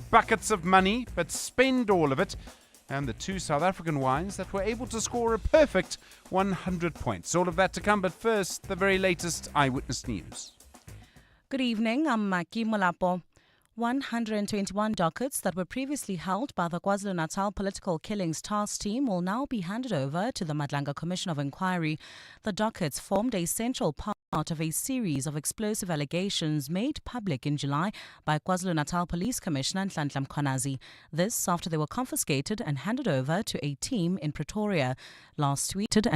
buckets of money, but spend all of it. And the two South African wines that were able to score a perfect 100 points. All of that to come, but first, the very latest Eyewitness News. Good evening, I'm Maki Molapo. 121 dockets that were previously held by the KwaZulu-Natal Political Killings Task Team will now be handed over to the Madlanga Commission of Inquiry. The dockets formed a central part of a series of explosive allegations made public in July by KwaZulu-Natal Police Commissioner Nhlanhla Mkhwanazi. This after they were confiscated and handed over to a team in Pretoria. Last week,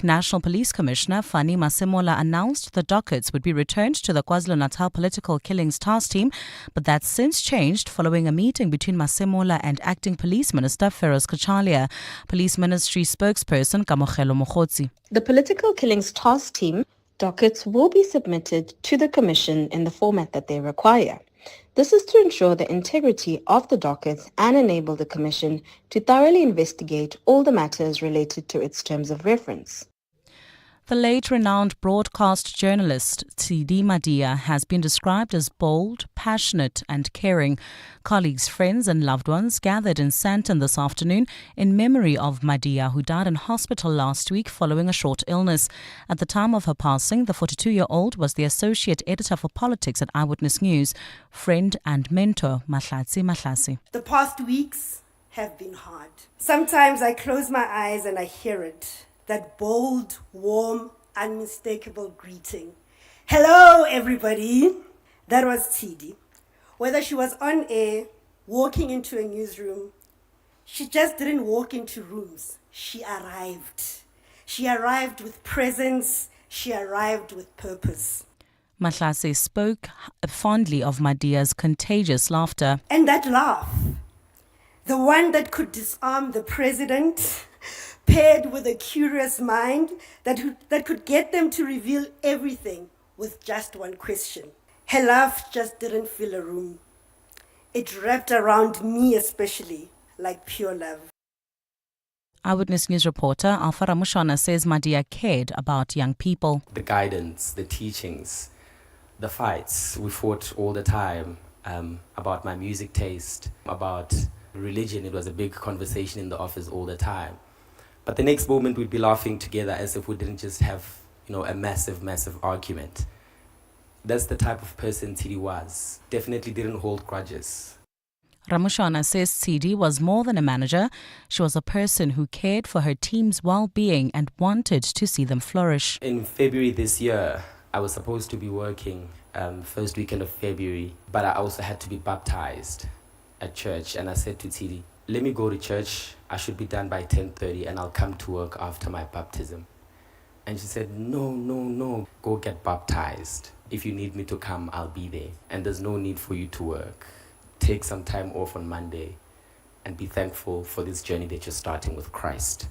National Police Commissioner Fani Masemola announced the dockets would be returned to the KwaZulu-Natal Political Killings Task Team, but that's since changed following a meeting between Masemola and Acting Police Minister Feroz Kachalia. Police Ministry spokesperson Kamokhelo Mokgotsi. The Political Killings Task Team dockets will be submitted to the Commission in the format that they require. This is to ensure the integrity of the dockets and enable the Commission to thoroughly investigate all the matters related to its terms of reference. The late renowned broadcast journalist Tshidi Madia has been described as bold, passionate and caring. Colleagues, friends and loved ones gathered in Sandton this afternoon in memory of Madia, who died in hospital last week following a short illness. At the time of her passing, the 42-year-old was the Associate Editor for Politics at Eyewitness News, friend and mentor Mahlatsi Mahlasi. The past weeks have been hard. Sometimes I close my eyes and I hear it. That bold, warm, unmistakable greeting. Hello, everybody. That was Tshidi. Whether she was on air, walking into a newsroom, she just didn't walk into rooms. She arrived. She arrived with presence. She arrived with purpose. Mahlase spoke fondly of Madia's contagious laughter. And that laugh, the one that could disarm the president, paired with a curious mind that could get them to reveal everything with just one question. Her laugh just didn't fill a room. It wrapped around me especially, like pure love. Eyewitness News reporter Alpha Ramushana says Madia cared about young people. The guidance, the teachings, the fights we fought all the time about my music taste, about religion. It was a big conversation in the office all the time. But the next moment we'd be laughing together as if we didn't just have, a massive, massive argument. That's the type of person Tshidi was. Definitely didn't hold grudges. Ramushana says Tshidi was more than a manager. She was a person who cared for her team's well-being and wanted to see them flourish. In February this year, I was supposed to be working first weekend of February, but I also had to be baptized at church. And I said to Tshidi, let me go to church. I should be done by 10:30 and I'll come to work after my baptism. And she said, no, go get baptized. If you need me to come, I'll be there. And there's no need for you to work. Take some time off on Monday and be thankful for this journey that you're starting with Christ.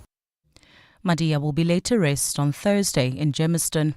Madia will be laid to rest on Thursday in Germiston.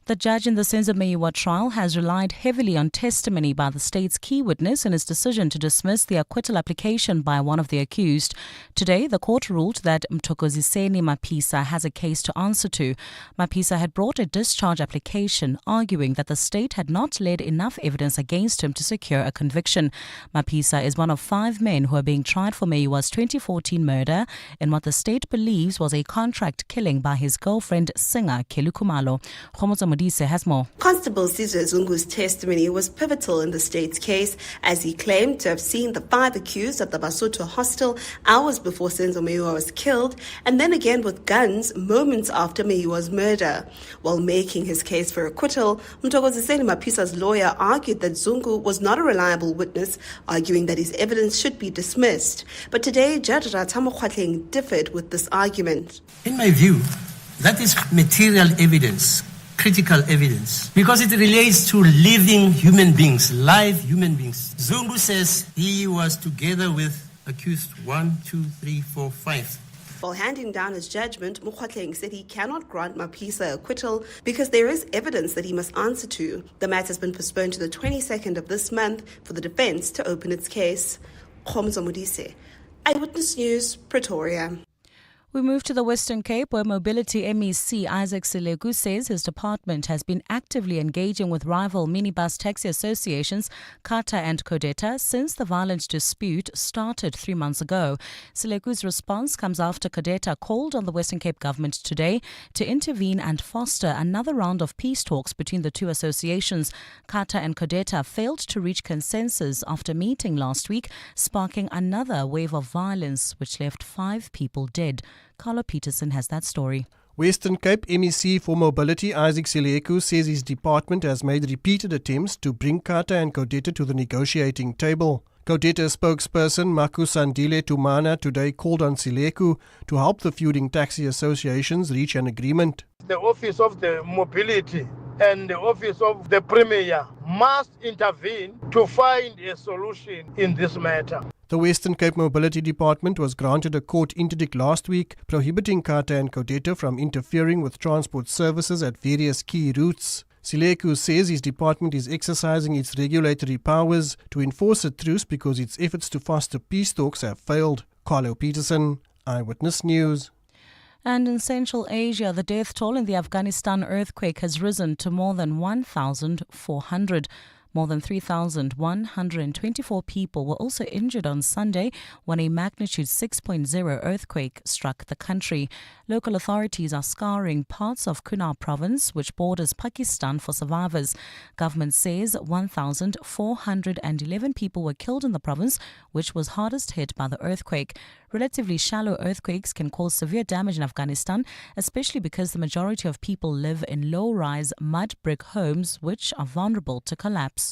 The judge in the Senzo Meyiwa trial has relied heavily on testimony by the state's key witness in his decision to dismiss the acquittal application by one of the accused. Today, the court ruled that Mthokoziseni Maphisa has a case to answer to. Maphisa had brought a discharge application, arguing that the state had not laid enough evidence against him to secure a conviction. Maphisa is one of 5 men who are being tried for Meyiwa's 2014 murder in what the state believes was a contract killing by his girlfriend, singer Kelu Khumalo. Has more. Constable Sizwe Zungu's testimony was pivotal in the state's case, as he claimed to have seen the 5 accused at the Basotho hostel hours before Senzo Meyiwa was killed, and then again with guns moments after Meyiwa's murder. While making his case for acquittal, Mthokoziseni Maphisa's lawyer argued that Zungu was not a reliable witness, arguing that his evidence should be dismissed. But today, Judge Rathamo Kgwatleng differed with this argument. In my view, that is material evidence. Critical evidence, because it relates to living human beings, live human beings. Zungu says he was together with accused 1, 2, 3, 4, 5. While handing down his judgment, Mokgwatleng said he cannot grant Maphisa acquittal because there is evidence that he must answer to. The matter has been postponed to the 22nd of this month for the defense to open its case. Khomzo Modise, Eyewitness News, Pretoria. We move to the Western Cape, where Mobility MEC Isaac Silegu says his department has been actively engaging with rival minibus taxi associations, Kata and Kodeta, since the violent dispute started 3 months ago. Silegu's response comes after Kodeta called on the Western Cape government today to intervene and foster another round of peace talks between the two associations. Kata and Kodeta failed to reach consensus after meeting last week, sparking another wave of violence which left 5 people dead. Carlo Peterson has that story. Western Cape MEC for Mobility Isaac Silegu says his department has made repeated attempts to bring Kata and Kodeta to the negotiating table. Kodeta spokesperson Maku Sandile Tumana today called on Silegu to help the feuding taxi associations reach an agreement. The Office of the Mobility and the Office of the Premier must intervene to find a solution in this matter. The Western Cape Mobility Department was granted a court interdict last week prohibiting Kata and Kodeta from interfering with transport services at various key routes. Silegu says his department is exercising its regulatory powers to enforce a truce because its efforts to foster peace talks have failed. Carlo Peterson, Eyewitness News. And in Central Asia, the death toll in the Afghanistan earthquake has risen to more than 1,400. More than 3,124 people were also injured on Sunday when a magnitude 6.0 earthquake struck the country. Local authorities are scouring parts of Kunar province, which borders Pakistan, for survivors. Government says 1,411 people were killed in the province, which was hardest hit by the earthquake. Relatively shallow earthquakes can cause severe damage in Afghanistan, especially because the majority of people live in low-rise mud brick homes, which are vulnerable to collapse.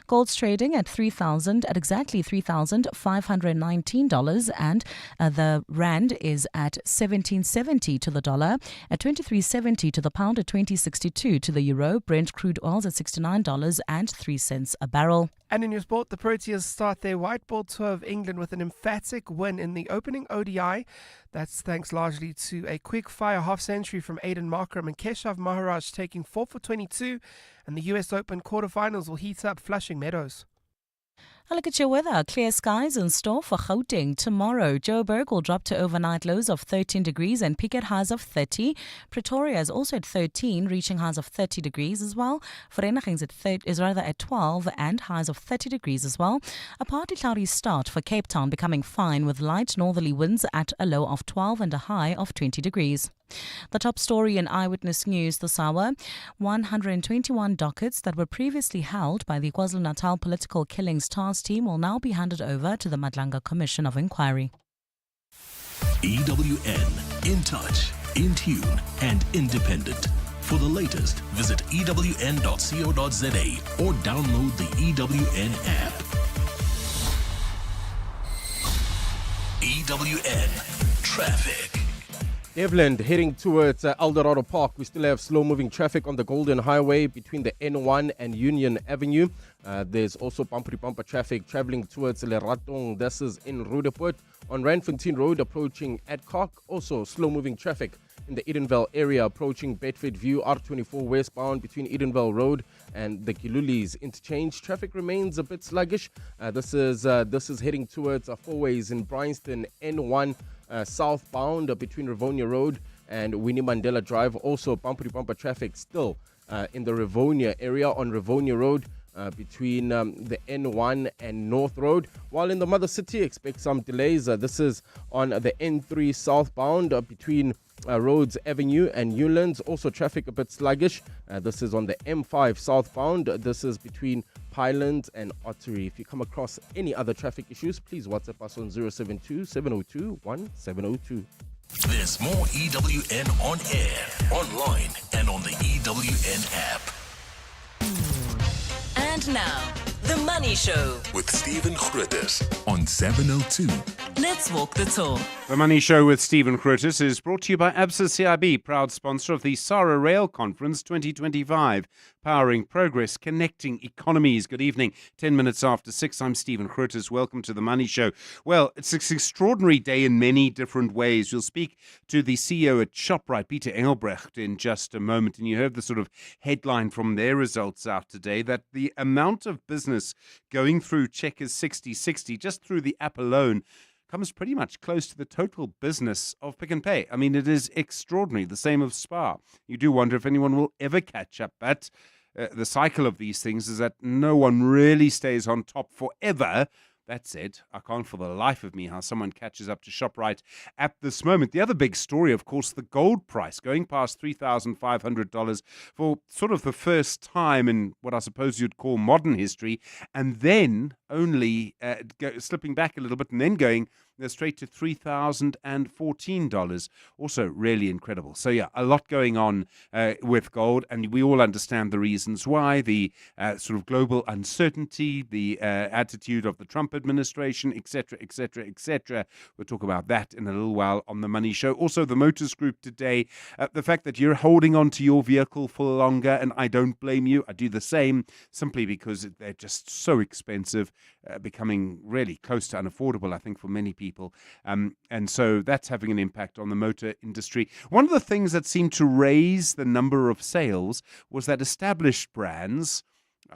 Gold's trading at exactly $3,519, and the rand is at 17.70 to the dollar, at 23.70 to the pound, at 20.62 to the euro. Brent crude oils at $69.03 a barrel. And in your sport, the Proteas start their white ball tour of England with an emphatic win in the opening ODI. That's thanks largely to a quick-fire half-century from Aiden Markram and Keshav Maharaj taking 4 for 22. And the US Open quarterfinals will heat up Flushing Meadows. A look at your weather. Clear skies in store for Gauteng tomorrow. Joburg will drop to overnight lows of 13 degrees and peak at highs of 30. Pretoria is also at 13, reaching highs of 30 degrees as well. Vereeniging is at 12 and highs of 30 degrees as well. A partly cloudy start for Cape Town, becoming fine with light northerly winds at a low of 12 and a high of 20 degrees. The top story in Eyewitness News this hour: 121 dockets that were previously held by the KwaZulu-Natal Political Killings Task Team will now be handed over to the Madlanga Commission of Inquiry. EWN, in touch, in tune and independent. For the latest, visit ewn.co.za or download the EWN app. EWN Traffic. Devland heading towards Eldorado Park. We still have slow-moving traffic on the Golden Highway between the N1 and Union Avenue. There's also bumper traffic traveling towards Leratong. This is in Roodepoort. On Randfontein Road approaching Adcock. Also slow-moving traffic in the Edenvale area approaching Bedford View, R24 westbound between Edenvale Road and the Kilulis interchange. Traffic remains a bit sluggish. This is heading towards four-ways in Bryanston, N1 southbound between Rivonia Road and Winnie Mandela Drive. Also bumper traffic still in the Rivonia area on Rivonia Road between the N1 and North Road. While in the Mother City, expect some delays. This is on the N3 southbound between Rhodes Avenue and Newlands. Also traffic a bit sluggish. This is on the M5 southbound. This is between Pyland and Ottery. If you come across any other traffic issues, please WhatsApp us on 072-702-1702. There's more EWN on air, online and on the EWN app. And now, The Money Show with Stephen Grootes on 702. Let's walk the talk. The Money Show with Stephen Grootes is brought to you by Absa CIB, proud sponsor of the SARA Rail Conference 2025, powering progress, connecting economies. Good evening. 10 minutes after 6, I'm Stephen Grootes. Welcome to The Money Show. Well, it's an extraordinary day in many different ways. We'll speak to the CEO at ShopRite, Peter Engelbrecht, in just a moment. And you heard the sort of headline from their results out today, that the amount of business going through Checkers 6060, just through the app alone, comes pretty much close to the total business of Pick and Pay. I mean, it is extraordinary. The same of Spar. You do wonder if anyone will ever catch up, but the cycle of these things is that no one really stays on top forever. That said, I can't for the life of me how someone catches up to ShopRite at this moment. The other big story, of course, the gold price going past $3,500 for sort of the first time in what I suppose you'd call modern history, and then only slipping back a little bit and then going straight to $3,014. Also really incredible. So yeah, a lot going on with gold, and we all understand the reasons why. The sort of global uncertainty, the attitude of the Trump administration, etc., etc., etc. We'll talk about that in a little while on the Money Show. Also, the Motors Group today, the fact that you're holding on to your vehicle for longer, and I don't blame you. I do the same, simply because they're just so expensive, becoming really close to unaffordable, I think, for many people. And so that's having an impact on the motor industry. One of the things that seemed to raise the number of sales was that established brands,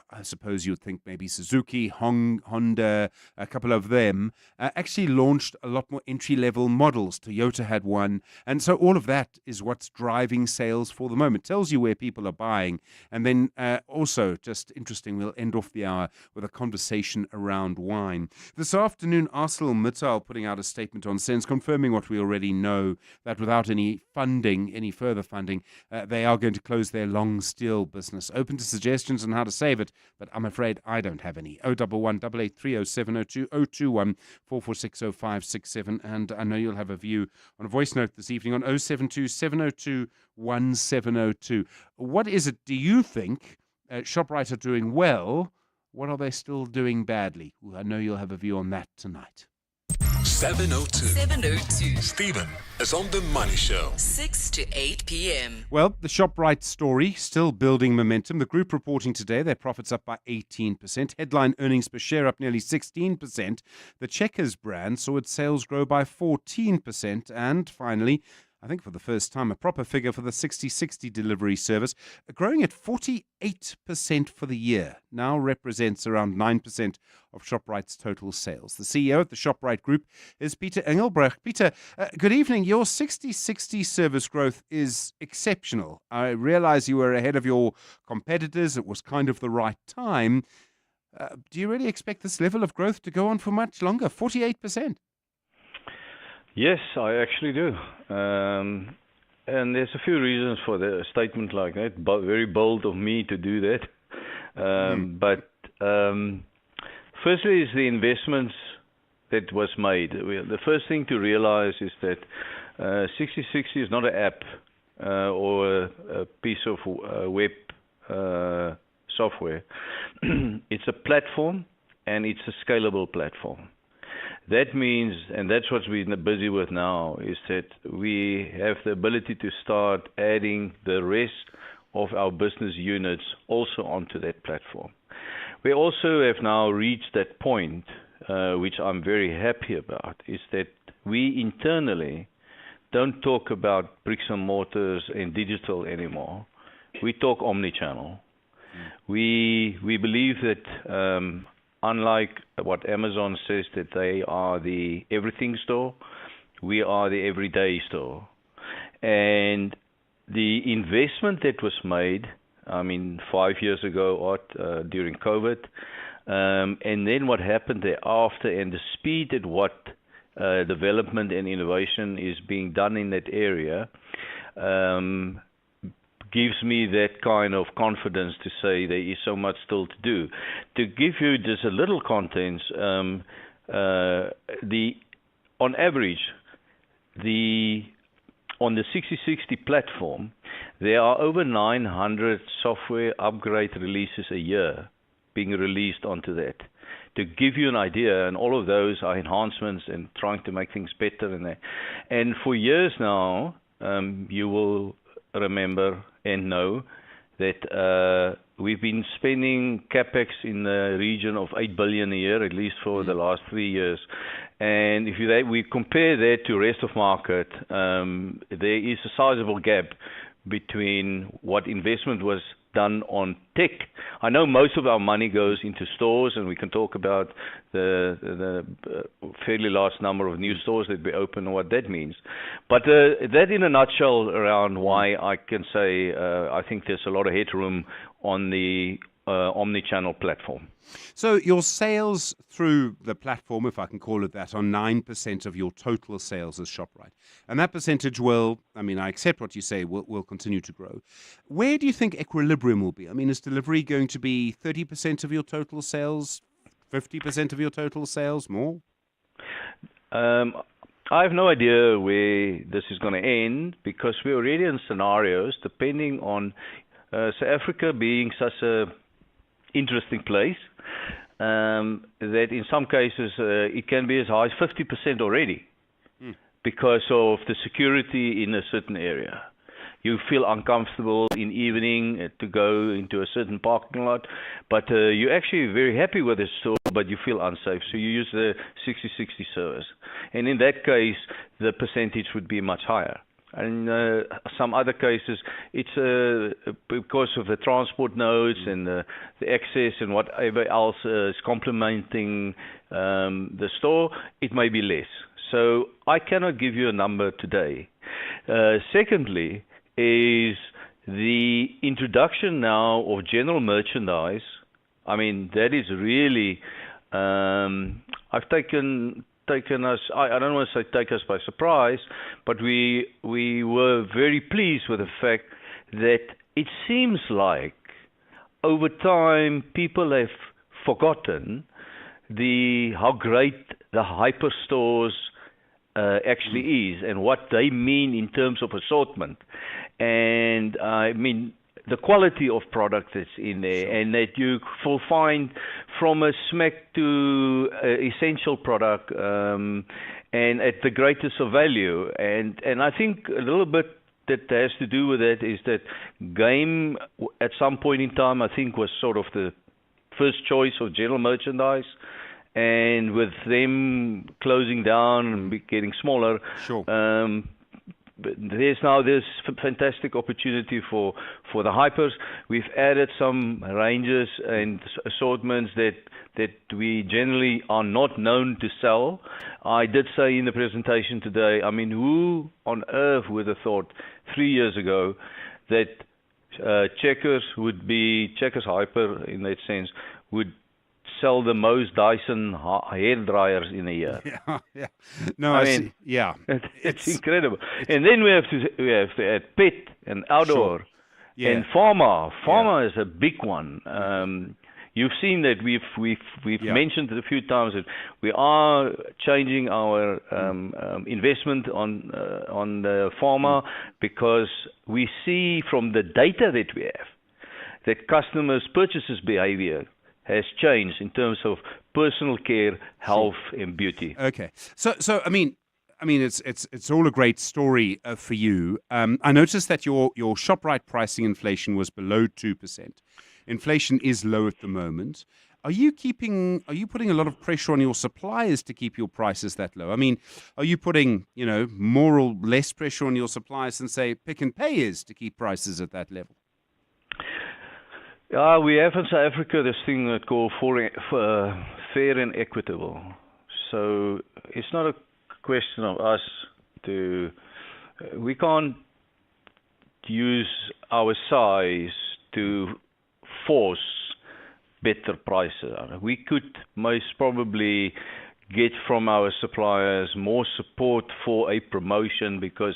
I suppose you'd think maybe Suzuki, Honda, a couple of them, actually launched a lot more entry-level models. Toyota had one. And so all of that is what's driving sales for the moment. Tells you where people are buying. And then also, just interesting, we'll end off the hour with a conversation around wine. This afternoon, ArcelorMittal putting out a statement on SENS, confirming what we already know, that without any further funding, they are going to close their long steel business. Open to suggestions on how to save it, but I'm afraid I don't have any. 011 883 0702 021 446 0567, and I know you'll have a view on a voice note this evening on 072 702 1702. What is it, do you think, ShopRite are doing well? What are they still doing badly? Well, I know you'll have a view on that tonight. 702. Stephen is on the Money Show. 6 to 8 p.m. Well, the ShopRite story still building momentum. The group reporting today, their profits up by 18%. Headline earnings per share up nearly 16%. The Checkers brand saw its sales grow by 14%. And finally, I think for the first time, a proper figure for the 60/60 delivery service, growing at 48% for the year, now represents around 9% of ShopRite's total sales. The CEO of the ShopRite Group is Peter Engelbrecht. Peter, good evening. Your 60/60 service growth is exceptional. I realize you were ahead of your competitors. It was kind of the right time. Do you really expect this level of growth to go on for much longer? 48%. Yes, I actually do. And there's a few reasons for the statement like that. But very bold of me to do that. But firstly is the investments that was made. The first thing to realize is that 60/60 is not an app or a piece of web software. It's a platform, and it's a scalable platform. That means, and that's what we're busy with now, is that we have the ability to start adding the rest of our business units also onto that platform. We also have now reached that point, which I'm very happy about, is that we internally don't talk about bricks and mortars and digital anymore. We talk omnichannel. We believe that unlike what Amazon says that they are the everything store, we are the everyday store. And the investment that was made, 5 years ago during COVID, and then what happened thereafter, and the speed at what development and innovation is being done in that area, gives me that kind of confidence to say there is so much still to do. To give you just a little context, on average, on the 60/60 platform, there are over 900 software upgrade releases a year being released onto that. To give you an idea, and all of those are enhancements and trying to make things better in there. And for years now, you will remember and know that we've been spending capex in the region of 8 billion a year, at least for the last 3 years. And if we compare that to rest of market, there is a sizable gap between what investment was done on tech. I know most of our money goes into stores, and we can talk about the fairly large number of new stores that we open and what that means. But that in a nutshell around why I can say I think there's a lot of headroom on the omni-channel platform. So your sales through the platform, if I can call it that, are 9% of your total sales as ShopRite. And that percentage will, I mean, I accept what you say, will continue to grow. Where do you think equilibrium will be? I mean, is delivery going to be 30% of your total sales, 50% of your total sales, more? I have no idea where this is going to end, because we're already in scenarios depending on South Africa being such a interesting place, that in some cases it can be as high as 50% already because of the security in a certain area. You feel uncomfortable in evening to go into a certain parking lot, but you're actually very happy with the store, but you feel unsafe, so you use the 60/60 service. And in that case, the percentage would be much higher. And some other cases, it's because of the transport nodes and the access and whatever else is complementing the store, it may be less. So I cannot give you a number today. Secondly, is the introduction now of general merchandise. I mean, that is really, I've taken us, I don't want to say take us by surprise, but we were very pleased with the fact that it seems like over time people have forgotten how great the hyperstores actually is and what they mean in terms of assortment. And I mean, the quality of product that's in there, and that you will find from a smack to essential product, and at the greatest of value. And I think a little bit that has to do with that is that game at some point in time, I think, was sort of the first choice of general merchandise. And with them closing down and getting smaller, there's now this fantastic opportunity for the hypers. We've added some ranges and assortments that we generally are not known to sell. I did say in the presentation today, I mean, who on earth would have thought 3 years ago that Checkers Hyper, in that sense, would sell the most Dyson hair dryers in a year. Yeah. No, I mean, yeah. It's incredible. And then we have to add pet and outdoor and pharma. Pharma is a big one. You've seen that we've mentioned it a few times that we are changing our investment on the pharma because we see from the data that we have that customers' purchases behavior has changed in terms of personal care, health, and beauty. Okay, so I mean, it's all a great story for you. I noticed that your ShopRite pricing inflation was below 2%. Inflation is low at the moment. Are you putting a lot of pressure on your suppliers to keep your prices that low? I mean, are you putting more or less pressure on your suppliers than say Pick n Pay is to keep prices at that level? We have in South Africa this thing that called fair and equitable. So it's not a question of us we can't use our size to force better prices. We could most probably get from our suppliers more support for a promotion because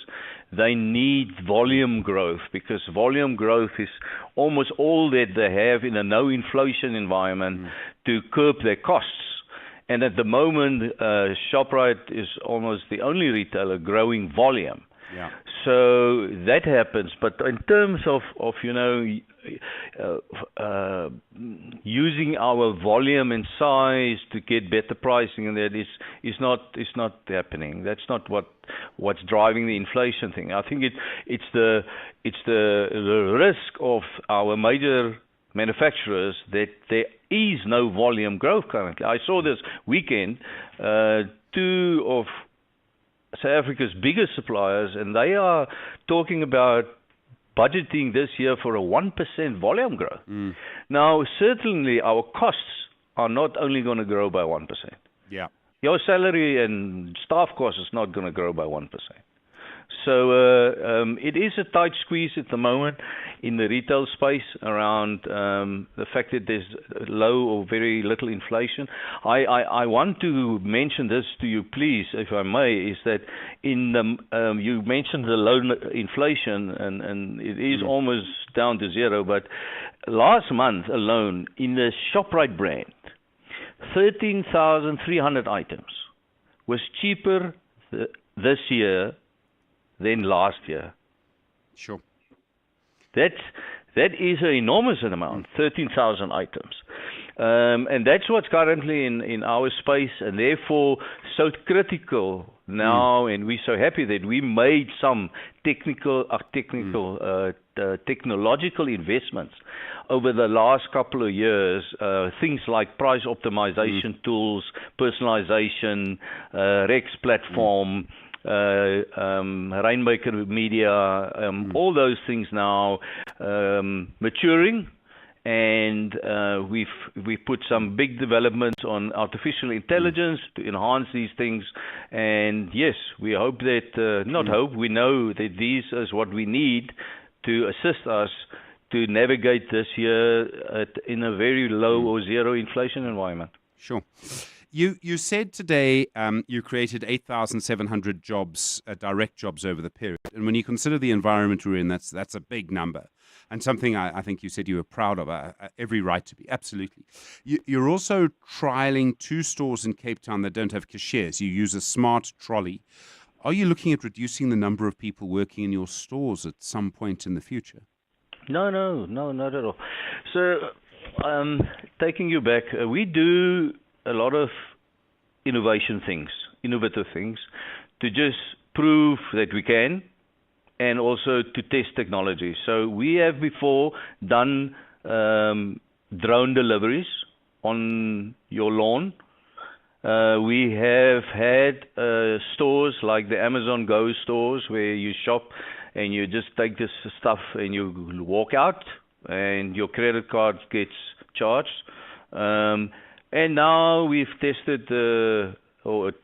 they need volume growth, because volume growth is almost all that they have in a no inflation environment to curb their costs. And at the moment, ShopRite is almost the only retailer growing volume. Yeah. So that happens, but in terms of using our volume and size to get better pricing, and that is not happening. That's not what's driving the inflation thing. I think it's the risk of our major manufacturers that there is no volume growth currently. I saw this weekend 2 of South Africa's biggest suppliers, and they are talking about budgeting this year for a 1% volume growth. Now, certainly our costs are not only going to grow by 1%. Yeah. Your salary and staff cost is not going to grow by 1%. So it is a tight squeeze at the moment in the retail space around the fact that there's low or very little inflation. I want to mention this to you, please, if I may, is that in the you mentioned the low inflation and it is almost down to zero, but last month alone in the ShopRite brand, 13,300 items was cheaper this year than last year. Sure. That is an enormous amount, 13,000 items. And that's what's currently in our space, and therefore so critical now, and we're so happy that we made some technological investments over the last couple of years, things like price optimization tools, personalization, Rex platform, Rainmaker Media, all those things now maturing, and we've put some big developments on artificial intelligence to enhance these things. And yes, we hope that we know that these is what we need to assist us to navigate this year in a very low or zero inflation environment. Sure. You said today you created 8,700 jobs, direct jobs over the period. And when you consider the environment we're in, that's a big number. And something I think you said you were proud of, every right to be, absolutely. You're also trialing 2 stores in Cape Town that don't have cashiers. You use a smart trolley. Are you looking at reducing the number of people working in your stores at some point in the future? No, not at all. So, taking you back, we do a lot of innovative things, to just prove that we can, and also to test technology. So we have before done drone deliveries on your lawn. We have had stores like the Amazon Go stores where you shop and you just take this stuff and you walk out and your credit card gets charged. And now we've tested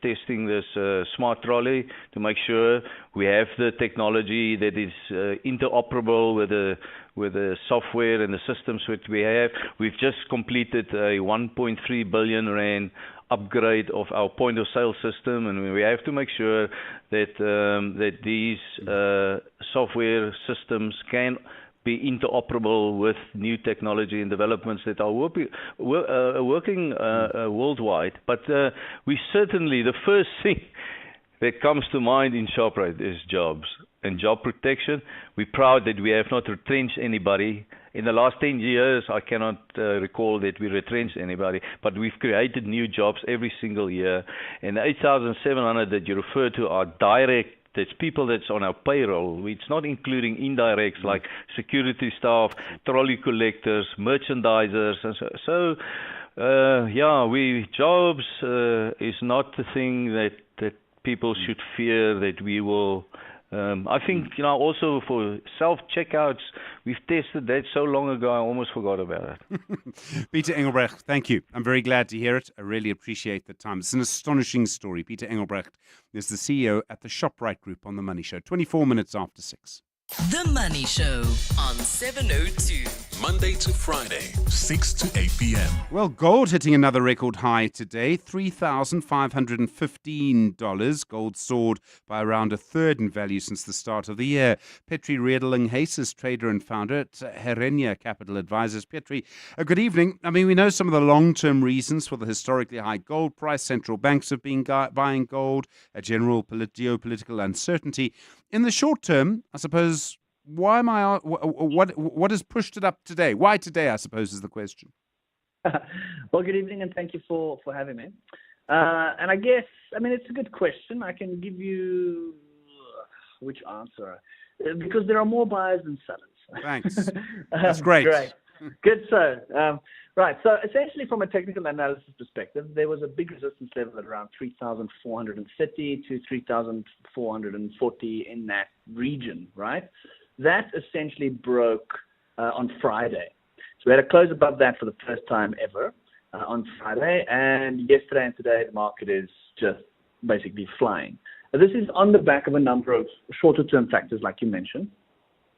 testing this smart trolley to make sure we have the technology that is interoperable with the software and the systems that we have. We've just completed a 1.3 billion rand upgrade of our point of sale system, and we have to make sure that these software systems can be interoperable with new technology and developments that are working worldwide. But we certainly, the first thing that comes to mind in ShopRite is jobs and job protection. We're proud that we have not retrenched anybody. In the last 10 years, I cannot recall that we retrenched anybody, but we've created new jobs every single year. And the 8,700 that you refer to are direct. That's people that's on our payroll. It's not including indirects like security staff, trolley collectors, merchandisers. And so jobs is not the thing that people should fear that we will. I think, also for self-checkouts, we've tested that so long ago, I almost forgot about it. Peter Engelbrecht, thank you. I'm very glad to hear it. I really appreciate the time. It's an astonishing story. Peter Engelbrecht is the CEO at the ShopRite Group on The Money Show, 24 minutes after 6. The Money Show on 702. Monday to Friday, 6 to 8 p.m. Well, gold hitting another record high today, $3,515. Gold soared by around a third in value since the start of the year. Petri Redeling-Hayes is trader and founder at Herenia Capital Advisors. Petri, good evening. I mean, we know some of the long-term reasons for the historically high gold price. Central banks have been buying gold, a general geopolitical uncertainty. In the short term, I suppose, what has pushed it up today? Why today, I suppose, is the question. Well, good evening, and thank you for having me. And I guess, it's a good question. I can give you which answer? Because there are more buyers than sellers. Thanks. That's great. Great. Good. So, right. So essentially, from a technical analysis perspective, there was a big resistance level at around 3,430 to 3,440 in that region, right? that essentially broke on Friday. So we had a close above that for the first time ever on Friday, and yesterday and today the market is just basically flying. This is on the back of a number of shorter-term factors, like you mentioned.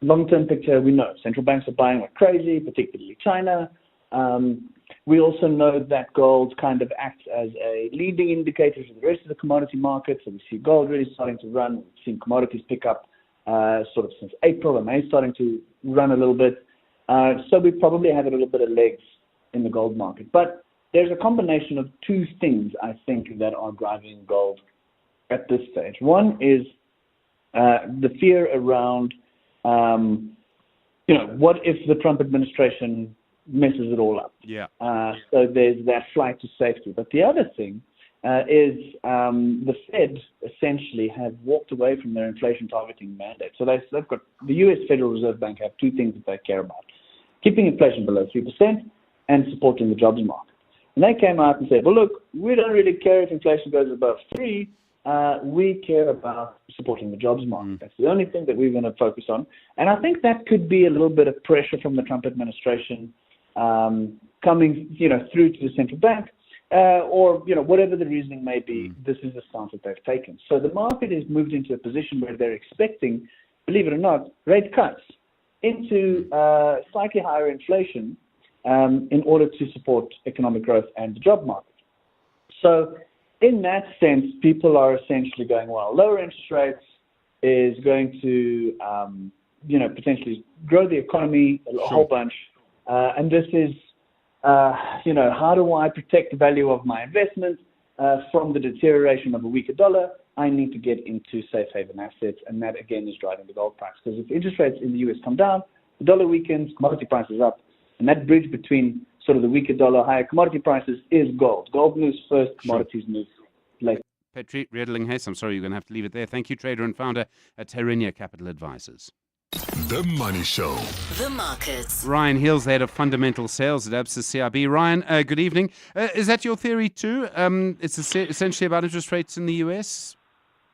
Long-term picture, we know central banks are buying like crazy, particularly China. We also know that gold kind of acts as a leading indicator for the rest of the commodity market. So we see gold really starting to run. We've seen commodities pick up sort of since April, and May starting to run a little bit. So we probably have a little bit of legs in the gold market. But there's a combination of two things, I think, that are driving gold at this stage. One is the fear around, what if the Trump administration messes it all up? Yeah. So there's that flight to safety. But the other thing is the Fed essentially have walked away from their inflation targeting mandate. So they've got the U.S. Federal Reserve Bank have two things that they care about: keeping inflation below 3% and supporting the jobs market. And they came out and said, well, look, we don't really care if inflation goes above 3%. We care about supporting the jobs market. That's the only thing that we're going to focus on. And I think that could be a little bit of pressure from the Trump administration coming, through to the central bank, or whatever the reasoning may be. This is the stance that they've taken. So the market is moved into a position where they're expecting, believe it or not, rate cuts into slightly higher inflation in order to support economic growth and the job market. So in that sense, people are essentially going, well, lower interest rates is going to, potentially grow the economy a whole bunch. And this is, how do I protect the value of my investment from the deterioration of a weaker dollar? I need to get into safe haven assets. And that, again, is driving the gold price. Because if interest rates in the U.S. come down, the dollar weakens, commodity prices up. And that bridge between sort of the weaker dollar, higher commodity prices is gold. Gold moves first, commodities move later. Petri Redling-Hayes, I'm sorry, you're going to have to leave it there. Thank you, trader and founder at Terenia Capital Advisors. The Money Show. The markets. Ryan Hills, the head of fundamental sales at Absa CIB. Ryan, good evening. Is that your theory too? It's essentially about interest rates in the US?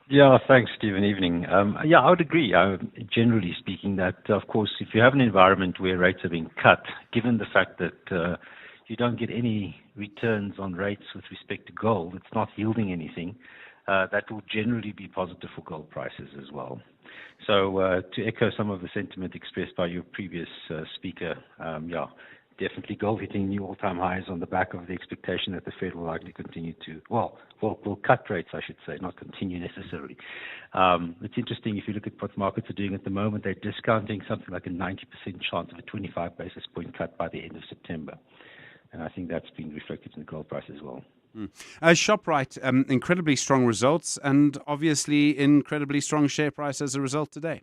Yeah, thanks, Stephen. Evening. I would agree. Generally speaking, that of course, if you have an environment where rates are being cut, given the fact that you don't get any returns on rates with respect to gold, it's not yielding anything, that will generally be positive for gold prices as well. So to echo some of the sentiment expressed by your previous speaker, definitely gold hitting new all-time highs on the back of the expectation that the Fed will likely continue to, will cut rates, I should say, not continue necessarily. It's interesting, if you look at what markets are doing at the moment, they're discounting something like a 90% chance of a 25 basis point cut by the end of September. And I think that's been reflected in the gold price as well. ShopRite, incredibly strong results and obviously incredibly strong share price as a result today.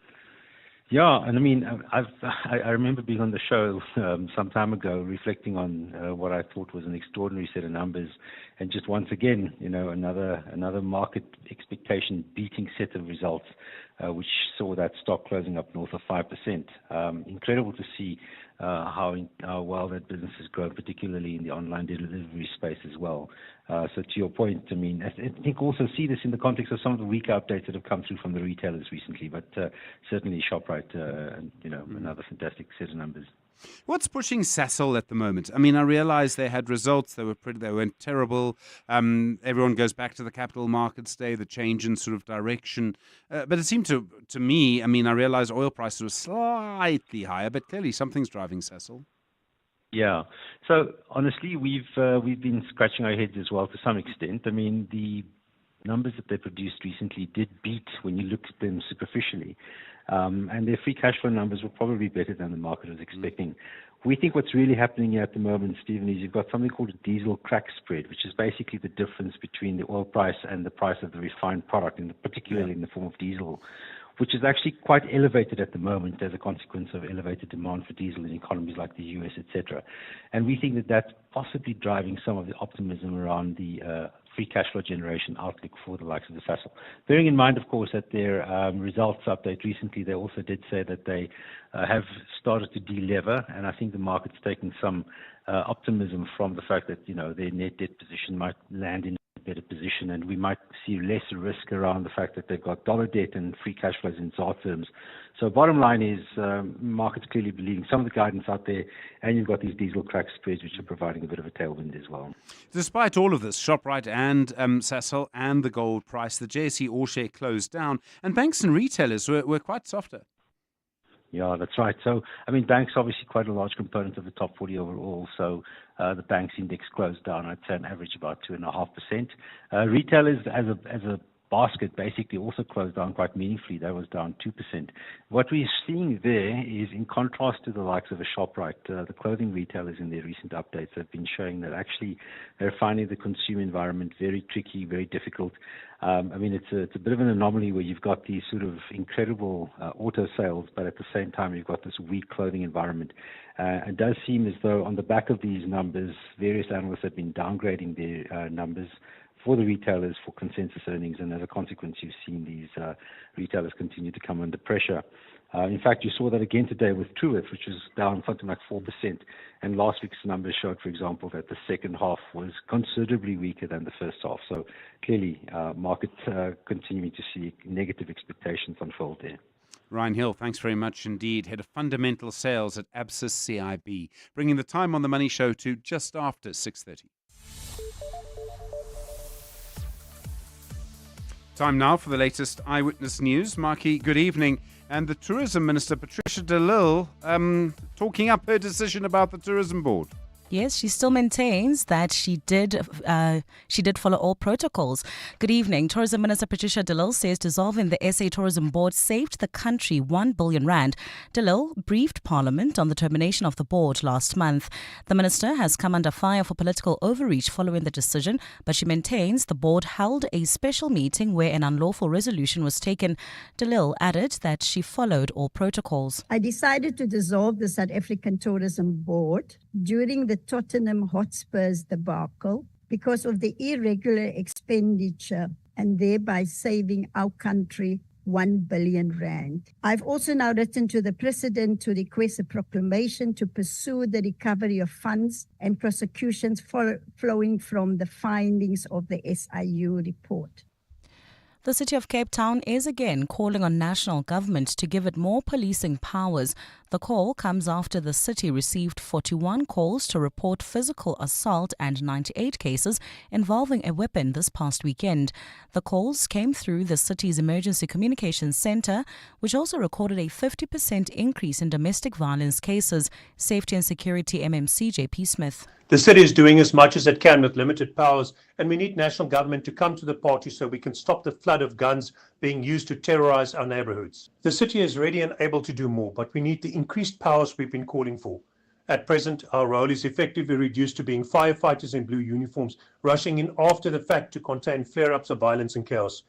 Yeah, and I mean, I remember being on the show some time ago, reflecting on what I thought was an extraordinary set of numbers, and just once again, another market expectation beating set of results, which saw that stock closing up north of 5%. Incredible to see how well that business has grown, particularly in the online delivery space as well. So to your point, I mean, I think also see this in the context of some of the weaker updates that have come through from the retailers recently, but certainly ShopRite, another fantastic set of numbers. What's pushing Sasol at the moment? I mean, I realize they had results. They weren't terrible. Everyone goes back to the capital markets day, the change in sort of direction. But it seemed to me, I mean, I realize oil prices were slightly higher, but clearly something's driving Sasol. Yeah. So honestly, we've been scratching our heads as well to some extent. I mean, the numbers that they produced recently did beat when you looked at them superficially. And their free cash flow numbers were probably better than the market was expecting. We think what's really happening here at the moment, Stephen, is you've got something called a diesel crack spread, which is basically the difference between the oil price and the price of the refined product, particularly in the form of diesel, which is actually quite elevated at the moment as a consequence of elevated demand for diesel in economies like the US, etc. And we think that that's possibly driving some of the optimism around the free cash flow generation outlook for the likes of the Sasol. Bearing in mind, of course, that their results update recently, they also did say that they have started to delever, and I think the market's taken some optimism from the fact that their net debt position might land in better position, and we might see less risk around the fact that they've got dollar debt and free cash flows in ZAR terms. So bottom line is markets clearly believing some of the guidance out there, and you've got these diesel crack spreads which are providing a bit of a tailwind as well. Despite all of this, ShopRite and Sasol and the gold price, the JSE All Share closed down, and banks and retailers were quite softer. Yeah, that's right. So, I mean, banks obviously quite a large component of the top 40 overall. So the banks index closed down, I'd say, on average about 2.5%. Retailers as a basket basically also closed down quite meaningfully. That was down 2%. What we're seeing there is, in contrast to the likes of a ShopRite, the clothing retailers in their recent updates have been showing that actually they're finding the consumer environment very tricky, very difficult. I mean, it's a bit of an anomaly where you've got these sort of incredible auto sales, but at the same time you've got this weak clothing environment. It does seem as though on the back of these numbers, various analysts have been downgrading their numbers for the retailers for consensus earnings, and as a consequence, you've seen these retailers continue to come under pressure. In fact, you saw that again today with Truworths, which was down something like 4%. And last week's numbers showed, for example, that the second half was considerably weaker than the first half. So clearly, market continuing to see negative expectations unfold there. Ryan Hill, thanks very much indeed. Head of Fundamental Sales at Absa CIB, bringing the Time on the Money show to just after 6:30. Time now for the latest eyewitness news. Marky, good evening. And the Tourism Minister, Patricia de Lille, talking up her decision about the Tourism Board. Yes, she still maintains that she did follow all protocols. Good evening. Tourism Minister Patricia de Lille says dissolving the SA Tourism Board saved the country R1 billion. De Lille briefed Parliament on the termination of the board last month. The minister has come under fire for political overreach following the decision, but she maintains the board held a special meeting where an unlawful resolution was taken. De Lille added that she followed all protocols. I decided to dissolve the South African Tourism Board during the Tottenham Hotspurs debacle because of the irregular expenditure and thereby saving our country R1 billion. I've also now written to the President to request a proclamation to pursue the recovery of funds and prosecutions flowing from the findings of the SIU report. The City of Cape Town is again calling on national government to give it more policing powers. The call comes after the city received 41 calls to report physical assault and 98 cases involving a weapon this past weekend. The calls came through the city's Emergency Communications Centre, which also recorded a 50% increase in domestic violence cases. Safety and Security MMC JP Smith. The city is doing as much as it can with limited powers, and we need national government to come to the party so we can stop the flood of guns being used to terrorize our neighborhoods. The city is ready and able to do more, but we need the increased powers we've been calling for. At present, our role is effectively reduced to being firefighters in blue uniforms, rushing in after the fact to contain flare-ups of violence and chaos.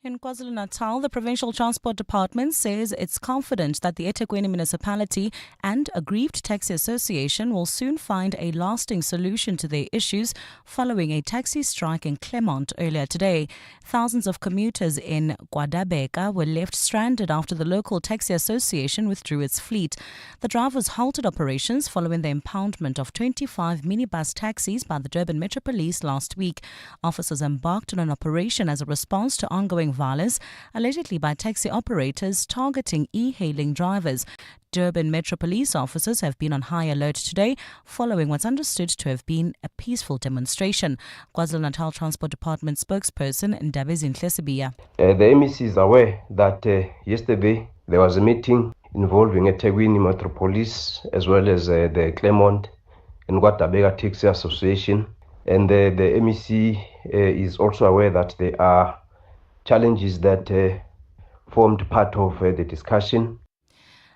In KwaZulu-Natal, the Provincial Transport Department says it's confident that the eThekwini municipality and Aggrieved Taxi Association will soon find a lasting solution to their issues following a taxi strike in Claremont earlier today. Thousands of commuters in Guadabeka were left stranded after the local taxi association withdrew its fleet. The drivers halted operations following the impoundment of 25 minibus taxis by the Durban Metro Police last week. Officers embarked on an operation as a response to ongoing violence, allegedly by taxi operators targeting e-hailing drivers. Durban Metro Police officers have been on high alert today following what's understood to have been a peaceful demonstration. KwaZulu-Natal Transport Department spokesperson Ndabezi Nhlesibia. The MEC is aware that yesterday there was a meeting involving eThekwini Metro Police as well as the Claremont and Guadabeka Taxi Association. And the MEC is also aware that there are challenges that formed part of the discussion.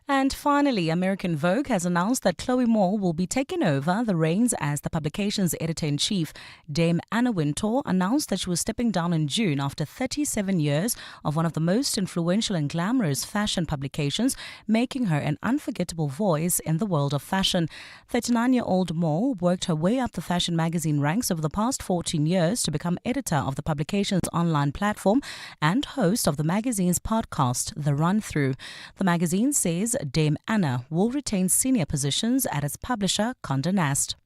And finally, American Vogue has announced that Chloe Moore will be taking over the reins as the publication's editor-in-chief. Dame Anna Wintour announced that she was stepping down in June after 37 years of one of the most influential and glamorous fashion publications, making her an unforgettable voice in the world of fashion. 39-year-old Moore worked her way up the fashion magazine ranks over the past 14 years to become editor of the publication's online platform and host of the magazine's podcast, The Run Through. The magazine says Dame Anna will retain senior positions at its publisher, Condé Nast.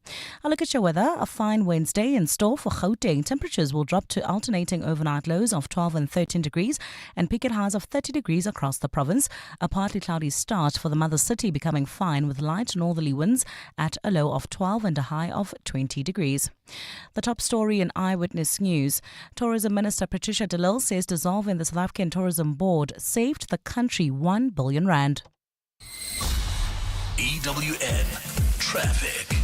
A look at your weather. A fine Wednesday in store for Gauteng. Temperatures will drop to alternating overnight lows of 12 and 13 degrees and peak at highs of 30 degrees across the province. A partly cloudy start for the mother city, becoming fine with light northerly winds at a low of 12 and a high of 20 degrees. The top story in Eyewitness News. Tourism Minister Patricia de Lille says dissolving the South African Tourism Board saved the country R1 billion. EWN Traffic.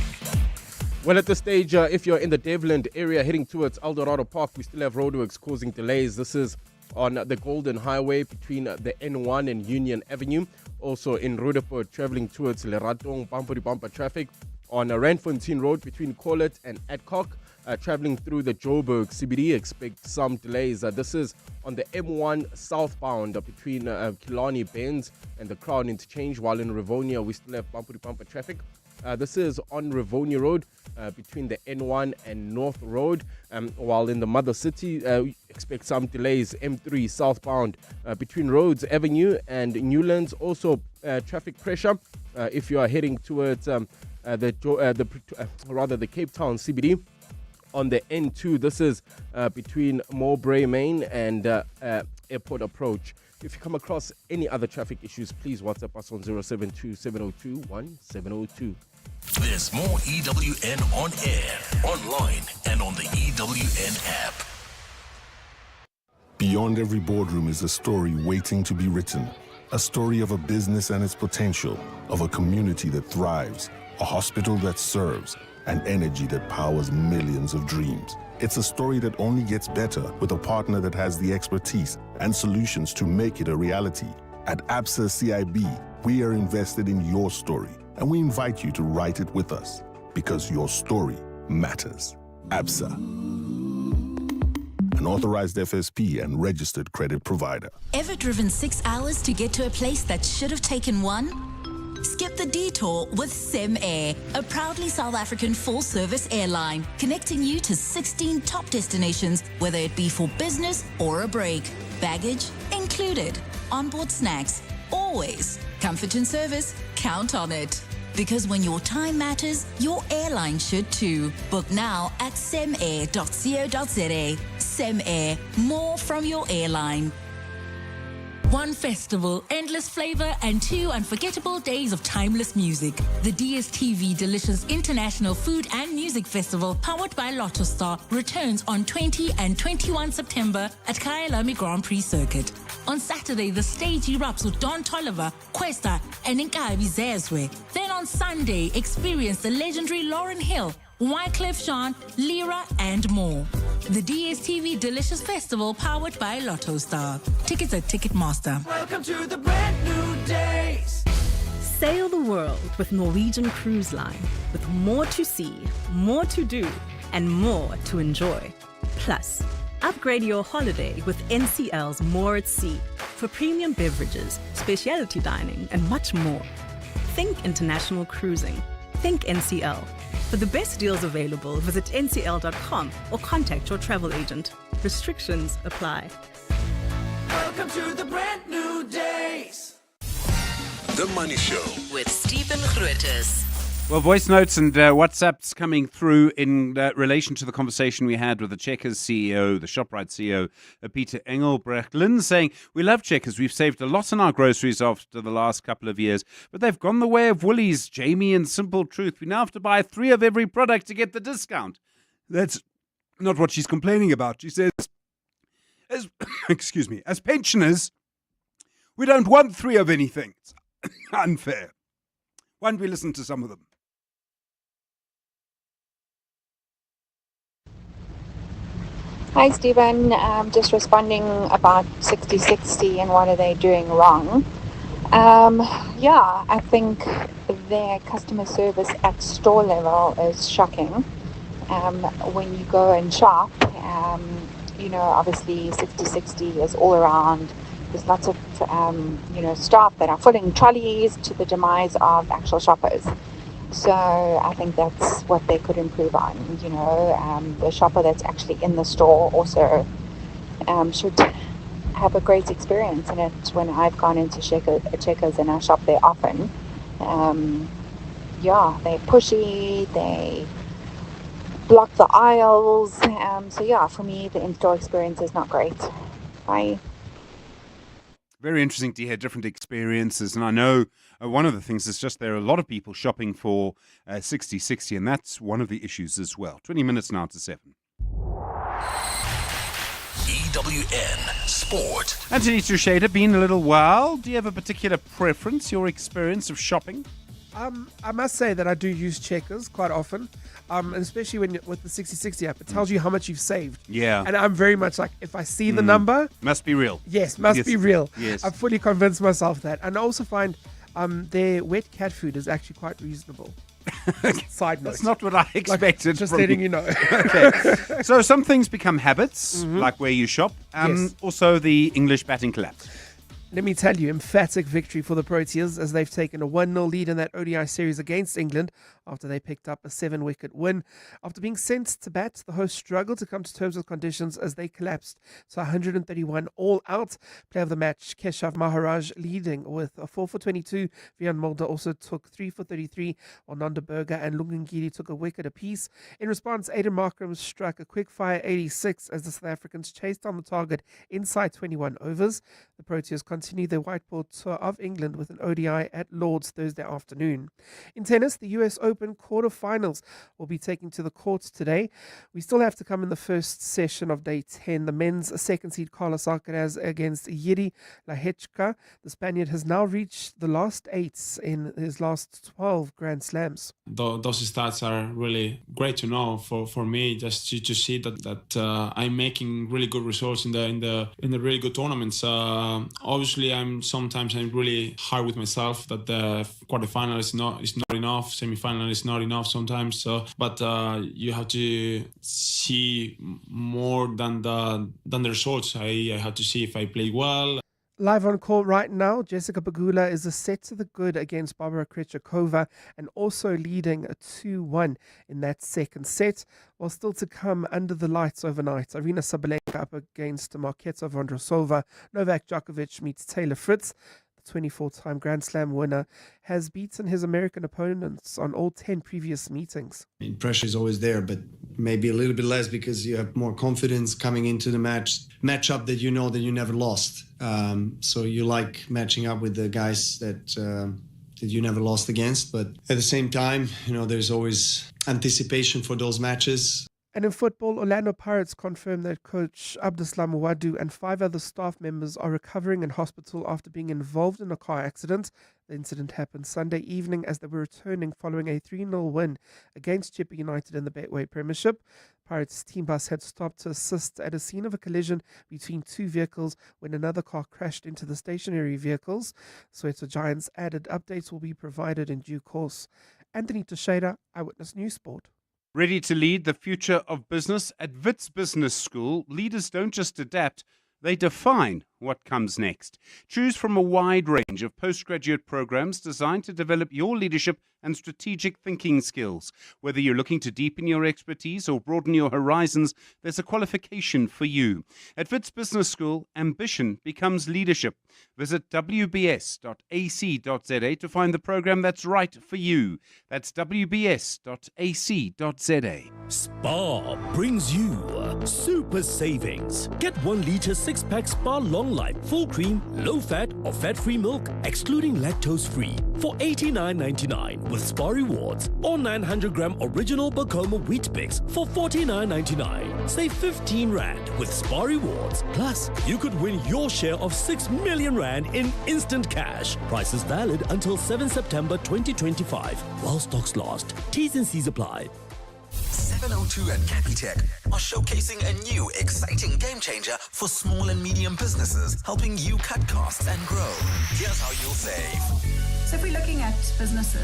Well, at this stage, if you're in the Devland area heading towards Eldorado Park, we still have roadworks causing delays. This is on the Golden Highway between the N1 and Union Avenue. Also in Roodepoort, traveling towards Leratong, bumper traffic. On Randfontein Road between Corlett and Adcock, traveling through the Joburg CBD, expect some delays. This is on the M1 southbound between Killarney Bends and the Crown Interchange, while in Rivonia we still have bumper traffic. This is on Rivonia Road between the N1 and North Road, while in the Mother City we expect some delays. M3 southbound between Rhodes Avenue and Newlands. Also traffic pressure if you are heading towards the Cape Town CBD. On the N2, this is between Mowbray Main and Airport Approach. If you come across any other traffic issues, please WhatsApp us on 072-702-1702. There's more EWN on air, online, and on the EWN app. Beyond every boardroom is a story waiting to be written. A story of a business and its potential, of a community that thrives, a hospital that serves, and energy that powers millions of dreams. It's a story that only gets better with a partner that has the expertise and solutions to make it a reality. At ABSA CIB, we are invested in your story, and we invite you to write it with us, because your story matters. ABSA, an authorized FSP and registered credit provider. Ever driven 6 hours to get to a place that should have taken 1? Skip the detour with SemAir, a proudly South African full-service airline, connecting you to 16 top destinations, whether it be for business or a break. Baggage included. Onboard snacks, always. Comfort and service, count on it. Because when your time matters, your airline should too. Book now at semair.co.za. SemAir, more from your airline. 1 festival, endless flavor, and 2 unforgettable days of timeless music. The DSTV Delicious International Food and Music Festival, powered by Lotto Star, returns on 20 and 21 September at Kyalami Grand Prix Circuit. On Saturday, the stage erupts with Don Toliver, Questa, and Nkabi Zezwe. Then on Sunday, experience the legendary Lauryn Hill, Wyclef Jean, Lyra, and more. The DSTV Delicious Festival, powered by Lotto Star. Tickets at Ticketmaster. Welcome to the brand new days. Sail the world with Norwegian Cruise Line, with more to see, more to do, and more to enjoy. Plus, upgrade your holiday with NCL's More at Sea for premium beverages, specialty dining, and much more. Think international cruising. Think NCL. For the best deals available, visit ncl.com or contact your travel agent. Restrictions apply. Welcome to the brand new days. The Money Show with Stephen Grootes. Well, voice notes and WhatsApps coming through in relation to the conversation we had with the Checkers CEO, the ShopRite CEO, Peter Engelbrecht. Lynn saying, we love Checkers. We've saved a lot on our groceries after the last couple of years, but they've gone the way of Woolies, Jamie, and Simple Truth. We now have to buy 3 of every product to get the discount. That's not what she's complaining about. She says, as pensioners, we don't want 3 of anything. It's unfair. Why don't we listen to some of them? Hi, Stephen. Just responding about 60/60 and what are they doing wrong. I think their customer service at store level is shocking. When you go and shop, obviously 60/60 is all around. There's lots of, staff that are filling trolleys to the demise of actual shoppers. So I think that's what they could improve on. The shopper that's actually in the store also should have a great experience in it when I've gone into Checkers and I shop there often. They're pushy, they block the aisles. For me, the in-store experience is not great. Very interesting to hear different experiences. And I know one of the things is just there are a lot of people shopping for 60/60, and that's one of the issues as well. 20 minutes now to 7. EWN Sport. Anthony Tusheda, been a little while. Do you have a particular preference, your experience of shopping? I must say that I do use Checkers quite often, and especially with the 60/60 app. It tells you how much you've saved. Yeah. And I'm very much like, if I see the number... Must be real. Yes, must be real. Yes. I've fully convinced myself of that. And I also find their wet cat food is actually quite reasonable. Side note. That's not what I expected. Just letting you know. Okay. So some things become habits, like where you shop. Yes. Also, the English batting collapse. Let me tell you, emphatic victory for the Proteas as they've taken a 1-0 lead in that ODI series against England after they picked up a 7-wicket win. After being sent to bat, the hosts struggled to come to terms with conditions as they collapsed to 131 all out. Player of the match, Keshav Maharaj, leading with a 4 for 22. Vian Mulder also took 3 for 33, while Nanda Berger and Lungangiri took a wicket apiece. In response, Aiden Markram struck a quick-fire 86 as the South Africans chased on the target inside 21 overs. The Proteas continue their white ball tour of England with an ODI at Lord's Thursday afternoon. In tennis, the US Open quarterfinals will be taken to the courts today. We still have to come in the first session of day 10. The men's second seed Carlos Alcaraz against Yuri Lahechka. The Spaniard has now reached the last 8 in his last 12 Grand Slams. Those stats are really great to know for me, just to see that I'm making really good results in the really good tournaments. Obviously, I'm really hard with myself that the quarterfinal is not enough, semi-final is not enough sometimes. But you have to see more than the results. I have to see if I play well. Live on court right now, Jessica Pegula is a set to the good against Barbara Krejcikova and also leading a 2-1 in that second set. While still to come under the lights overnight, Arina Sabalenka up against Marketa Vondrousova. Novak Djokovic meets Taylor Fritz. The 24-time Grand Slam winner has beaten his American opponents on all 10 previous meetings. Pressure is always there, but maybe a little bit less because you have more confidence coming into the matchup that you know that you never lost. So you like matching up with the guys that you never lost against. But at the same time, there's always anticipation for those matches. And in football, Orlando Pirates confirmed that coach Abdeslam Ouaddou and 5 other staff members are recovering in hospital after being involved in a car accident. The incident happened Sunday evening as they were returning following a 3-0 win against Chippa United in the Betway Premiership. Pirates team bus had stopped to assist at a scene of a collision between 2 vehicles when another car crashed into the stationary vehicles. Soweto Giants added updates will be provided in due course. Anthony Teixeira, Eyewitness News Sport. Ready to lead the future of business? At Wits Business School, leaders don't just adapt, they define what comes next. Choose from a wide range of postgraduate programs designed to develop your leadership and strategic thinking skills. Whether you're looking to deepen your expertise or broaden your horizons, there's a qualification for you. At Wits Business School, ambition becomes leadership. Visit wbs.ac.za to find the program that's right for you. That's wbs.ac.za. Spar brings you super savings. Get 1 litre 6-pack Spar Long Life, full cream, low fat or fat-free milk, excluding lactose-free, for $89.99 with Spar Rewards, or 900-gram original Bacoma Wheat Bix for $49.99. Save 15 Rand with Spar Rewards. Plus, you could win your share of 6 million Rand in instant cash. Prices valid until 7 September 2025, while stocks last. T's and C's apply. 702 and Capitec are showcasing a new, exciting game changer for small and medium businesses, helping you cut costs and grow. Here's how you'll save. So if we're looking at business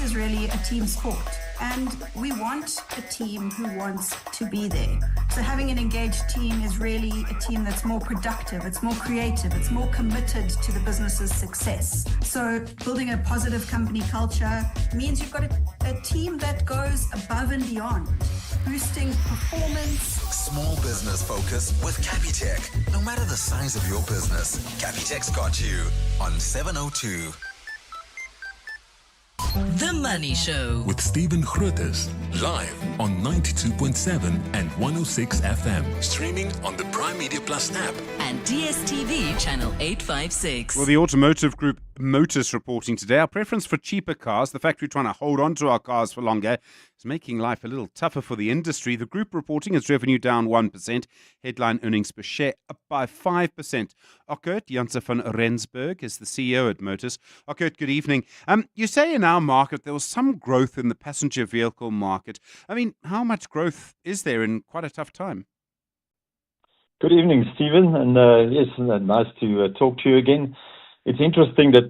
is really a team sport. And we want a team who wants to be there. So having an engaged team is really a team that's more productive, it's more creative, it's more committed to the business's success. So building a positive company culture means you've got a team that goes above and beyond, boosting performance. Small business focus with Capitec. No matter the size of your business, Capitec's got you on 702. The Money Show with Stephen Grootes, live on 92.7 and 106 FM, streaming on the Prime Media Plus app and DSTV channel 856. Well, the automotive group Motus reporting today. Our preference for cheaper cars, the fact we're trying to hold on to our cars for longer, is making life a little tougher for the industry. The group reporting its revenue down 1%, headline earnings per share up by 5%. Okkert Janse van Rensburg is the CEO at Motus. Okkert, good evening. You say in our market there was some growth in the passenger vehicle market. I mean, how much growth is there in quite a tough time? Good evening, Stephen, and yes, nice to talk to you again. It's interesting that,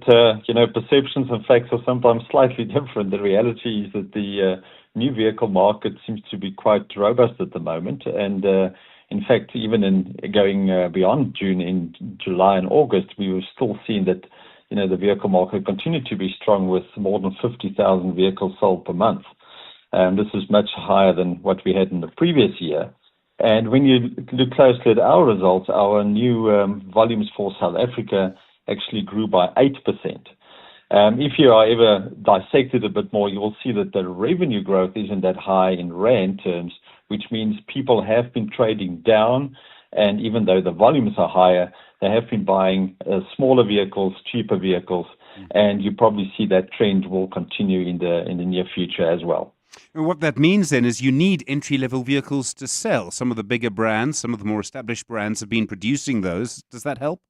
perceptions and facts are sometimes slightly different. The reality is that the new vehicle market seems to be quite robust at the moment. And in fact, even in going beyond June, in July and August, we were still seeing that, the vehicle market continued to be strong with more than 50,000 vehicles sold per month. This is much higher than what we had in the previous year. And when you look closely at our results, our new volumes for South Africa actually grew by 8%. If you are ever dissected a bit more, you will see that the revenue growth isn't that high in rand terms, which means people have been trading down, and even though the volumes are higher, they have been buying smaller vehicles, cheaper vehicles, and you probably see that trend will continue in the near future as well. And what that means then is you need entry-level vehicles to sell. Some of the bigger brands, some of the more established brands have been producing those. Does that help?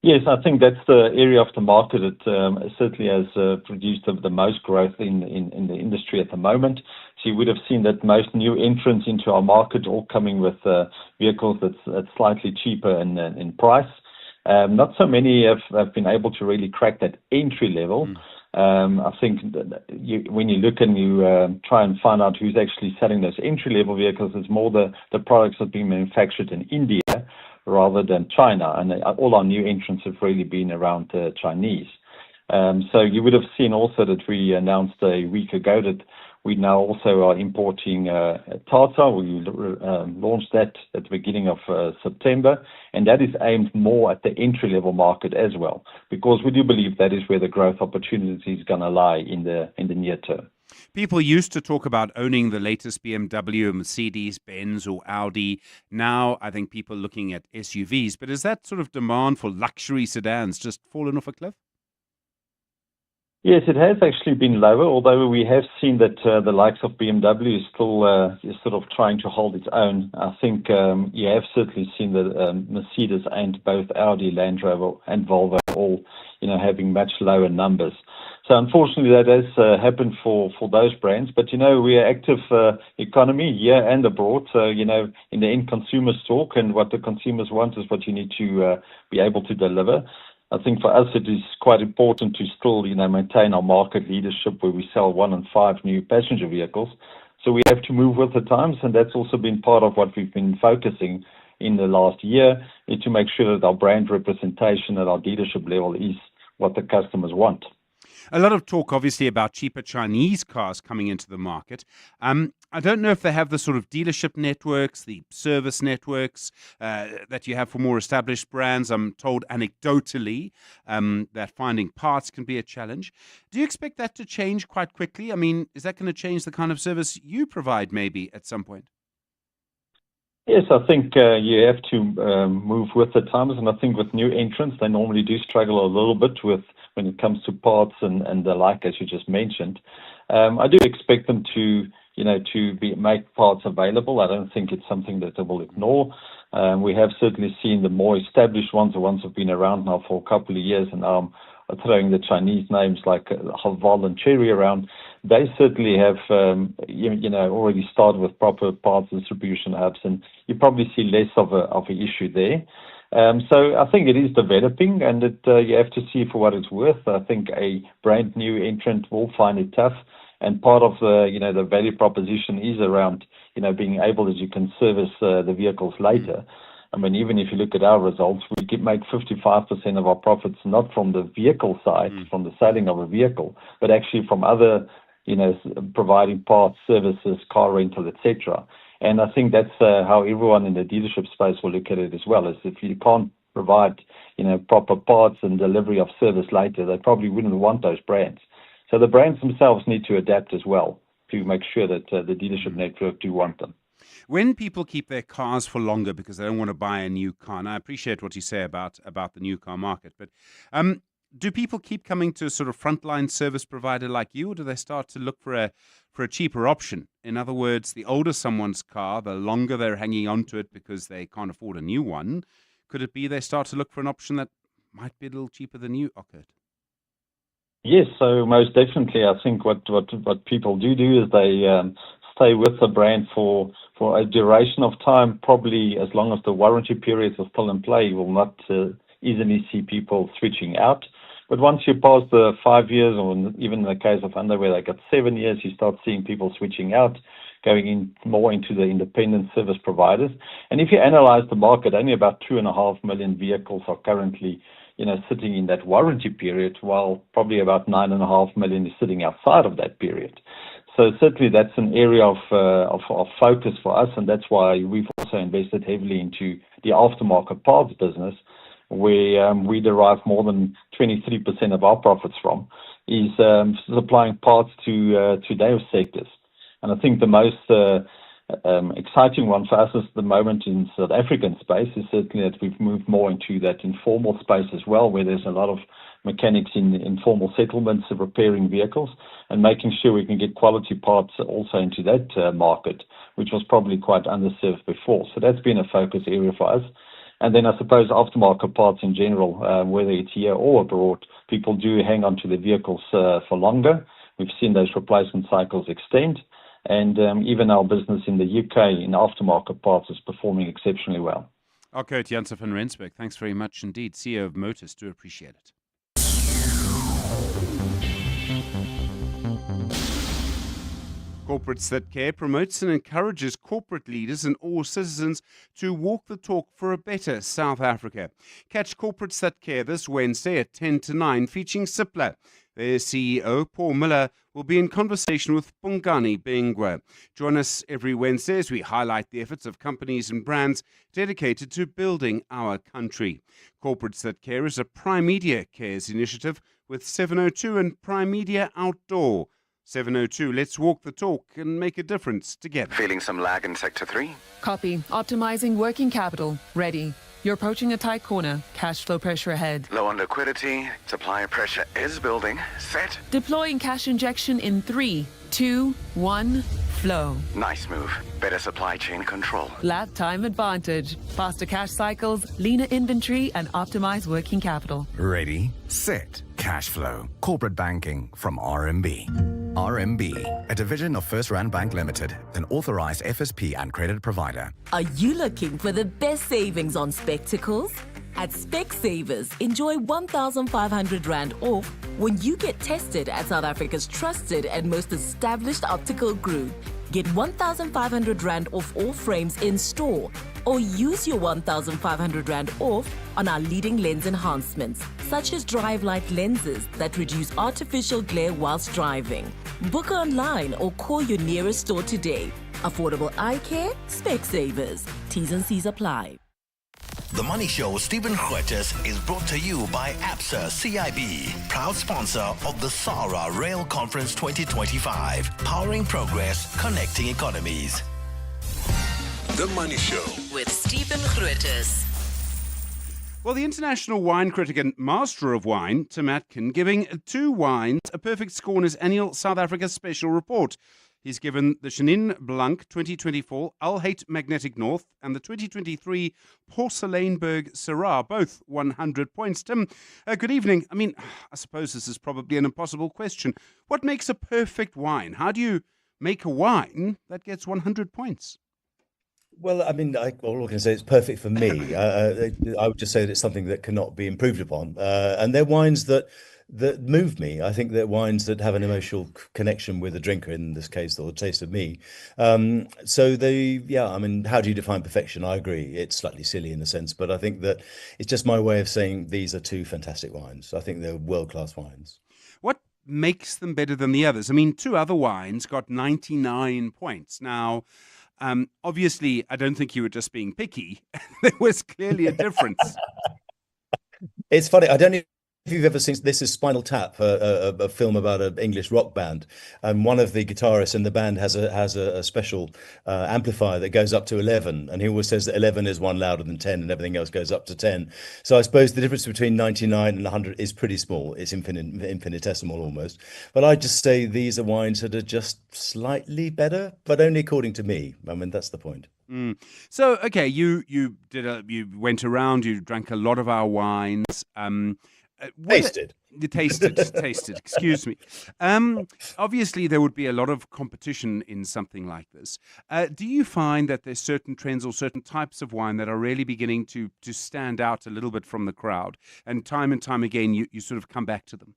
Yes, I think that's the area of the market that certainly has produced the most growth in the industry at the moment. So you would have seen that most new entrants into our market all coming with vehicles that's slightly cheaper in price. Not so many have been able to really crack that entry level. I think when you look and you try and find out who's actually selling those entry-level vehicles, it's more the products that are being manufactured in India rather than China. And all our new entrants have really been around the Chinese. So you would have seen also that we announced a week ago that we now also are importing Tata. We launched that at the beginning of September, and that is aimed more at the entry-level market as well, because we do believe that is where the growth opportunity is going to lie in the near term. People used to talk about owning the latest BMW, Mercedes, Benz or Audi. Now I think people are looking at SUVs, but is that sort of demand for luxury sedans just fallen off a cliff? Yes, it has actually been lower, although we have seen that the likes of BMW is still sort of trying to hold its own. I think you have certainly seen that Mercedes and both Audi, Land Rover and Volvo all, having much lower numbers. So unfortunately that has happened for those brands. But, we are active economy here and abroad. So, in the end consumers talk, and what the consumers want is what you need to be able to deliver. I think for us it is quite important to still, maintain our market leadership where we sell 1 in 5 new passenger vehicles. So we have to move with the times, and that's also been part of what we've been focusing in the last year, is to make sure that our brand representation at our leadership level is what the customers want. A lot of talk, obviously, about cheaper Chinese cars coming into the market. I don't know if they have the sort of dealership networks, the service networks that you have for more established brands. I'm told anecdotally that finding parts can be a challenge. Do you expect that to change quite quickly? I mean, is that going to change the kind of service you provide maybe at some point? Yes, I think you have to move with the times, and I think with new entrants, they normally do struggle a little bit when it comes to parts and the like, as you just mentioned. I do expect them to make parts available. I don't think it's something that they will ignore. We have certainly seen the more established ones, the ones who have been around now for a couple of years, and are throwing the Chinese names like Haval and Chery around. They certainly have, already started with proper parts distribution hubs, and you probably see less of an issue there. So I think it is developing, and you have to see for what it's worth. I think a brand new entrant will find it tough, and part of the value proposition is around being able that you can service the vehicles later. I mean, even if you look at our results, we make 55% of our profits not from the vehicle side, from the selling of a vehicle, but actually from other, providing parts, services, car rental, etc. And I think that's how everyone in the dealership space will look at it as well. Is if you can't provide, proper parts and delivery of service later, they probably wouldn't want those brands. So the brands themselves need to adapt as well to make sure that the dealership network do want them. When people keep their cars for longer because they don't want to buy a new car, and I appreciate what you say about the new car market, but do people keep coming to a sort of frontline service provider like you, or do they start to look for a cheaper option? In other words, the older someone's car, the longer they're hanging on to it because they can't afford a new one. Could it be they start to look for an option that might be a little cheaper than you, Kurt? Yes, so most definitely, I think what people do is they stay with the brand for a duration of time, probably as long as the warranty periods are still in play. You will not easily see people switching out. But once you pass the 5 years, or even in the case of underwear, they got 7 years, you start seeing people switching out, going in more into the independent service providers. And if you analyze the market, only about 2.5 million vehicles are currently sitting in that warranty period, while probably about 9.5 million is sitting outside of that period. So certainly that's an area of focus for us, and that's why we've also invested heavily into the aftermarket parts business, where we derive more than 23% of our profits from, is supplying parts to those sectors. And I think the most exciting one for us at the moment in South African space is certainly that we've moved more into that informal space as well, where there's a lot of mechanics in informal settlements of repairing vehicles, and making sure we can get quality parts also into that market, which was probably quite underserved before. So that's been a focus area for us. And then I suppose aftermarket parts in general, whether it's here or abroad, people do hang on to the vehicles for longer. We've seen those replacement cycles extend. And even our business in the UK in aftermarket parts is performing exceptionally well. Okay, Janse van Rensburg, thanks very much indeed. CEO of Motors, do appreciate it. Corporates That Care promotes and encourages corporate leaders and all citizens to walk the talk for a better South Africa. Catch Corporates That Care this Wednesday at 10 to 9, featuring Cipla. Their CEO, Paul Miller, will be in conversation with Bongani Bengwa. Join us every Wednesday as we highlight the efforts of companies and brands dedicated to building our country. Corporates That Care is a Prime Media Cares initiative with 702 and Prime Media Outdoor. 702, let's walk the talk and make a difference together. Feeling some lag in Sector 3? Copy. Optimizing working capital. Ready. You're approaching a tight corner. Cash flow pressure ahead. Low on liquidity. Supplier pressure is building. Set. Deploying cash injection in 3, 2, 1. Flow. Nice move. Better supply chain control. Lab time advantage. Faster cash cycles, leaner inventory, and optimized working capital. Ready, set, cash flow. Corporate banking from RMB. RMB, a division of First Rand Bank Limited, an authorized FSP and credit provider. Are you looking for the best savings on spectacles? At Specsavers, enjoy 1,500 Rand off when you get tested at South Africa's trusted and most established optical group. Get 1,500 Rand off all frames in store, or use your 1,500 Rand off on our leading lens enhancements, such as drive light lenses that reduce artificial glare whilst driving. Book online or call your nearest store today. Affordable eye care, Specsavers. T's and C's apply. The Money Show with Stephen Grootes is brought to you by ABSA CIB, proud sponsor of the SARA Rail Conference 2025, powering progress, connecting economies. The Money Show with Stephen Grootes. Well, the international wine critic and master of wine, Tim Atkin, giving two wines a perfect score in his annual South Africa special report. He's given the Chenin Blanc 2024 Alhate Magnetic North and the 2023 Porcelainberg Syrah, both 100 points. Tim, good evening. I suppose this is probably an impossible question. What makes a perfect wine? How do you make a wine that gets 100 points? Well, all I can say is perfect for me. I would just say that it's something that cannot be improved upon. And they're wines that move me. I think they're wines that have an emotional connection with the drinker, in this case, or the taste of me. How do you define perfection? I agree. It's slightly silly in a sense, but I think that it's just my way of saying these are two fantastic wines. I think they're world-class wines. What makes them better than the others? Two other wines got 99 points. Now, Obviously, I don't think you were just being picky. There was clearly a difference. It's funny. I don't know if you've ever seen this is Spinal Tap, a film about an English rock band, and one of the guitarists in the band has a special amplifier that goes up to 11, and he always says that 11 is one louder than 10, and everything else goes up to 10. So I suppose the difference between 99 and 100 is pretty small. It's infinitesimal almost. But I just say these are wines that are just slightly better, but only according to me. I mean, that's the point. So, okay, you went around, you drank a lot of our wines. Tasted. You tasted. Excuse me. Obviously, there would be a lot of competition in something like this. Do you find that there's certain trends or certain types of wine that are really beginning to stand out a little bit from the crowd, and time again, you sort of come back to them?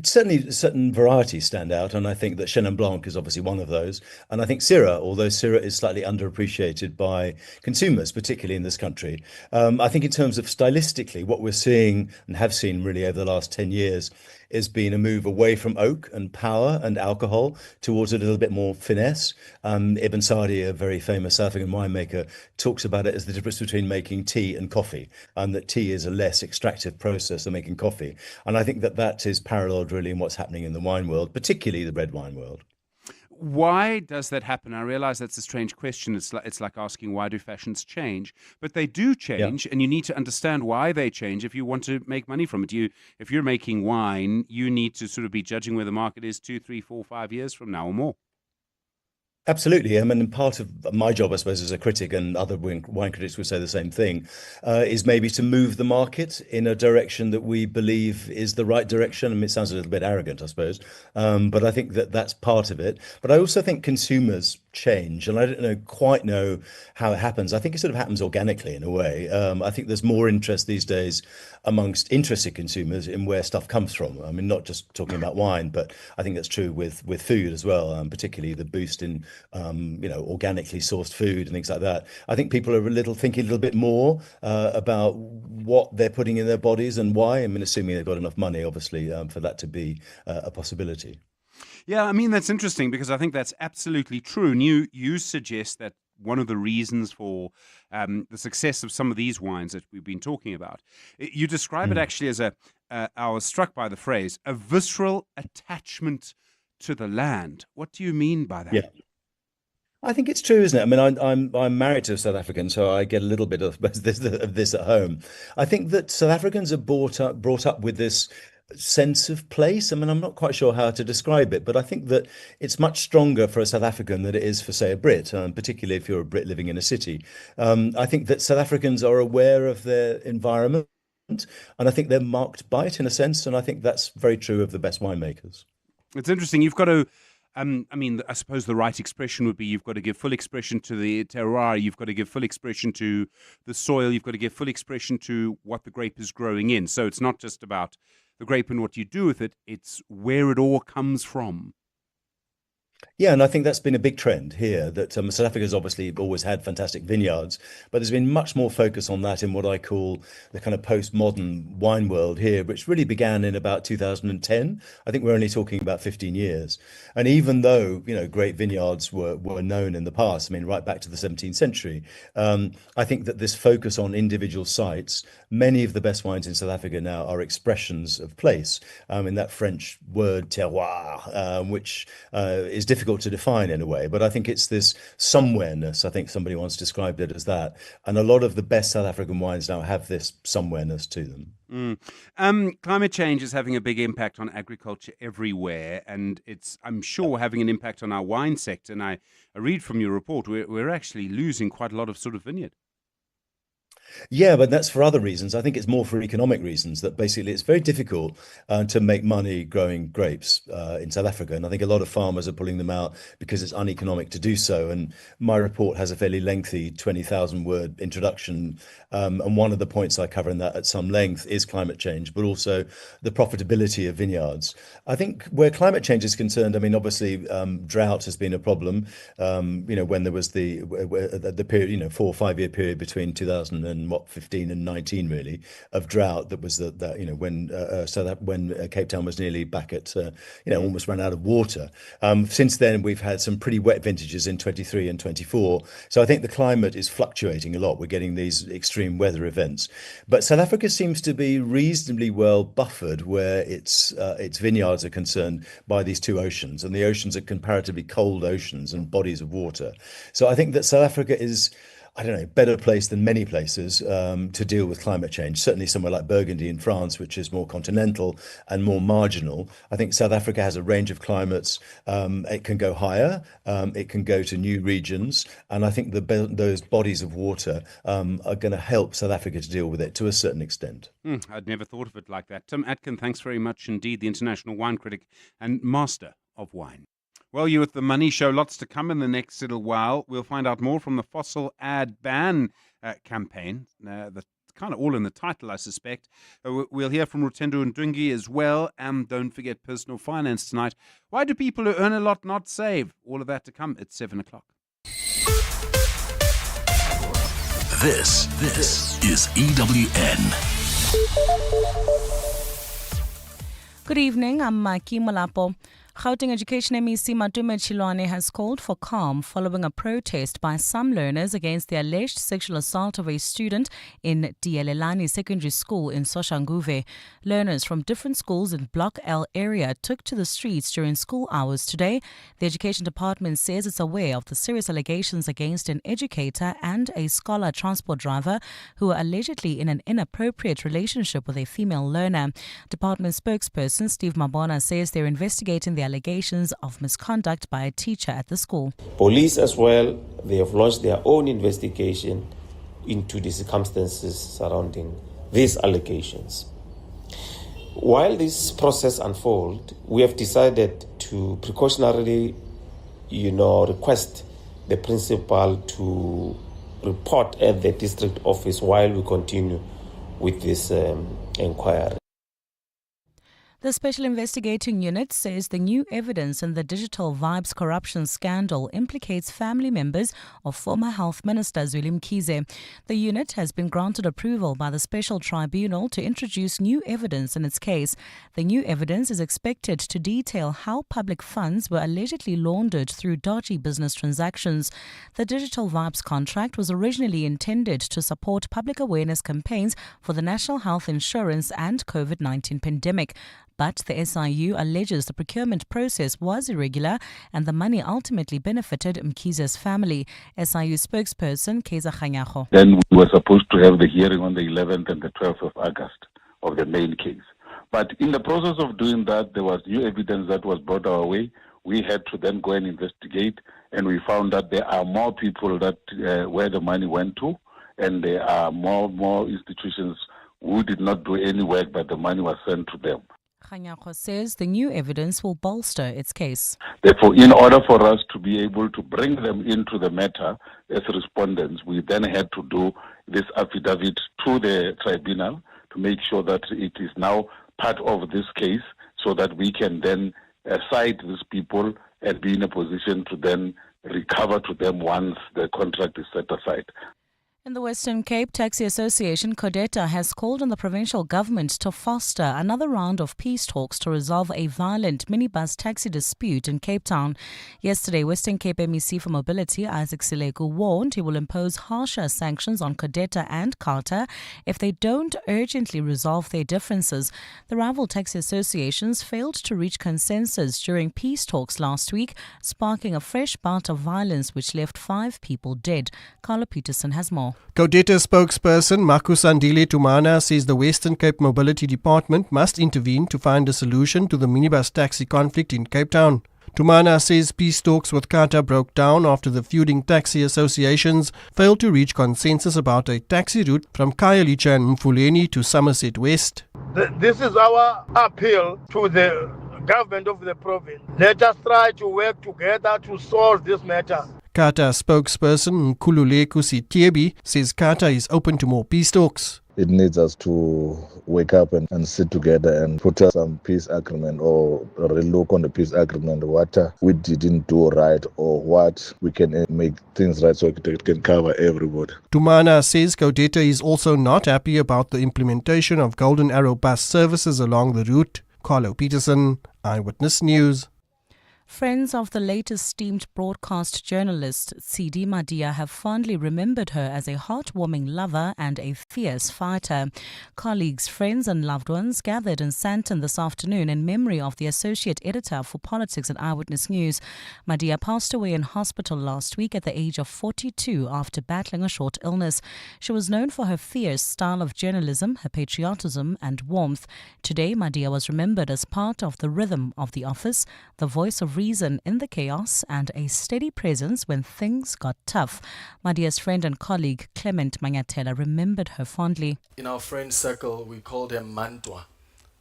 Certainly, certain varieties stand out, and I think that Chenin Blanc is obviously one of those. And I think Syrah, although Syrah is slightly underappreciated by consumers, particularly in this country, I think in terms of stylistically, what we're seeing and have seen really over the last 10 years has been a move away from oak and power and alcohol towards a little bit more finesse. Ibn Sadi, a very famous South African winemaker, talks about it as the difference between making tea and coffee, and that tea is a less extractive process than making coffee. And I think that that is paralleled really in what's happening in the wine world, particularly the red wine world. Why does that happen? I realize that's a strange question. It's like asking, why do fashions change? But they do change, and you need to understand why they change if you want to make money from it. If you're making wine, you need to sort of be judging where the market is 2, 3, 4, 5 years from now or more. Absolutely. I mean, part of my job, I suppose, as a critic, and other wine critics would say the same thing, is maybe to move the market in a direction that we believe is the right direction. I mean, it sounds a little bit arrogant, I suppose, but I think that that's part of it. But I also think consumers change, and I don't quite know how it happens. I think it sort of happens organically in a way. I think there's more interest these days amongst interested consumers in where stuff comes from. I mean, not just talking about wine, but I think that's true with food as well, particularly the boost in organically sourced food and things like that. I think people are thinking a little bit more about what they're putting in their bodies and why. I mean, assuming they've got enough money, obviously, for that to be a possibility. Yeah, I mean, that's interesting because I think that's absolutely true. And you suggest that one of the reasons for the success of some of these wines that we've been talking about, you describe it actually as I was struck by the phrase, a visceral attachment to the land. What do you mean by that? Yeah. I think it's true, isn't it? I mean, I'm married to a South African, so I get a little bit of this at home. I think that South Africans are brought up with this sense of place. I mean, I'm not quite sure how to describe it, but I think that it's much stronger for a South African than it is for, say, a Brit, particularly if you're a Brit living in a city. I think that South Africans are aware of their environment, and I think they're marked by it in a sense, and I think that's very true of the best winemakers. It's interesting. You've got to, I mean, I suppose the right expression would be you've got to give full expression to the terroir, you've got to give full expression to the soil, you've got to give full expression to what the grape is growing in. So it's not just about the grape and what you do with it, it's where it all comes from. Yeah, and I think that's been a big trend here, that South Africa's obviously always had fantastic vineyards, but there's been much more focus on that in what I call the kind of postmodern wine world here, which really began in about 2010. I think we're only talking about 15 years. And even though, great vineyards were known in the past, I mean, right back to the 17th century, I think that this focus on individual sites, many of the best wines in South Africa now are expressions of place, in that French word terroir, which is difficult to define in a way, but I think it's this somewhereness. I think somebody once described it as that, and a lot of the best South African wines now have this somewhereness to them. Climate change is having a big impact on agriculture everywhere, and it's, I'm sure, having an impact on our wine sector. And I read from your report, we're actually losing quite a lot of sort of vineyard. Yeah, but that's for other reasons. I think it's more for economic reasons, that basically it's very difficult to make money growing grapes in South Africa. And I think a lot of farmers are pulling them out because it's uneconomic to do so. And my report has a fairly lengthy 20,000 word introduction. And one of the points I cover in that at some length is climate change, but also the profitability of vineyards. I think where climate change is concerned, I mean, obviously drought has been a problem. When there was the period, 4 or 5 year period between 2000 2015 and 19 really of drought. That was that you know when Cape Town was nearly back at almost ran out of water. Since then we've had some pretty wet vintages in 23 and 24. So I think the climate is fluctuating a lot. We're getting these extreme weather events, but South Africa seems to be reasonably well buffered where its vineyards are concerned by these two oceans, and the oceans are comparatively cold oceans and bodies of water. So I think that South Africa is, I don't know, better placed than many places to deal with climate change. Certainly somewhere like Burgundy in France, which is more continental and more marginal. I think South Africa has a range of climates. It can go higher, it can go to new regions. And I think those bodies of water are going to help South Africa to deal with it to a certain extent. I'd never thought of it like that. Tim Atkin, thanks very much indeed, the international wine critic and master of wine. Well, you're with the Money Show. Lots to come in the next little while. We'll find out more from the fossil ad ban campaign. That's kind of all in the title, I suspect. We'll hear from Rutendo Ndungi as well. And don't forget personal finance tonight. Why do people who earn a lot not save? All of that to come at 7 o'clock. This is EWN. Good evening, I'm Maki Malapo. Gauteng Education MEC Matume Chilwane has called for calm following a protest by some learners against the alleged sexual assault of a student in Dielelani Secondary School in Soshanguve. Learners from different schools in Block L area took to the streets during school hours today. The Education Department says it's aware of the serious allegations against an educator and a scholar transport driver who were allegedly in an inappropriate relationship with a female learner. Department spokesperson Steve Mabona says they're investigating the allegations of misconduct by a teacher at the school. Police as well, they have launched their own investigation into the circumstances surrounding these allegations. While this process unfolds, we have decided to precautionarily, request the principal to report at the district office while we continue with this inquiry. The Special Investigating Unit says the new evidence in the Digital Vibes corruption scandal implicates family members of former Health Minister Zweli Mkhize. The unit has been granted approval by the Special Tribunal to introduce new evidence in its case. The new evidence is expected to detail how public funds were allegedly laundered through dodgy business transactions. The Digital Vibes contract was originally intended to support public awareness campaigns for the National Health Insurance and COVID-19 pandemic. But the SIU alleges the procurement process was irregular and the money ultimately benefited Mkhize's family. SIU spokesperson Keza Khanyago. Then we were supposed to have the hearing on the 11th and the 12th of August of the main case. But in the process of doing that, there was new evidence that was brought our way. We had to then go and investigate, and we found that there are more people that where the money went to, and there are more institutions who did not do any work, but the money was sent to them. Khanyago says the new evidence will bolster its case. Therefore, in order for us to be able to bring them into the matter as respondents, we then had to do this affidavit to the tribunal to make sure that it is now part of this case so that we can then cite these people and be in a position to then recover to them once the contract is set aside. In the Western Cape, Taxi Association CODETA has called on the provincial government to foster another round of peace talks to resolve a violent minibus taxi dispute in Cape Town. Yesterday, Western Cape MEC for Mobility Isaac Silegu warned he will impose harsher sanctions on CODETA and CARTA if they don't urgently resolve their differences. The rival taxi associations failed to reach consensus during peace talks last week, sparking a fresh bout of violence which left 5 people dead. Carla Peterson has more. CODETA spokesperson Makusandile Tumana says the Western Cape Mobility Department must intervene to find a solution to the minibus taxi conflict in Cape Town. Tumana says peace talks with CARTA broke down after the feuding taxi associations failed to reach consensus about a taxi route from Khayelitsha and Mfuleni to Somerset West. This is our appeal to the government of the province. Let us try to work together to solve this matter. CARTA spokesperson Nkululeko Sityebi says CARTA is open to more peace talks. it needs us to wake up and sit together and put up some peace agreement or relook on the peace agreement, what we didn't do right or what we can make things right so it can cover everybody. Tumana says Gaudeta is also not happy about the implementation of Golden Arrow bus services along the route. Carlo Peterson, Eyewitness News. Friends of the late esteemed broadcast journalist Tsidi Madia have fondly remembered her as a heartwarming lover and a fierce fighter. Colleagues, friends and loved ones gathered in Sandton this afternoon in memory of the associate editor for politics at Eyewitness News. Madia passed away in hospital last week at the age of 42 after battling a short illness. She was known for her fierce style of journalism, her patriotism and warmth. Today, Madia was remembered as part of the rhythm of the office, the voice of reason in the chaos, and a steady presence when things got tough. Madia's friend and colleague Clement Manyatela remembered her fondly. In our friend circle, we called her Mantwa.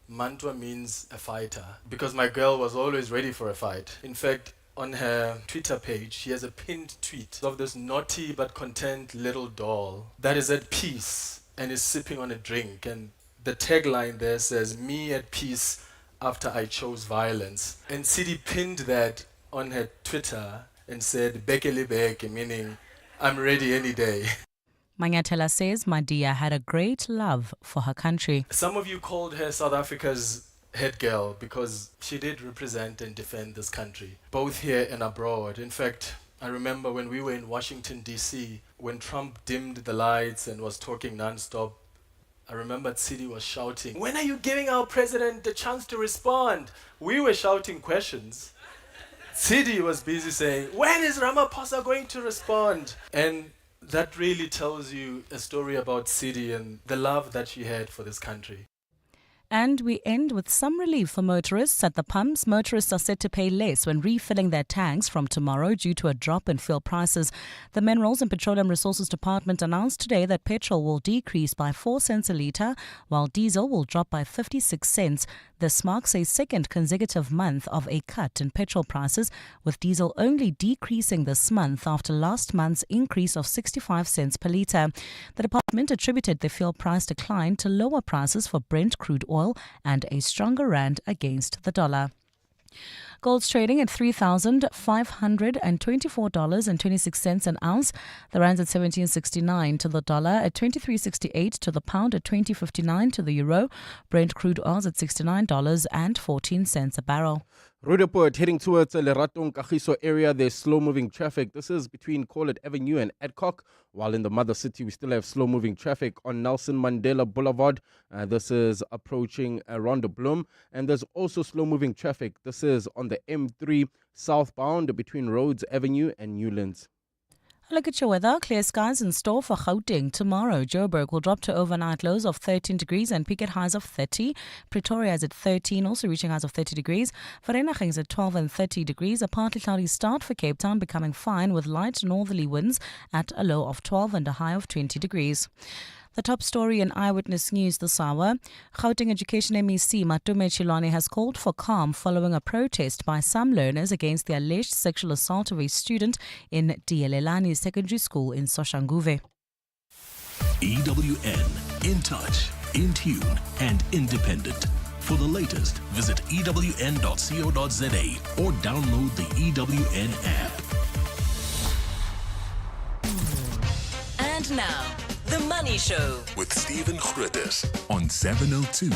Mantwa means a fighter, because my girl was always ready for a fight. In fact, on her Twitter page, she has a pinned tweet of this naughty but content little doll that is at peace and is sipping on a drink. And the tagline there says, "Me at peace after I chose violence." And Sidi pinned that on her Twitter and said, "Bekele beke," meaning, "I'm ready any day." Manyatela says Madia had a great love for her country. Some of you called her South Africa's head girl because she did represent and defend this country, both here and abroad. In fact, I remember when we were in Washington, D.C., when Trump dimmed the lights and was talking nonstop, I remember Tsidi was shouting, "When are you giving our president the chance to respond?" We were shouting questions. Tsidi was busy saying, "When is Ramaphosa going to respond?" And that really tells you a story about Tsidi and the love that she had for this country. And we end with some relief for motorists at the pumps. Motorists are set to pay less when refilling their tanks from tomorrow due to a drop in fuel prices. The Minerals and Petroleum Resources Department announced today that petrol will decrease by 4 cents a litre, while diesel will drop by 56 cents. This marks a second consecutive month of a cut in petrol prices, with diesel only decreasing this month after last month's increase of 65 cents per litre. The department attributed the fuel price decline to lower prices for Brent crude oil and a stronger rand against the dollar. Gold's trading at $3,524.26 an ounce. The rand's at 17.69 to the dollar, at 23.68 to the pound, at 20.59 to the euro. Brent crude oil's at $69.14 a barrel. Roodepoort heading towards the Leratong Kagiso area. There's slow-moving traffic. This is between Corlett Avenue and Adcock, while in the mother city we still have slow-moving traffic on Nelson Mandela Boulevard. This is approaching Rhonda Bloom, and there's also slow-moving traffic. This is on the M3 southbound between Rhodes Avenue and Newlands. Look at your weather. Clear skies in store for Gauteng. Tomorrow, Joburg will drop to overnight lows of 13 degrees and peak at highs of 30. Pretoria is at 13, also reaching highs of 30 degrees. Vereeniging is at 12 and 30 degrees. A partly cloudy start for Cape Town, becoming fine with light northerly winds at a low of 12 and a high of 20 degrees. The top story in Eyewitness News this hour. Gauteng Education MEC Matume Chilwane has called for calm following a protest by some learners against the alleged sexual assault of a student in Dielelani Secondary School in Soshanguve. EWN, in touch, in tune, and independent. For the latest, visit ewn.co.za or download the EWN app. And now, The Money Show with Stephen Grootes on 702.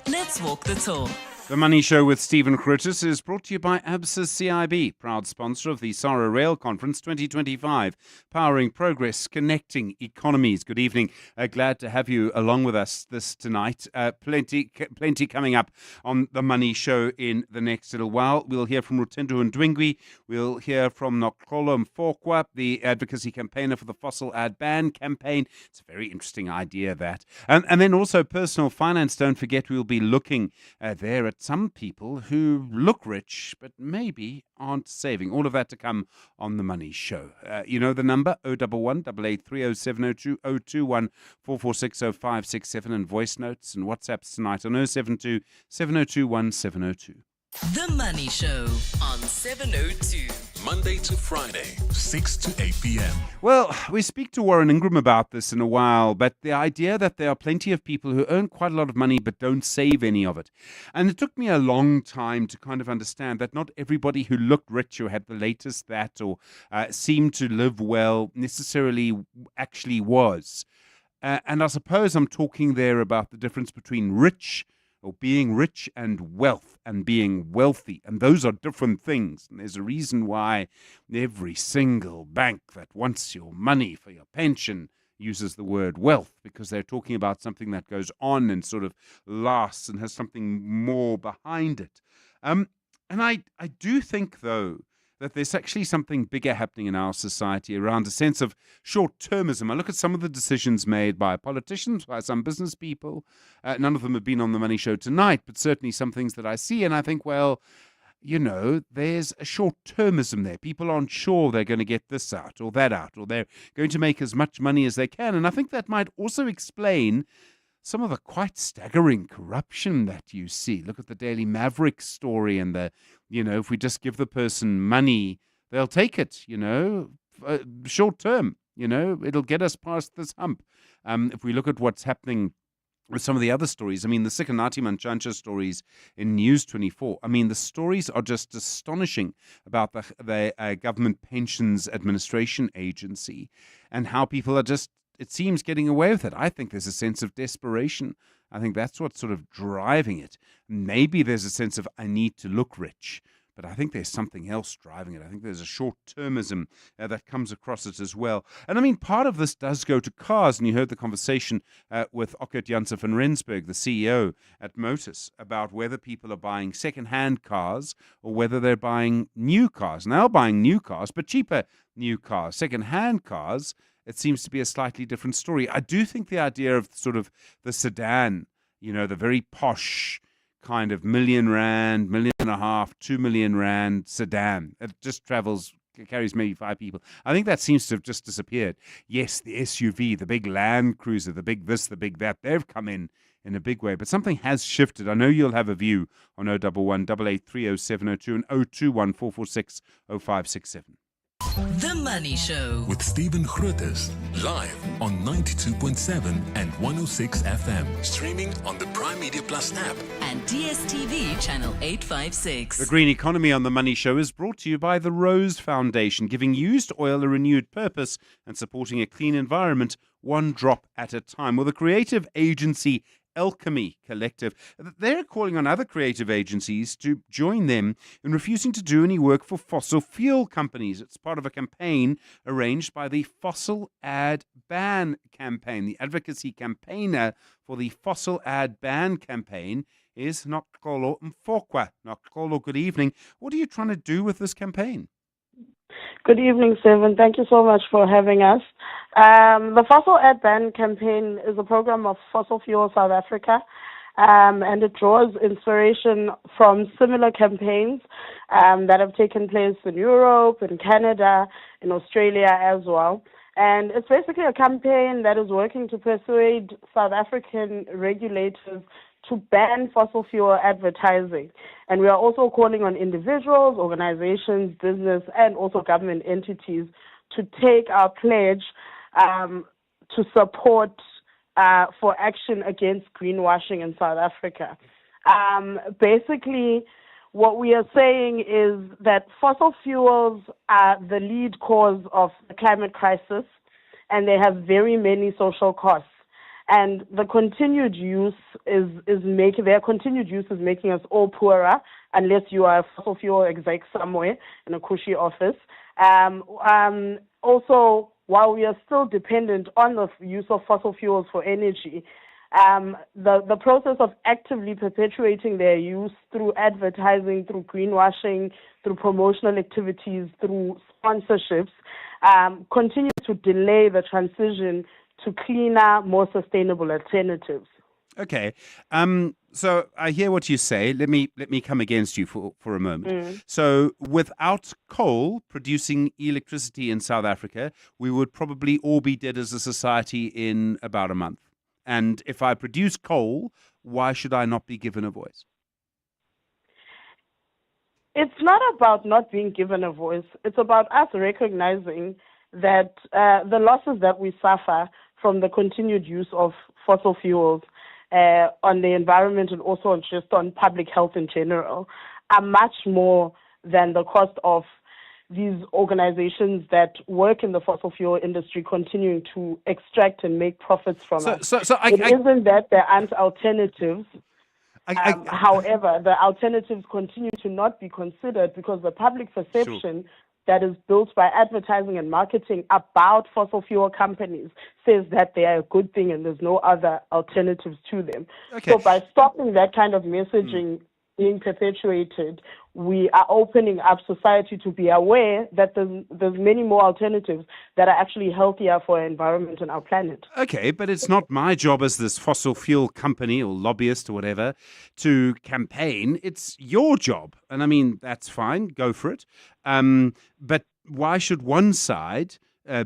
Let's walk the talk. The Money Show with Stephen Grootes is brought to you by ABSA CIB, proud sponsor of the SARA Rail Conference 2025, powering progress, connecting economies. Good evening. Glad to have you along with us this tonight. Plenty coming up on The Money Show in the next little while. We'll hear from Rutendo Ndwingwi. We'll hear from Noxolo Mfokwa, the advocacy campaigner for the fossil ad ban campaign. It's a very interesting idea, that. And then also personal finance. Don't forget, we'll be looking there at some people who look rich but maybe aren't saving. All of that to come on The Money Show. You know the number, 011 883 0702 021 446 0567, and voice notes and WhatsApps tonight on 072 702 1702. The Money Show on 702. Monday to Friday, 6 to 8 p.m. Well, we speak to Warren Ingram about this in a while, but the idea that there are plenty of people who earn quite a lot of money but don't save any of it. And it took me a long time to kind of understand that not everybody who looked rich or had the latest that or seemed to live well necessarily actually was. And I suppose I'm talking there about the difference between rich or being rich and wealth and being wealthy. And those are different things. And there's a reason why every single bank that wants your money for your pension uses the word wealth, because they're talking about something that goes on and sort of lasts and has something more behind it. And I do think, though, that there's actually something bigger happening in our society around a sense of short-termism. I look at some of the decisions made by politicians, by some business people. None of them have been on the Money Show tonight, but certainly some things that I see, and I think, well, you know, there's a short-termism there. People aren't sure they're going to get this out or that out, or they're going to make as much money as they can. And I think that might also explain some of the quite staggering corruption that you see. Look at the Daily Maverick story and if we just give the person money, they'll take it, short term, it'll get us past this hump. If we look at what's happening with some of the other stories, I mean, the Sikanati Manchancha stories in News 24, I mean, the stories are just astonishing about the Government Pensions Administration Agency and how people are just, it seems, getting away with it. I think there's a sense of desperation. I think that's what's sort of driving it. Maybe there's a sense of, I need to look rich, but I think there's something else driving it. I think there's a short-termism that comes across it as well. And I mean, part of this does go to cars, and you heard the conversation with Okkert Janse van Rensburg, the CEO at Motus, about whether people are buying second-hand cars or whether they're buying new cars. Now buying new cars, but cheaper new cars. Second-hand cars, it seems to be a slightly different story. I do think the idea of sort of the sedan, the very posh kind of R1 million, R1.5 million, R2 million sedan, it just carries maybe 5 people. I think that seems to have just disappeared. Yes, the SUV, the big Land Cruiser, the big this, the big that, they've come in a big way, but something has shifted. I know you'll have a view on 011 883 0702 and 021 446 0567. The Money Show with Stephen Grootes, live on 92.7 and 106 FM, streaming on the Prime Media Plus app and DSTV channel 856. The Green Economy on the Money Show is brought to you by the Rose Foundation, giving used oil a renewed purpose and supporting a clean environment one drop at a time. Well, the creative agency Alchemy Collective, they're calling on other creative agencies to join them in refusing to do any work for fossil fuel companies. It's part of a campaign arranged by the Fossil Ad Ban campaign. The advocacy campaigner for the Fossil Ad Ban campaign is Noxolo Mfokwa. Noxolo, good evening. What are you trying to do with this campaign? Good evening, Stephen. Thank you so much for having us. The Fossil Ad Ban campaign is a program of Fossil Fuel South Africa, and it draws inspiration from similar campaigns that have taken place in Europe, in Canada, in Australia as well. And it's basically a campaign that is working to persuade South African regulators to ban fossil fuel advertising. And we are also calling on individuals, organizations, business, and also government entities to take our pledge to support for action against greenwashing in South Africa. Basically, what we are saying is that fossil fuels are the lead cause of the climate crisis, and they have very many social costs. And the continued use is making us all poorer, unless you are a fossil fuel exec somewhere in a cushy office. Also, while we are still dependent on the use of fossil fuels for energy, the process of actively perpetuating their use through advertising, through greenwashing, through promotional activities, through sponsorships, continues to delay the transition to cleaner, more sustainable alternatives. Okay. So I hear what you say. Let me come against you for a moment. So without coal producing electricity in South Africa, we would probably all be dead as a society in about a month. And if I produce coal, why should I not be given a voice? It's not about not being given a voice. It's about us recognizing that the losses that we suffer from the continued use of fossil fuels on the environment and also just on public health in general are much more than the cost of these organizations that work in the fossil fuel industry continuing to extract and make profits from us. It isn't that there aren't alternatives. However, the alternatives continue to not be considered because the public perception that is built by advertising and marketing about fossil fuel companies says that they are a good thing and there's no other alternatives to them. So by stopping that kind of messaging being perpetuated, we are opening up society to be aware that there's many more alternatives that are actually healthier for our environment and our planet. Okay, but it's not my job as this fossil fuel company or lobbyist or whatever to campaign. It's your job. And I mean, that's fine. Go for it. But why should one side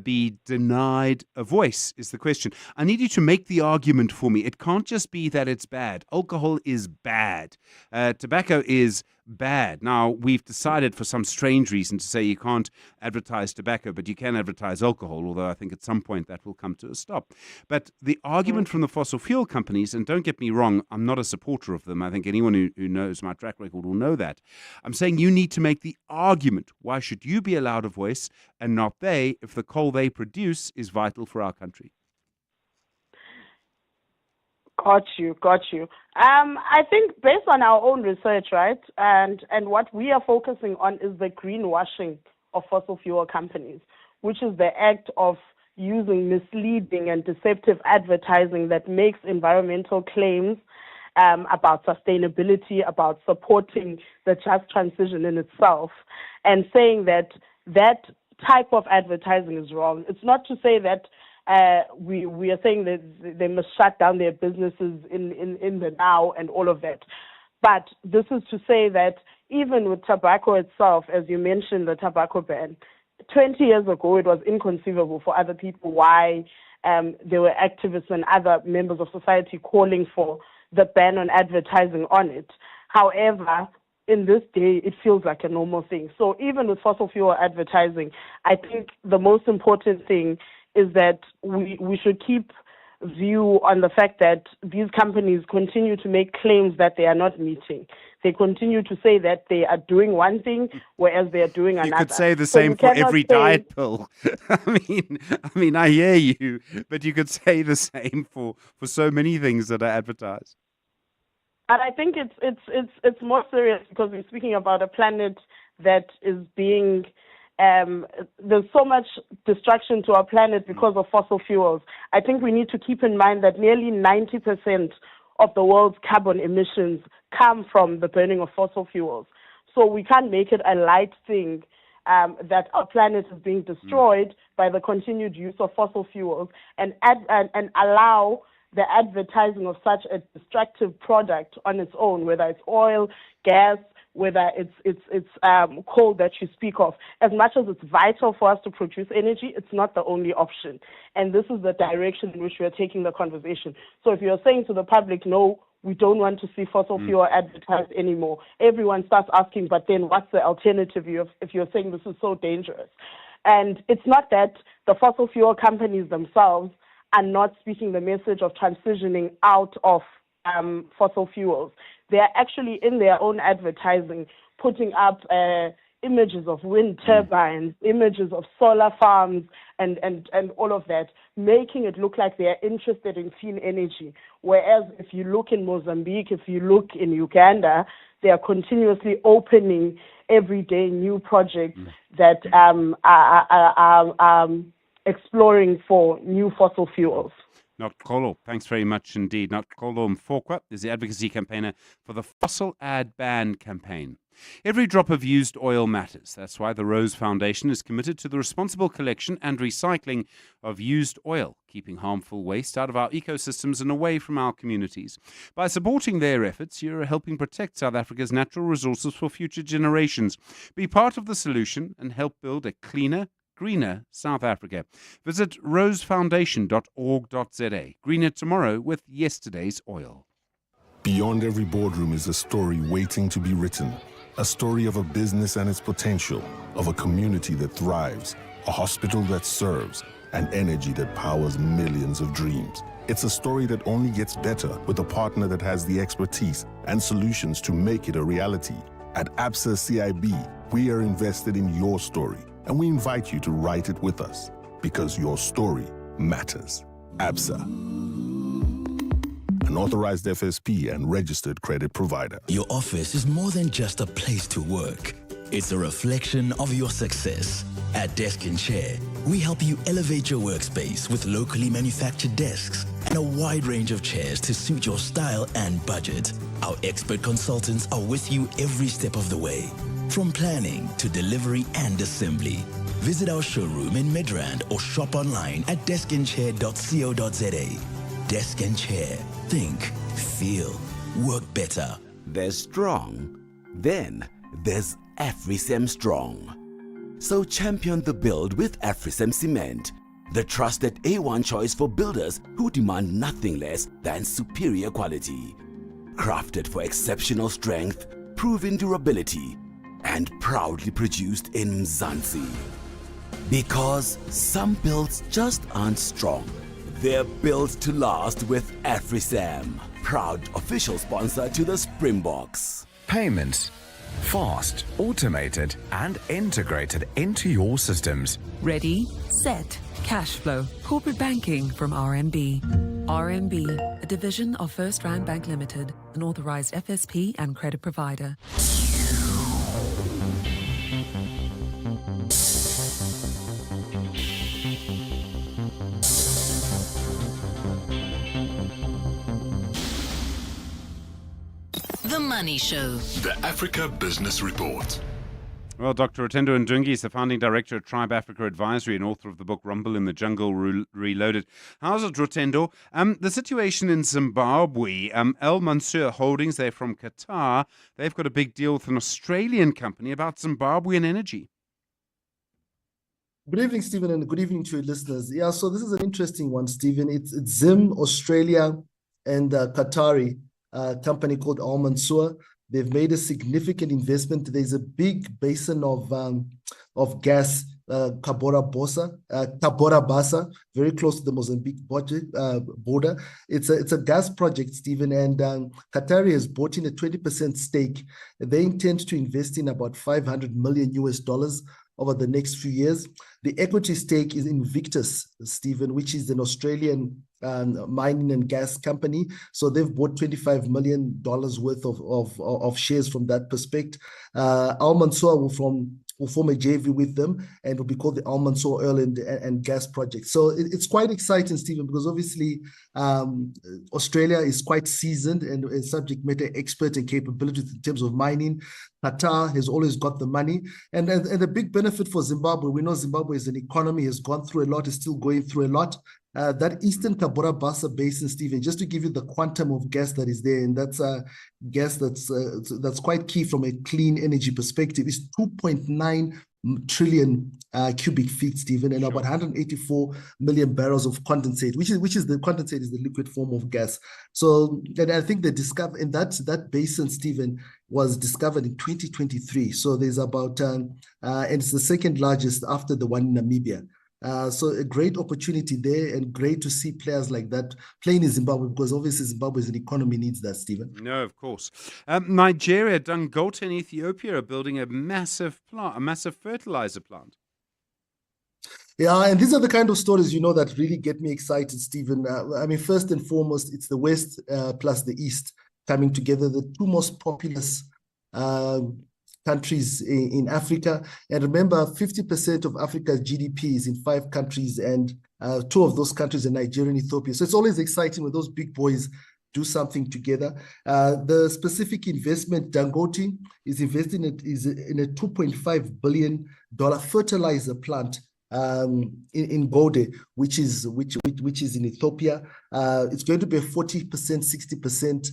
be denied a voice is the question. I need you to make the argument for me. It can't just be that it's bad. Alcohol is bad. Tobacco is bad. Now, we've decided for some strange reason to say you can't advertise tobacco, but you can advertise alcohol, although I think at some point that will come to a stop. But the argument from the fossil fuel companies, and don't get me wrong, I'm not a supporter of them. I think anyone who knows my track record will know that. I'm saying you need to make the argument. Why should you be allowed a voice and not they if the coal they produce is vital for our country? Got you. I think based on our own research, right, and what we are focusing on is the greenwashing of fossil fuel companies, which is the act of using misleading and deceptive advertising that makes environmental claims about sustainability, about supporting the just transition in itself, and saying that that type of advertising is wrong. It's not to say that we are saying that they must shut down their businesses in the now and all of that. But this is to say that even with tobacco itself, as you mentioned, the tobacco ban, 20 years ago it was inconceivable for other people why there were activists and other members of society calling for the ban on advertising on it. However, in this day, it feels like a normal thing. So even with fossil fuel advertising, I think the most important thing is that we should keep view on the fact that these companies continue to make claims that they are not meeting. They continue to say that they are doing one thing, whereas they are doing another. You could say the same for every diet pill. I mean, I hear you, but you could say the same for so many things that are advertised. And I think it's more serious because we're speaking about a planet that is being there's so much destruction to our planet because of fossil fuels. I think we need to keep in mind that nearly 90% of the world's carbon emissions come from the burning of fossil fuels. So we can't make it a light thing that our planet is being destroyed by the continued use of fossil fuels and allow the advertising of such a destructive product on its own, whether it's oil, gas, whether it's coal that you speak of. As much as it's vital for us to produce energy, it's not the only option. And this is the direction in which we are taking the conversation. So if you're saying to the public, no, we don't want to see fossil fuel advertised anymore, everyone starts asking, but then what's the alternative if you're saying this is so dangerous? And it's not that the fossil fuel companies themselves are not speaking the message of transitioning out of fossil fuels. They are actually in their own advertising putting up images of wind turbines, images of solar farms, and all of that, making it look like they are interested in clean energy. Whereas if you look in Mozambique, if you look in Uganda, they are continuously opening every day new projects that are exploring for new fossil fuels. Notkolo, thanks very much indeed. Notkolo Mfokwa is the advocacy campaigner for the Fossil Ad Ban campaign. Every drop of used oil matters. That's why the Rose Foundation is committed to the responsible collection and recycling of used oil, keeping harmful waste out of our ecosystems and away from our communities. By supporting their efforts, you're helping protect South Africa's natural resources for future generations. Be part of the solution and help build a cleaner, greener South Africa. Visit rosefoundation.org.za. Greener tomorrow with yesterday's oil. Beyond every boardroom is a story waiting to be written. A story of a business and its potential, of a community that thrives, a hospital that serves, and energy that powers millions of dreams. It's a story that only gets better with a partner that has the expertise and solutions to make it a reality. At ABSA CIB, we are invested in your story, and we invite you to write it with us, because your story matters. ABSA, an authorized FSP and registered credit provider. Your office is more than just a place to work. It's a reflection of your success. At Desk and Chair, we help you elevate your workspace with locally manufactured desks and a wide range of chairs to suit your style and budget. Our expert consultants are with you every step of the way, from planning to delivery and assembly. Visit our showroom in Midrand or shop online at deskandchair.co.za. Desk and Chair. Think, feel, work better. There's strong. Then there's AfriSem Strong. So champion the build with AfriSem Cement, the trusted A1 choice for builders who demand nothing less than superior quality. Crafted for exceptional strength, proven durability, and proudly produced in Mzansi. Because some builds just aren't strong. They're built to last with AfriSem, proud official sponsor to the Springboks. Payments. Fast, automated, and integrated into your systems. Ready, set, cash flow. Corporate banking from RMB. RMB, a division of First Rand Bank Limited, an authorized FSP and credit provider. The Money Show. The Africa Business Report. Well, Dr. Rotendo Ndungi is the founding director at Tribe Africa Advisory and author of the book Rumble in the Jungle Reloaded. How's it, Rotendo? The situation in Zimbabwe, El Mansour Holdings, they're from Qatar. They've got a big deal with an Australian company about Zimbabwean energy. Good evening, Stephen, and good evening to your listeners. Yeah, so this is an interesting one, Stephen. It's Zim, Australia, and Qatari company called Al Mansour. They've made a significant investment. There's a big basin of gas, Cabora Bassa, very close to the Mozambique border. It's a gas project, Stephen, and Qatari has bought in a 20% stake. They intend to invest in about $500 million over the next few years. The equity stake is in Victus, Stephen, which is an Australian mining and gas company. So they've bought $25 million worth of shares from that perspective. Al Mansour will form a JV with them and will be called the Al Mansour Oil and Gas Project. So it's quite exciting, Stephen, because obviously Australia is quite seasoned and a subject matter expert and capabilities in terms of mining. Qatar has always got the money. And the big benefit for Zimbabwe, we know Zimbabwe as an economy has gone through a lot, is still going through a lot. That Eastern Cabora Bassa Basin, Stephen, just to give you the quantum of gas that is there, and that's gas that's quite key from a clean energy perspective, is 2.9 trillion cubic feet, Stephen, and about 184 million barrels of condensate, which is the condensate is the liquid form of gas. So, and I think they discovered in that basin, Stephen, was discovered in 2023. So there's about and it's the second largest after the one in Namibia. So a great opportunity there, and great to see players like that playing in Zimbabwe, because obviously Zimbabwe's economy needs that, Stephen. No, of course. Nigeria, Dangote and Ethiopia are building a massive fertilizer plant. Yeah, and these are the kind of stories, that really get me excited, Stephen. I mean, first and foremost, it's the West plus the East coming together, the two most populous countries in Africa. And remember, 50% of Africa's GDP is in 5 countries, and 2 of those countries are Nigeria and Ethiopia. So it's always exciting when those big boys do something together. The specific investment, Dangote is investing in a $2.5 billion fertilizer plant in Gode, which is in Ethiopia. It's going to be a 40%, 60%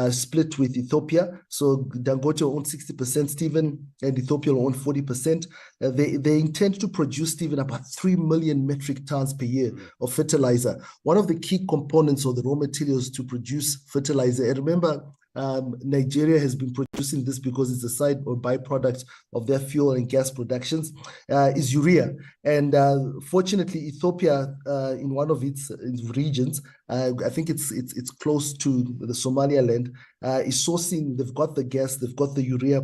split with Ethiopia. So Dangote will own 60%, Stephen, and Ethiopia will own 40%. They intend to produce, Stephen, about 3 million metric tons per year of fertilizer. One of the key components of the raw materials to produce fertilizer, and remember, Nigeria has been producing this because it's a side or byproduct of their fuel and gas productions, is urea. And fortunately, Ethiopia, in one of its regions, I think it's close to the Somalia land, is sourcing. They've got the gas, they've got the urea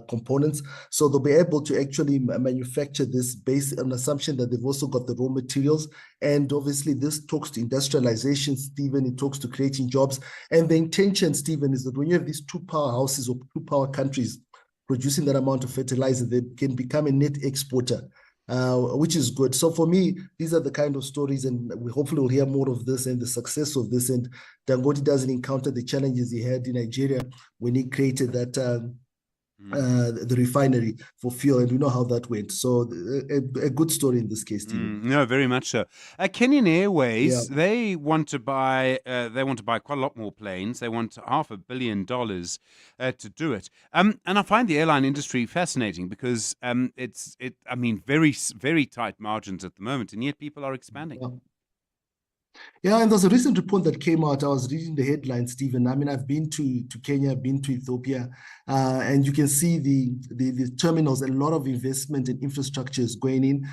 components, so they'll be able to actually manufacture this based on assumption that they've also got the raw materials. And obviously, this talks to industrialization, Stephen. It talks to creating jobs. And the intention, Stephen, is that when you have these two powerhouses or two power countries producing that amount of fertilizer, they can become a net exporter. Which is good. So for me, these are the kind of stories, and we hopefully will hear more of this and the success of this. And Dangote doesn't encounter the challenges he had in Nigeria when he created that the refinery for fuel, and we know how that went. So a good story in this case, Stephen. No, very much so. Kenyan Airways, they want to buy quite a lot more planes. They want $500 million to do it. And I find the airline industry fascinating because very, very tight margins at the moment, and yet people are expanding. Yeah, and there's a recent report that came out. I was reading the headline, Stephen. I mean, I've been to Kenya, I've been to Ethiopia, and you can see the terminals. A lot of investment and infrastructure is going in.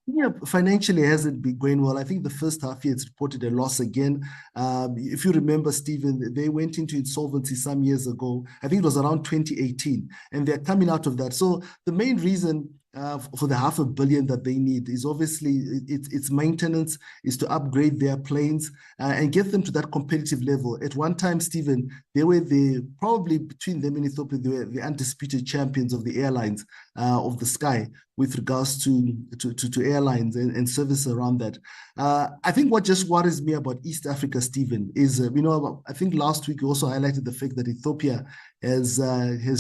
Kenya financially hasn't been going well. I think the first half year it's reported a loss again. If you remember, Stephen, they went into insolvency some years ago. I think it was around 2018, and they're coming out of that. So the main reason for the $500 million that they need is obviously it's maintenance, is to upgrade their planes and get them to that competitive level. At one time, Stephen, they were probably between them and Ethiopia, they were the undisputed champions of the airlines of the sky with regards to airlines and service around that. I think what just worries me about East Africa, Stephen, is I think last week we also highlighted the fact that Ethiopia has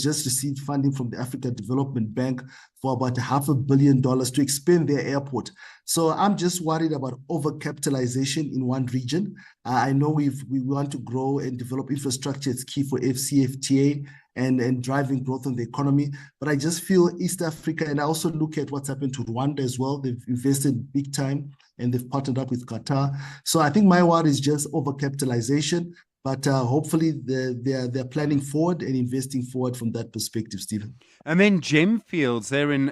just received funding from the Africa Development Bank for about $500 million to expand their airport. So I'm just worried about overcapitalization in one region. I know we want to grow and develop infrastructure. It's key for FCFTA and driving growth in the economy. But I just feel East Africa, and I also look at what's happened to Rwanda as well. They've invested big time and they've partnered up with Qatar. So I think my worry is just overcapitalization. But hopefully they're planning forward and investing forward from that perspective, Stephen. And then Gemfields, they're in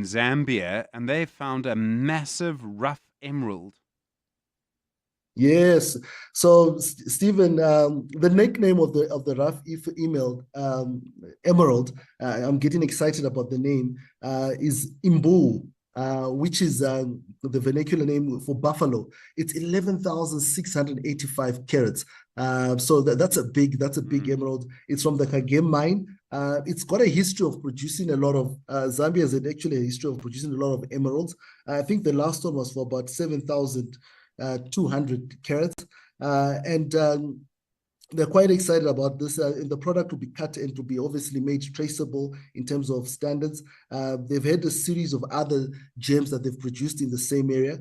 Zambia, and they found a massive rough emerald. Yes. So Stephen, the nickname of the rough emerald, I'm getting excited about the name, is Imbu. Which is the vernacular name for buffalo. It's 11,685 carats. So that's a big emerald. It's from the Kagem mine. It's got a history of producing a lot of. Zambia has actually a history of producing a lot of emeralds. I think the last one was for about 7,200 carats, and they're quite excited about this. The product will be cut and to be obviously made traceable in terms of standards. They've had a series of other gems that they've produced in the same area.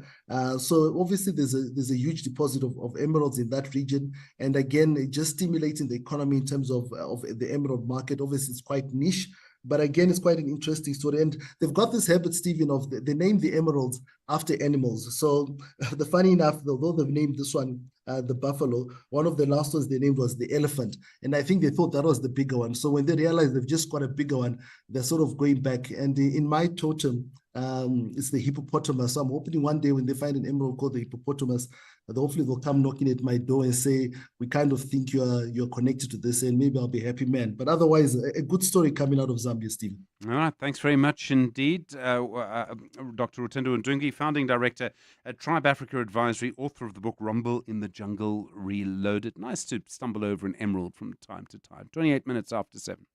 So obviously there's a huge deposit of emeralds in that region. And again, just stimulating the economy in terms of the emerald market. Obviously, it's quite niche. But again, it's quite an interesting story. And they've got this habit, Stephen, of they name the emeralds after animals. So the funny enough, although they've named this one the buffalo, one of the last ones they named was the elephant. And I think they thought that was the bigger one. So when they realized they've just got a bigger one, they're sort of going back. And in my totem, it's the hippopotamus. So I'm hoping one day when they find an emerald called the hippopotamus, hopefully they'll come knocking at my door and say, we kind of think you're connected to this, and maybe I'll be a happy man. But otherwise, a good story coming out of Zambia, Stephen. All right, thanks very much indeed. Dr. Rutendo Ndungi, Founding Director at Tribe Africa Advisory, author of the book Rumble in the Jungle Reloaded. Nice to stumble over an emerald from time to time. 28 minutes after 7.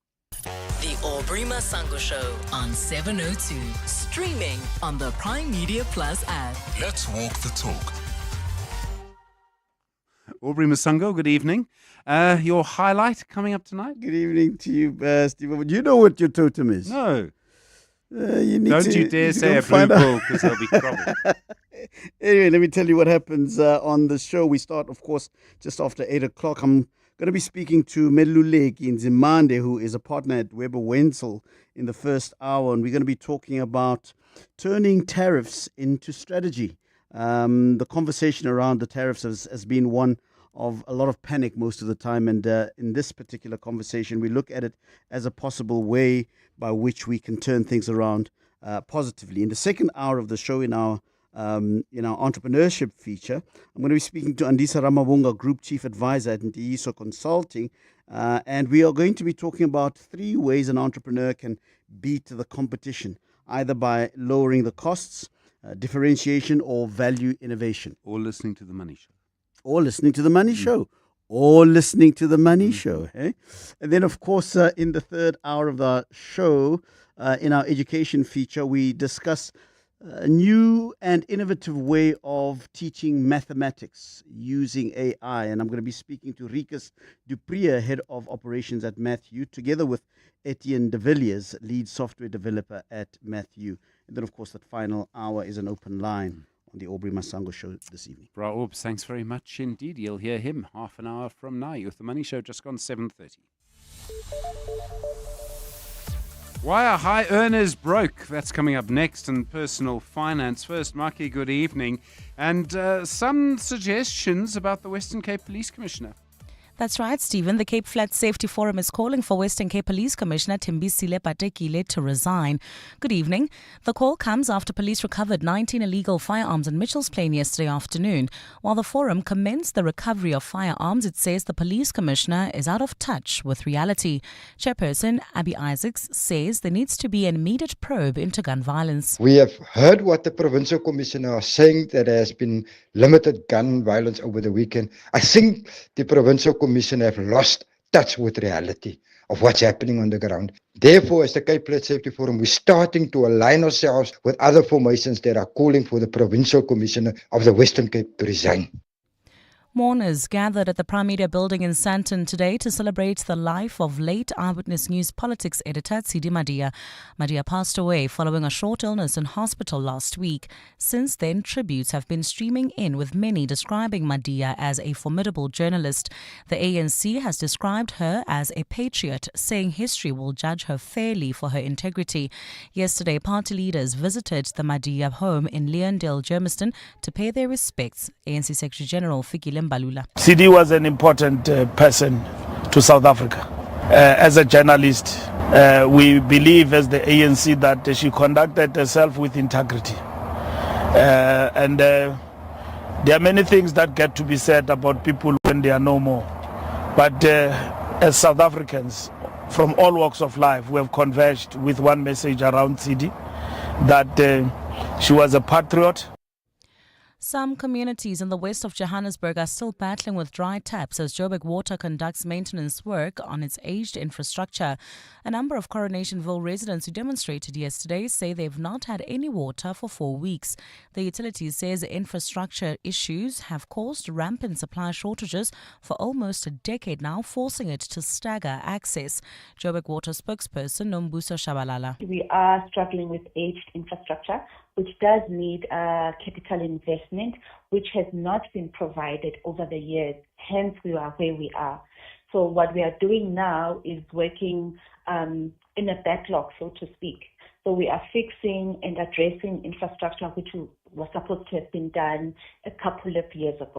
The Aubrey Masango Show on 702. Streaming on the Prime Media Plus app. Let's walk the talk. Aubrey Masango, good evening. Your highlight coming up tonight? Good evening to you, Stephen. Do you know what your totem is? No. You Don't you dare say a blue bull, because there'll be trouble. Anyway, let me tell you what happens on the show. We start, of course, just after 8 o'clock. I'm going to be speaking to Meluleki Nzimande, who is a partner at Weber Wenzel in the first hour, and we're going to be talking about turning tariffs into strategy. The conversation around the tariffs has been one of a lot of panic most of the time. And in this particular conversation, we look at it as a possible way by which we can turn things around positively. In the second hour of the show, in our entrepreneurship feature, I'm going to be speaking to Andisa Ramabunga, Group Chief Advisor at Ndiyiso Consulting, and we are going to be talking about 3 ways an entrepreneur can beat the competition, either by lowering the costs, differentiation, or value innovation. Or listening to The Money Show. Or listening to The Money Show. Or listening to The Money Show. Eh? And then, of course, in the third hour of the show, in our education feature, we discuss a new and innovative way of teaching mathematics using AI. And I'm going to be speaking to Rikus Duprier, Head of Operations at Matthew, together with Etienne de Villiers, Lead Software Developer at Matthew. And then, of course, that final hour is an open line on the Aubrey Masango Show this evening. Bra Orbs, thanks very much indeed. You'll hear him half an hour from now with The Money Show just gone 7:30. Why are high earners broke? That's coming up next in personal finance. First, Maki, good evening. And some suggestions about the Western Cape Police Commissioner. That's right, Stephen. The Cape Flats Safety Forum is calling for Western Cape Police Commissioner Thembisile Patekile to resign. Good evening. The call comes after police recovered 19 illegal firearms in Mitchell's Plain yesterday afternoon. While the forum commends the recovery of firearms, it says the police commissioner is out of touch with reality. Chairperson Abby Isaacs says there needs to be an immediate probe into gun violence. We have heard what the provincial commissioner is saying, that there has been limited gun violence over the weekend. I think the provincial commission have lost touch with reality of what's happening on the ground. Therefore, as the Cape Flats Safety Forum, we're starting to align ourselves with other formations that are calling for the provincial commissioner of the Western Cape to resign. Mourners gathered at the Prime Media building in Sandton today to celebrate the life of late Eyewitness News politics editor Tsidi Madia. Madia passed away following a short illness in hospital last week. Since then, tributes have been streaming in, with many describing Madia as a formidable journalist. The ANC has described her as a patriot, saying history will judge her fairly for her integrity. Yesterday, party leaders visited the Madia home in Leondale, Germiston, to pay their respects. ANC Secretary General Fikile Balula. CD was an important person to South Africa. As a journalist, we believe as the ANC that she conducted herself with integrity. And there are many things that get to be said about people when they are no more. But as South Africans from all walks of life, we have converged with one message around CD, that she was a patriot. Some communities in the west of Johannesburg are still battling with dry taps as Joburg Water conducts maintenance work on its aged infrastructure. A number of Coronationville residents who demonstrated yesterday say they've not had any water for 4 weeks. The utility says infrastructure issues have caused rampant supply shortages for almost a decade now, forcing it to stagger access. Joburg Water spokesperson Nombuso Shabalala. We are struggling with aged infrastructure, which does need capital investment, which has not been provided over the years. Hence, we are where we are. So what we are doing now is working in a backlog, so to speak. So we are fixing and addressing infrastructure which was supposed to have been done a couple of years ago.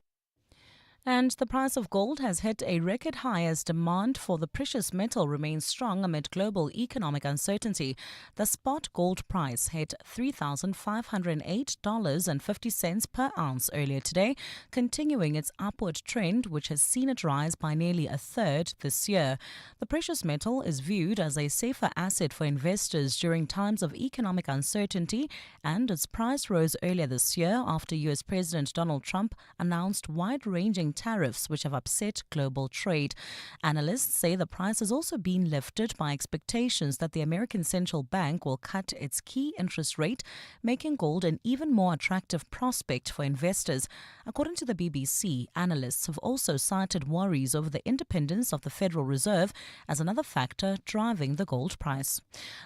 And the price of gold has hit a record high as demand for the precious metal remains strong amid global economic uncertainty. The spot gold price hit $3,508.50 per ounce earlier today, continuing its upward trend, which has seen it rise by nearly a third this year. The precious metal is viewed as a safer asset for investors during times of economic uncertainty, and its price rose earlier this year after U.S. President Donald Trump announced wide-ranging tariffs which have upset global trade. Analysts say the price has also been lifted by expectations that the American Central Bank will cut its key interest rate, making gold an even more attractive prospect for investors. According to the BBC, analysts have also cited worries over the independence of the Federal Reserve as another factor driving the gold price.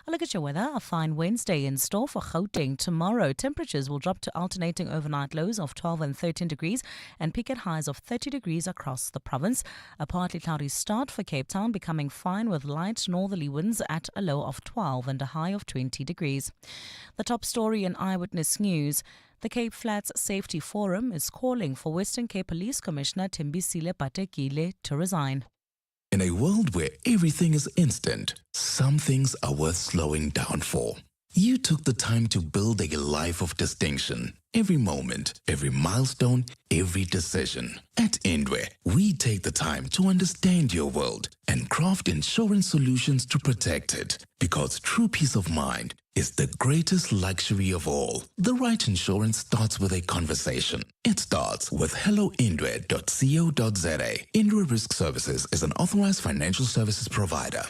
A look at your weather. A fine Wednesday in store for Gauteng. Tomorrow, temperatures will drop to alternating overnight lows of 12 and 13 degrees and peak at highs of 30 degrees across the province. A partly cloudy start for Cape Town, becoming fine with light northerly winds at a low of 12 and a high of 20 degrees. The top story in Eyewitness News. The Cape Flats Safety Forum is calling for Western Cape Police Commissioner Thembisile Patekile to resign. In a world where everything is instant, some things are worth slowing down for. You took the time to build a life of distinction. Every moment, every milestone, every decision. At Indwe, we take the time to understand your world and craft insurance solutions to protect it. Because true peace of mind is the greatest luxury of all. The right insurance starts with a conversation. It starts with helloindwe.co.za. Indwe Risk Services is an authorized financial services provider.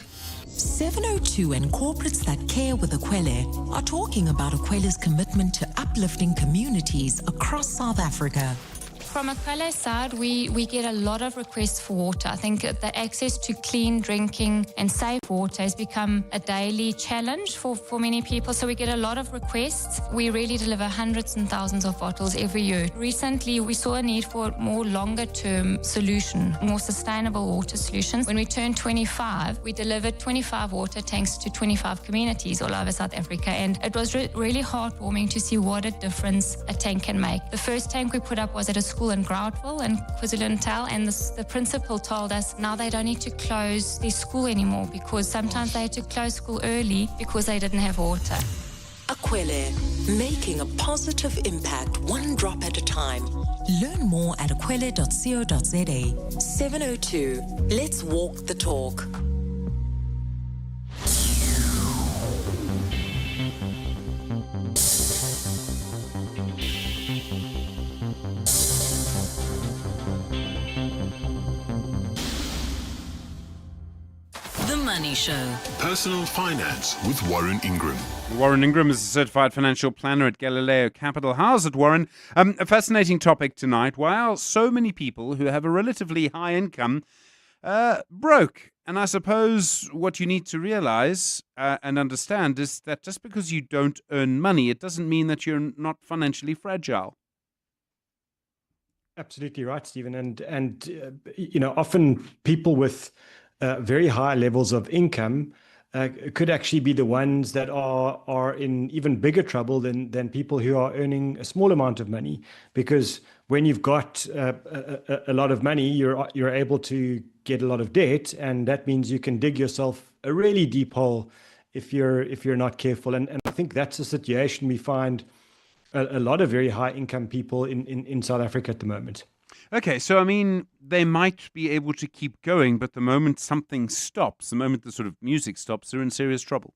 702 and corporates that care with Ekwele are talking about Ekwele's commitment to uplifting communities across South Africa. From Ekwele's side, we get a lot of requests for water. I think the access to clean drinking and safe water has become a daily challenge for many people. So we get a lot of requests. We really deliver hundreds and thousands of bottles every year. Recently, we saw a need for a more longer-term solution, more sustainable water solutions. When we turned 25, we delivered 25 water tanks to 25 communities all over South Africa. And it was really heartwarming to see what a difference a tank can make. The first tank we put up was at a school in Groudeville in KwaZulu-Natal, and the principal told us now they don't need to close their school anymore because sometimes they had to close school early because they didn't have water. Ekwele, making a positive impact one drop at a time. Learn more at ekwele.co.za. 702. Let's walk the talk. The Money Show. Personal Finance with Warren Ingram. Warren Ingram is a certified financial planner at Galileo Capital. How's it, Warren? A fascinating topic tonight. Why are so many people who have a relatively high income broke? And I suppose what you need to realize and understand is that just because you don't earn money, it doesn't mean that you're not financially fragile. Absolutely right, Stephen. And often people with very high levels of income could actually be the ones that are in even bigger trouble than people who are earning a small amount of money. Because when you've got a lot of money, you're able to get a lot of debt, and that means you can dig yourself a really deep hole if you're not careful. And I think that's a situation we find a lot of very high income people in South Africa at the moment. Okay, so I mean, they might be able to keep going, but the moment something stops, the moment the sort of music stops, they're in serious trouble.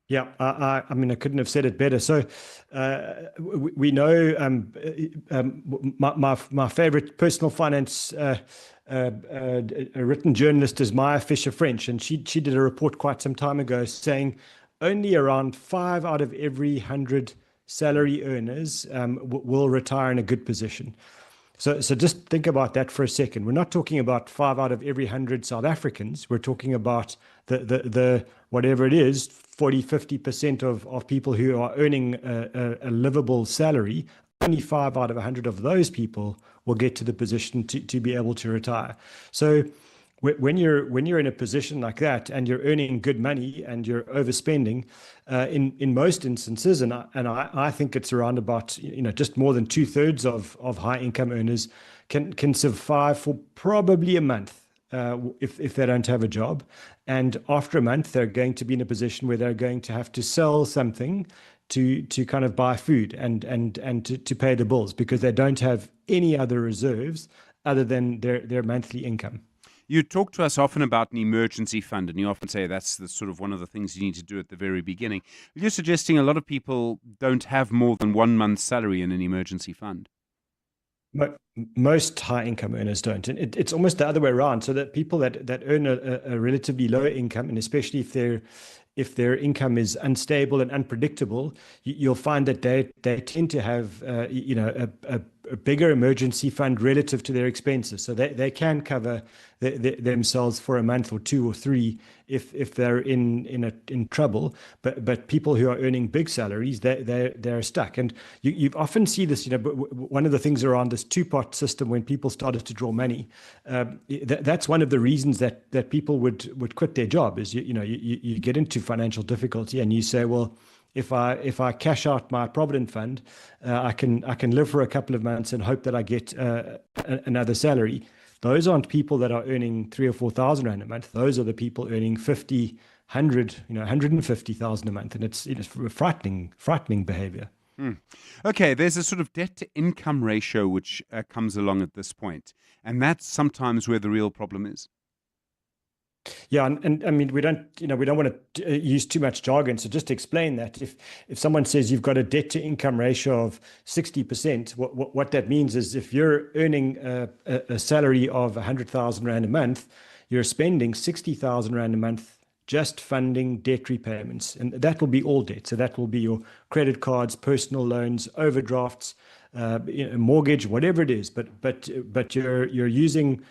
Yeah, I mean, I couldn't have said it better. So we know my favorite personal finance written journalist is Maya Fisher-French, and she did a report quite some time ago saying only around 5 out of every 100 salary earners will retire in a good position. So just think about that for a second. We're not talking about 5 out of every 100 South Africans. We're talking about the whatever it is, 40, 50% of people who are earning a livable salary. Only 5 out of 100 of those people will get to the position to be able to retire. So when you're in a position like that and you're earning good money and you're overspending, in most instances, and I think it's around about just more than 2/3 of high income earners can survive for probably a month if they don't have a job, and after a month they're going to be in a position where they're going to have to sell something to kind of buy food and to pay the bills because they don't have any other reserves other than their monthly income. You talk to us often about an emergency fund, and you often say that's the sort of one of the things you need to do at the very beginning. You're suggesting a lot of people don't have more than 1 month's salary in an emergency fund. Most high income earners don't. And it's almost the other way around. So that people that earn a relatively low income, and especially if their income is unstable and unpredictable, you'll find that they tend to have a bigger emergency fund relative to their expenses. So they can cover themselves for a month or 2 or 3 if they're in trouble. But people who are earning big salaries, they're stuck. And you often see this. One of the things around this 2-pot system when people started to draw money, that's one of the reasons that people would quit their job is you get into financial difficulty and you say, well, if I cash out my provident fund, I can live for a couple of months and hope that I get another salary. Those aren't people that are earning 3,000 or 4,000 rand a month. Those are the people earning 50, 100, 150,000 a month, and it's frightening behavior. Okay, there's a sort of debt to income ratio which comes along at this point, and that's sometimes where the real problem is. Yeah, and I mean, we don't want to use too much jargon. So just to explain that, if someone says you've got a debt to income ratio of 60%, what that means is if you're earning a salary of 100,000 rand a month, you're spending 60,000 rand a month just funding debt repayments, and that will be all debt. So that will be your credit cards, personal loans, overdrafts, mortgage, whatever it is. But you're using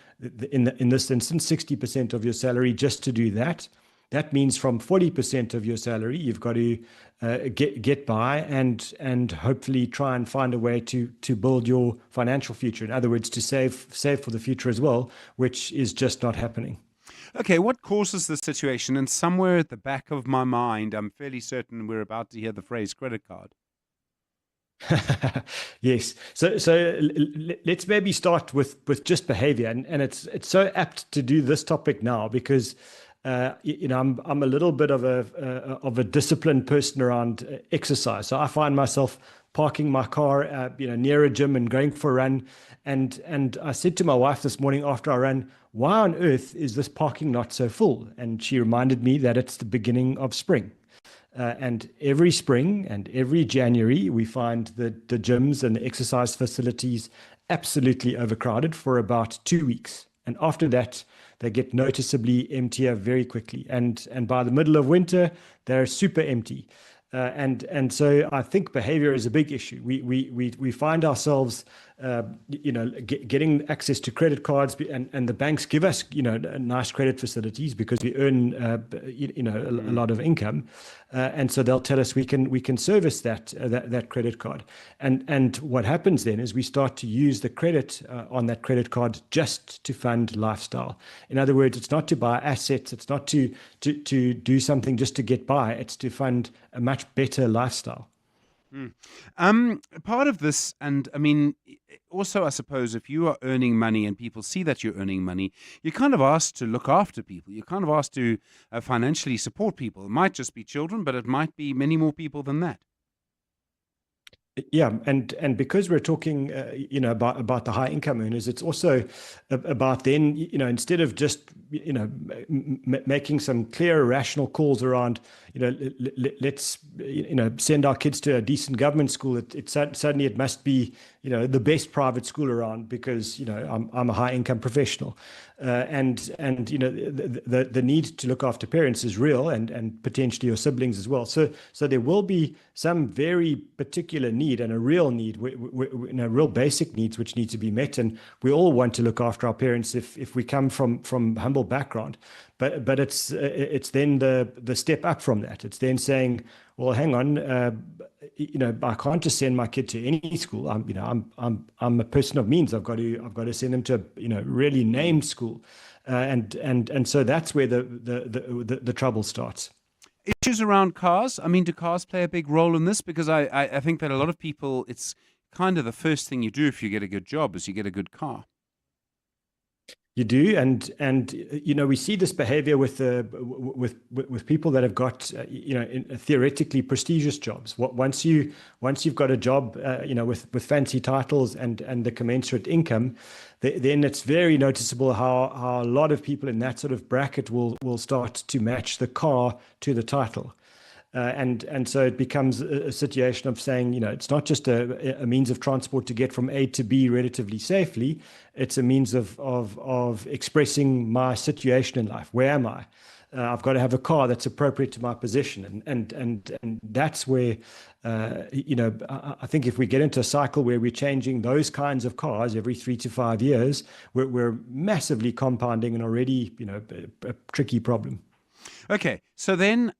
in this instance 60% of your salary just to do that. That means from 40% of your salary, you've got to get by and hopefully try and find a way to build your financial future. In other words, to save for the future as well, which is just not happening. Okay, what causes this situation? And somewhere at the back of my mind, I'm fairly certain we're about to hear the phrase credit card. Yes. So let's maybe start with just behavior, and it's so apt to do this topic now because I'm a little bit of a disciplined person around exercise. So I find myself parking my car near a gym and going for a run, and I said to my wife this morning after I ran, why on earth is this parking lot so full? And she reminded me that it's the beginning of spring. And every spring and every January, we find the gyms and the exercise facilities absolutely overcrowded for about 2 weeks. And after that, they get noticeably emptier very quickly. And by the middle of winter, they're super empty. And so I think behavior is a big issue. We find ourselves, getting access to credit cards, and the banks give us, nice credit facilities because we earn, a lot of income, and so they'll tell us we can service that credit card. And what happens then is we start to use the credit on that credit card just to fund lifestyle. In other words, it's not to buy assets, it's not to do something just to get by, it's to fund a much better lifestyle. Part of this, and I mean, also, I suppose, if you are earning money and people see that you're earning money, you're kind of asked to look after people. You're kind of asked to financially support people. It might just be children, but it might be many more people than that. Yeah, and because we're talking, about the high income earners, it's also about then, instead of just, making some clear, rational calls around, let's, send our kids to a decent government school. Suddenly it must be, the best private school around because, I'm a high income professional, and the need to look after parents is real, and potentially your siblings as well. So there will be some very particular need and a real need, real basic needs which need to be met, and we all want to look after our parents if we come from humble background. But it's then the step up from that. It's then saying, well, hang on, I can't just send my kid to any school. I'm a person of means. I've got to send them to a really named school, and so that's where the trouble starts. Issues around cars. I mean, do cars play a big role in this? Because I think that a lot of people, it's kind of the first thing you do if you get a good job is you get a good car. You do, and we see this behavior with people that have got theoretically prestigious jobs. Once you've got a job with fancy titles and the commensurate income, then it's very noticeable how a lot of people in that sort of bracket will start to match the car to the title. And so it becomes a situation of saying, it's not just a means of transport to get from A to B relatively safely. It's a means of expressing my situation in life. Where am I? I've got to have a car that's appropriate to my position. And that's where, I think if we get into a cycle where we're changing those kinds of cars every 3 to 5 years, we're massively compounding an already, a tricky problem. Okay, so then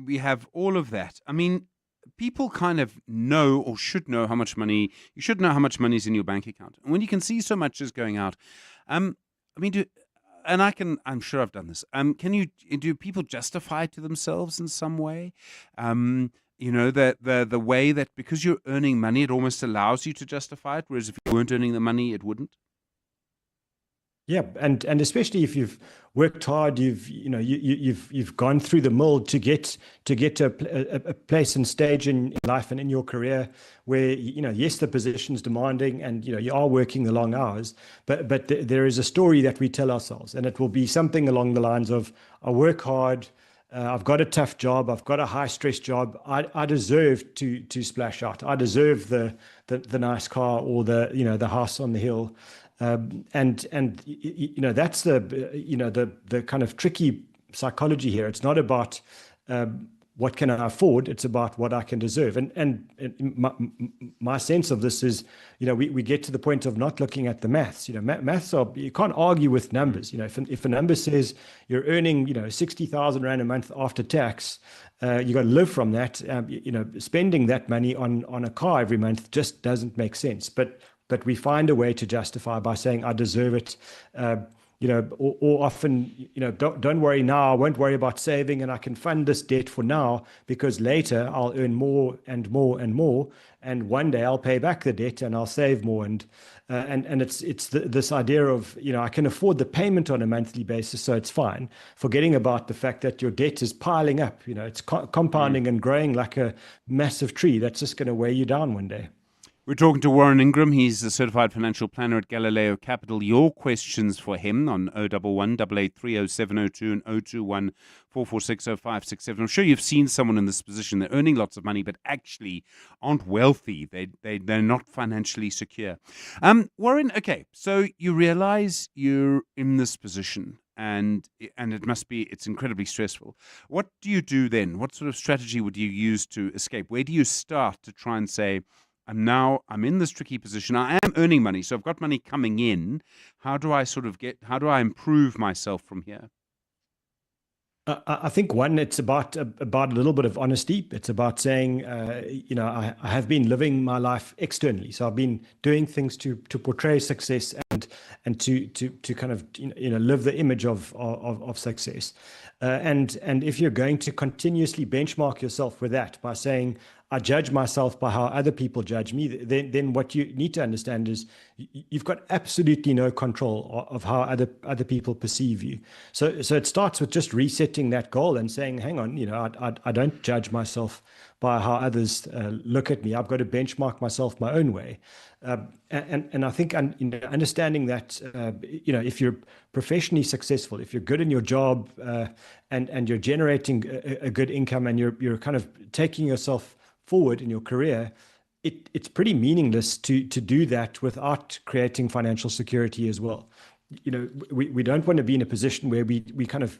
we have all of that. I mean, people kind of know or should know how much money, you should know how much money is in your bank account. And when you can see so much is going out, I'm sure I've done this. Do people justify it to themselves in some way? You know, the way that because you're earning money, it almost allows you to justify it, whereas if you weren't earning the money, it wouldn't. Yeah, and especially if you've worked hard, you've gone through the mill to get to a place and stage in life and in your career where yes, the position's demanding and you are working the long hours, but there is a story that we tell ourselves, and it will be something along the lines of, I work hard. I've got a tough job. I've got a high stress job. I deserve to splash out. I deserve the nice car or the house on the hill. And that's the kind of tricky psychology here. It's not about what can I afford. It's about what I can deserve. And my sense of this is, we get to the point of not looking at the maths. Maths you can't argue with numbers. If a number says you're earning 60,000 rand a month after tax, you got to live from that. Spending that money on a car every month just doesn't make sense. But we find a way to justify by saying, I deserve it, or often, don't worry now, I won't worry about saving, and I can fund this debt for now because later I'll earn more and more and more, and one day I'll pay back the debt and I'll save more. And it's this idea of, I can afford the payment on a monthly basis, so it's fine, forgetting about the fact that your debt is piling up. It's compounding and growing like a massive tree that's just going to weigh you down one day. We're talking to Warren Ingram. He's a certified financial planner at Galileo Capital. Your questions for him on 011 883 0702 and 021 446 0567. I'm sure you've seen someone in this position. They're earning lots of money, but actually aren't wealthy. They're not financially secure. Warren, okay, so you realize you're in this position. And it's incredibly stressful. What do you do then? What sort of strategy would you use to escape? Where do you start to try and say, I'm in this tricky position. I am earning money, so I've got money coming in. How do I how improve myself from here? I think one, it's about a little bit of honesty. It's about saying, I have been living my life externally. So I've been doing things to portray success and to kind of, live the image of success. And if you're going to continuously benchmark yourself with that by saying, I judge myself by how other people judge me, then what you need to understand is you've got absolutely no control of how other people perceive you. So it starts with just resetting that goal and saying, hang on, I don't judge myself by how others look at me. I've got to benchmark myself my own way. And I think understanding that, if you're professionally successful, if you're good in your job and you're generating a good income and you're kind of taking yourself forward in your career, it's pretty meaningless to do that without creating financial security as well. We don't want to be in a position where we kind of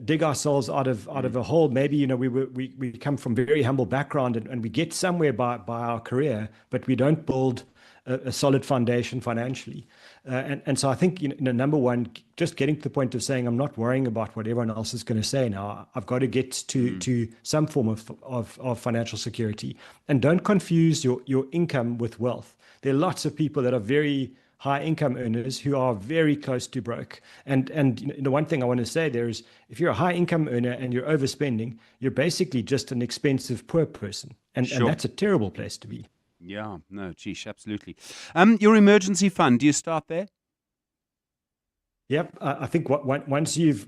dig ourselves out of a hole. Maybe we come from very humble background and we get somewhere by our career, but we don't build a solid foundation financially. And so I think, number one, just getting to the point of saying, I'm not worrying about what everyone else is going to say now. I've got to get to some form of financial security. And don't confuse your income with wealth. There are lots of people that are very high income earners who are very close to broke. And the one thing I want to say there is, if you're a high income earner and you're overspending, you're basically just an expensive poor person. And that's a terrible place to be. Yeah, no, geesh, absolutely. Your emergency fund, do you start there? Yep, I think once you've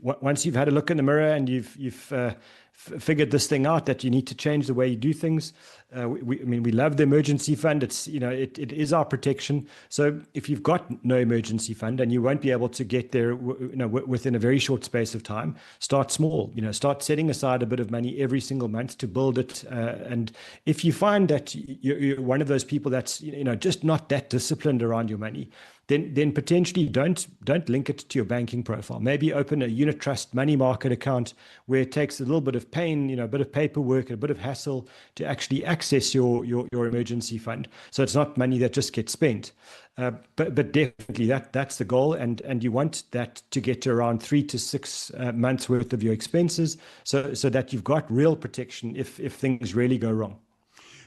had a look in the mirror and you've figured this thing out, that you need to change the way you do things. We love the emergency fund. It's it is our protection. So if you've got no emergency fund and you won't be able to get there, within a very short space of time, start small. Start setting aside a bit of money every single month to build it. And if you find that you're one of those people that's just not that disciplined around your money, then potentially don't link it to your banking profile. Maybe open a unit trust money market account where it takes a little bit of pain, a bit of paperwork, a bit of hassle to actually access your emergency fund. So it's not money that just gets spent. But definitely that's the goal, and you want that to get to around 3 to 6 months worth of your expenses, so that you've got real protection if things really go wrong.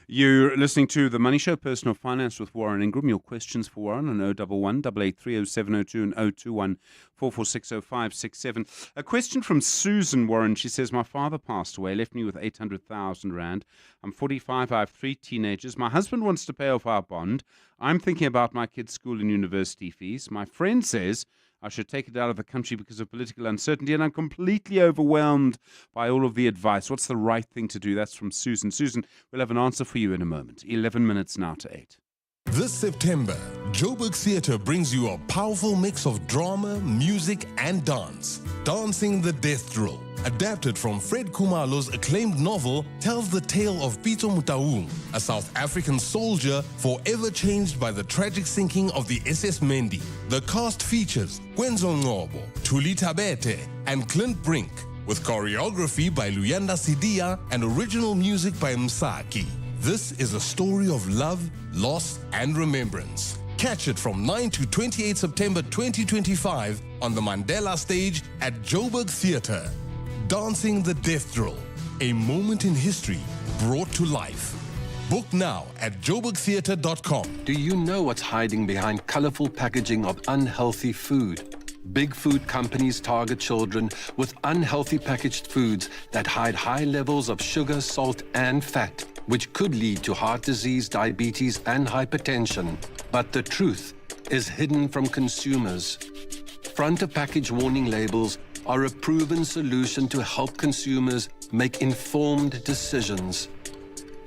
You're listening to The Money Show, Personal Finance with Warren Ingram. Your questions for Warren on 011 883 0702 and 021 446 0567. A question from Susan Warren. She says, my father passed away, left me with 800,000 Rand. I'm 45, I have 3 teenagers. My husband wants to pay off our bond. I'm thinking about my kids' school and university fees. My friend says I should take it out of the country because of political uncertainty, and I'm completely overwhelmed by all of the advice. What's the right thing to do? That's from Susan. Susan, we'll have an answer for you in a moment. 11 minutes now to 8. This September, Joburg Theatre brings you a powerful mix of drama, music, and dance. Dancing the Death Drill, adapted from Fred Khumalo's acclaimed novel, tells the tale of Pito Mutaung, a South African soldier forever changed by the tragic sinking of the SS Mendi. The cast features Kwenzo Ngobo, Tuli Tabete, and Clint Brink, with choreography by Luyanda Sidia and original music by Msaki. This is a story of love, loss, and remembrance. Catch it from 9 to 28 September 2025 on the Mandela stage at Joburg Theatre. Dancing the Death Drill, a moment in history brought to life. Book now at joburgtheatre.com. Do you know what's hiding behind colorful packaging of unhealthy food? Big food companies target children with unhealthy packaged foods that hide high levels of sugar, salt, and fat, which could lead to heart disease, diabetes, and hypertension. But the truth is hidden from consumers. Front of package warning labels are a proven solution to help consumers make informed decisions.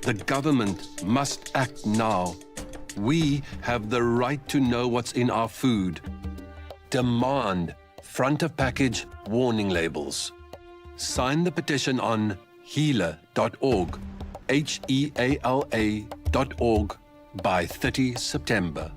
The government must act now. We have the right to know what's in our food. Demand front of package warning labels. Sign the petition on heala.org, HEALA.org by 30 September.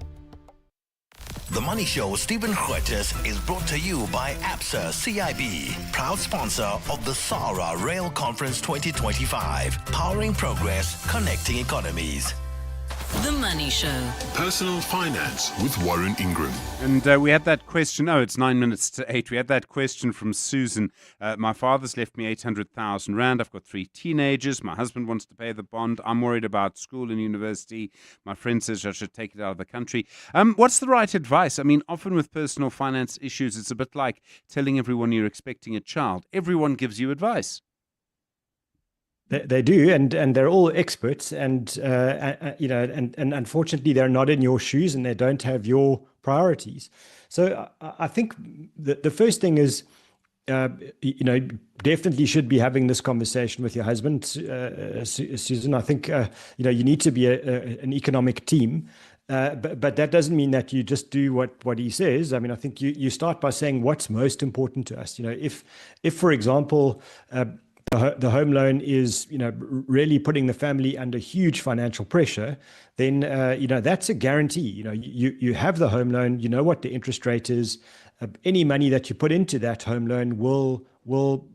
The Money Show with Stephen Grootes is brought to you by ABSA CIB, proud sponsor of the SARA Rail Conference 2025, powering progress, connecting economies. The Money Show. Personal Finance with Warren Ingram. And we had that question. Oh, it's 9 minutes to 8. We had that question from Susan. My father's left me 800,000 Rand. I've got 3 teenagers. My husband wants to pay the bond. I'm worried about school and university. My friend says I should take it out of the country. What's the right advice? I mean, often with personal finance issues, it's a bit like telling everyone you're expecting a child. Everyone gives you advice. They do, and they're all experts, and and unfortunately they're not in your shoes, and they don't have your priorities. So I think the first thing is, definitely should be having this conversation with your husband, Susan. I think you need to be an economic team. But that doesn't mean that you just do what he says. I mean, I think you start by saying what's most important to us. If for example, the home loan is, really putting the family under huge financial pressure, then, that's a guarantee. You have the home loan, you know what the interest rate is. Any money that you put into that home loan will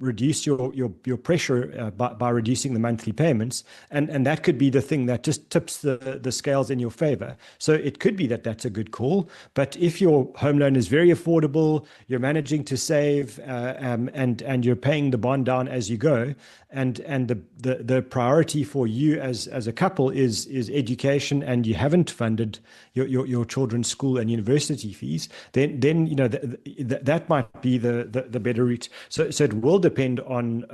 reduce your pressure by reducing the monthly payments, and that could be the thing that just tips the scales in your favor. So it could be that that's a good call. But if your home loan is very affordable, you're managing to save, and you're paying the bond down as you go, and the priority for you as a couple is education, and you haven't funded your children's school and university fees, then that might be the better route. So it will depend on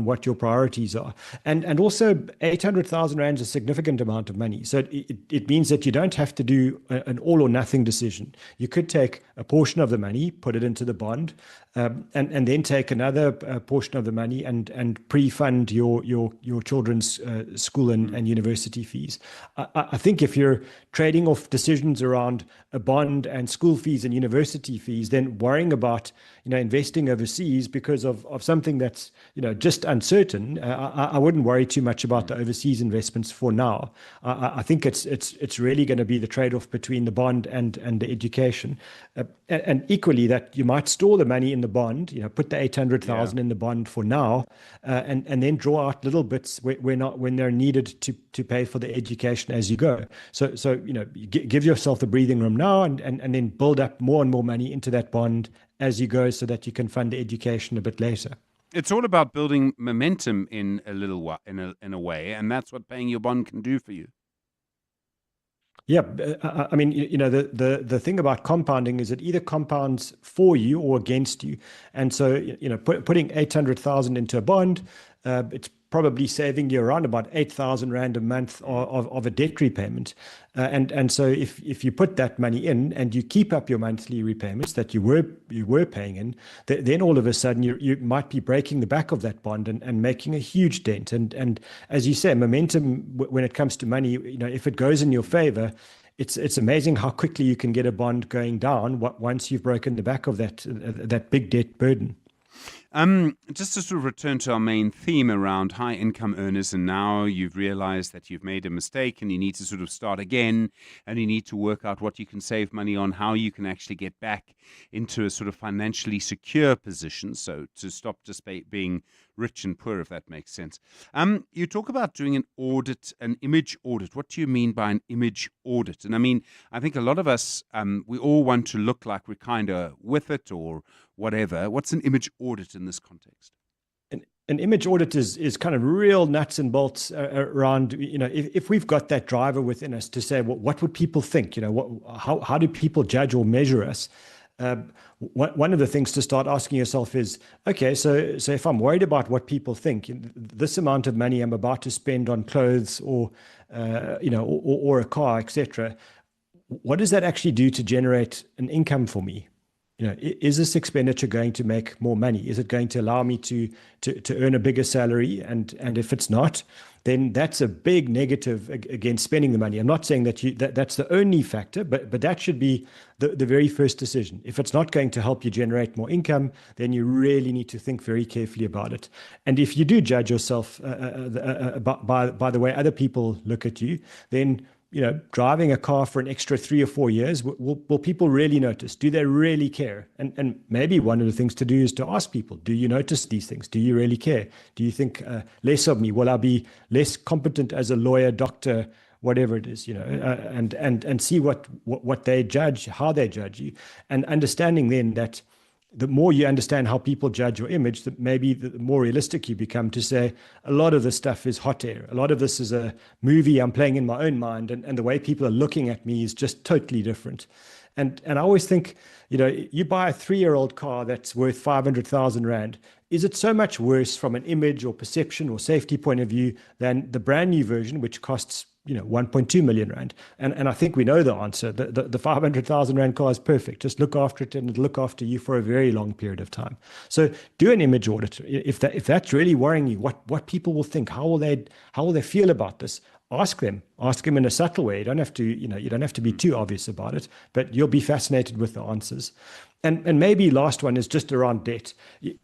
what your priorities are, and also 800,000 Rand is a significant amount of money. So it means that you don't have to do an all or nothing decision. You could take a portion of the money, put it into the bond, and then take another portion of the money and pre-fund your children's school and university fees. I think if you're trading off decisions around a bond and school fees and university fees, then worrying about investing overseas because of something that's just uncertain, I wouldn't worry too much about the overseas investments for now. I think it's really going to be the trade-off between the bond and the education, and equally that you might store the money in the bond, put the 800,000 in the bond for now, and then draw out little bits when they're needed to pay for the education as you go. So give yourself the breathing room now, and then build up more and more money into that bond as you go, so that you can fund the education a bit later. It's all about building momentum in a little while, in a way, and that's what paying your bond can do for you. Yeah, I mean, the thing about compounding is it either compounds for you or against you. And so, putting 800,000 into a bond, it's probably saving you around about 8,000 Rand a month of a debt repayment. And so if you put that money in and you keep up your monthly repayments that you were paying in, then all of a sudden you might be breaking the back of that bond and making a huge dent. And as you say, momentum when it comes to money, if it goes in your favor, it's amazing how quickly you can get a bond going down once you've broken the back of that big debt burden. Just to sort of return to our main theme around high income earners, and now you've realized that you've made a mistake and you need to sort of start again, and you need to work out what you can save money on, how you can actually get back into a sort of financially secure position. So to stop just being rich and poor, if that makes sense. You talk about doing an audit, an image audit. What do you mean by an image audit? And I mean, I think a lot of us, we all want to look like we're kind of with it or whatever. What's an image audit in this context? An image audit is kind of real nuts and bolts around, if we've got that driver within us to say, well, what would people think? How do people judge or measure us? One of the things to start asking yourself is, okay, so if I'm worried about what people think, this amount of money I'm about to spend on clothes or a car, etc., what does that actually do to generate an income for me? Is this expenditure going to make more money? Is it going to allow me to earn a bigger salary? And if it's not, then that's a big negative against spending the money. I'm not saying that's the only factor, but that should be the very first decision. If it's not going to help you generate more income, then you really need to think very carefully about it. And if you do judge yourself by the way other people look at you, then driving a car for an extra 3 or 4 years, will people really notice? Do they really care? And maybe one of the things to do is to ask people, do you notice these things? Do you really care? Do you think less of me? Will I be less competent as a lawyer, doctor, whatever it is, and see what they judge, how they judge you, and understanding then that the more you understand how people judge your image, maybe the more realistic you become to say, a lot of this stuff is hot air. A lot of this is a movie I'm playing in my own mind, and the way people are looking at me is just totally different. And I always think, you buy a 3-year-old car that's worth 500,000 Rand. Is it so much worse from an image or perception or safety point of view than the brand new version, which costs 1.2 million Rand? And I think we know the answer. The 500,000 Rand car is perfect. Just look after it and it'll look after you for a very long period of time. So do an image audit. If that's really worrying you, what people will think, how will they feel about this? Ask them in a subtle way. You don't have to be too obvious about it, but you'll be fascinated with the answers. And maybe last one is just around debt.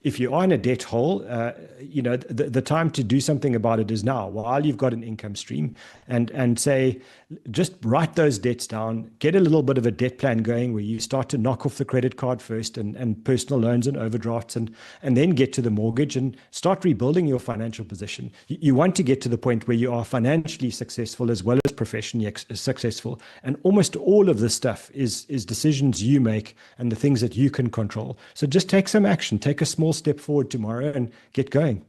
If you are in a debt hole, the time to do something about it is now, while you've got an income stream, and say, just write those debts down, get a little bit of a debt plan going where you start to knock off the credit card first and personal loans and overdrafts, and then get to the mortgage and start rebuilding your financial position. You want to get to the point where you are financially successful as well as professionally successful. And almost all of this stuff is decisions you make and the things that you can control. So just take some action, take a small step forward tomorrow and get going.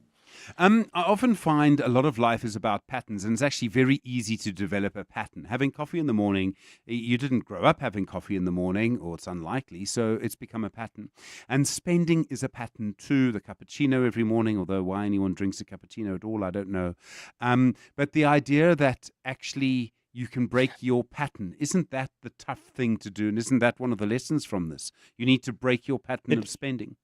I often find a lot of life is about patterns, and it's actually very easy to develop a pattern. Having coffee in the morning, you didn't grow up having coffee in the morning, or it's unlikely, so it's become a pattern. And spending is a pattern too. The cappuccino every morning, although why anyone drinks a cappuccino at all, I don't know. But the idea that actually you can break your pattern, isn't that the tough thing to do? And isn't that one of the lessons from this? You need to break your pattern of spending.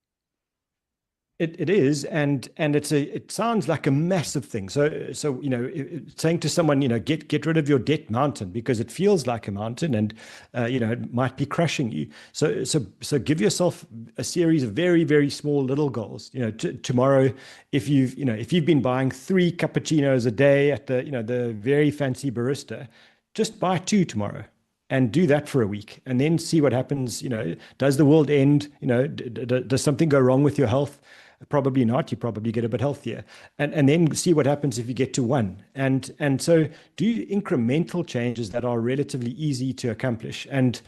It is, and it sounds like a massive thing. So saying to someone, get rid of your debt mountain, because it feels like a mountain, and it might be crushing you. So give yourself a series of very, very small little goals. Tomorrow, if you've been buying 3 cappuccinos a day at the very fancy barista, just buy 2 tomorrow. And do that for a week, and then see what happens. Does the world end? Does something go wrong with your health? Probably not. You probably get a bit healthier. And then see what happens if you get to 1. And so do incremental changes that are relatively easy to accomplish. And,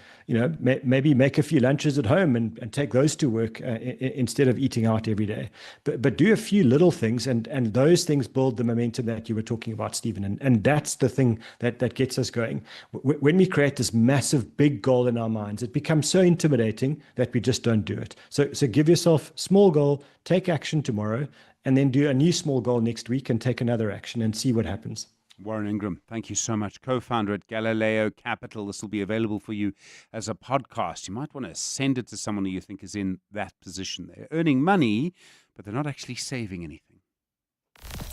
maybe make a few lunches at home and take those to work instead of eating out every day. But do a few little things, and those things build the momentum that you were talking about, Stephen. And that's the thing that gets us going. When we create this massive, big goal in our minds, it becomes so intimidating that we just don't do it. So give yourself small goal, take action tomorrow, and then do a new small goal next week and take another action and see what happens. Warren Ingram, thank you so much. Co-founder at Galileo Capital. This will be available for you as a podcast. You might want to send it to someone who you think is in that position. They're earning money, but they're not actually saving anything.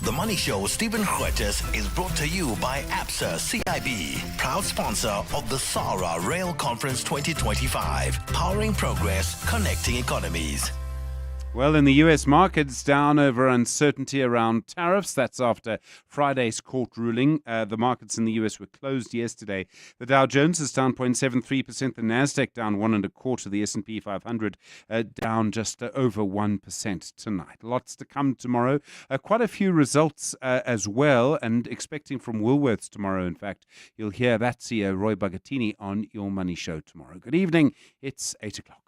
The Money Show with Stephen Grootes is brought to you by ABSA CIB, proud sponsor of the SARA Rail Conference 2025, powering progress, connecting economies. Well, in the U.S. markets, down over uncertainty around tariffs. That's after Friday's court ruling. The markets in the U.S. were closed yesterday. The Dow Jones is down 0.73%. The Nasdaq down 1.25%. The S&P 500 down just over 1% tonight. Lots to come tomorrow. Quite a few results as well, and expecting from Woolworths tomorrow. In fact, you'll hear that CEO Roy Bagatini on Your Money Show tomorrow. Good evening. It's 8 o'clock.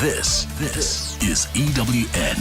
This is EWN.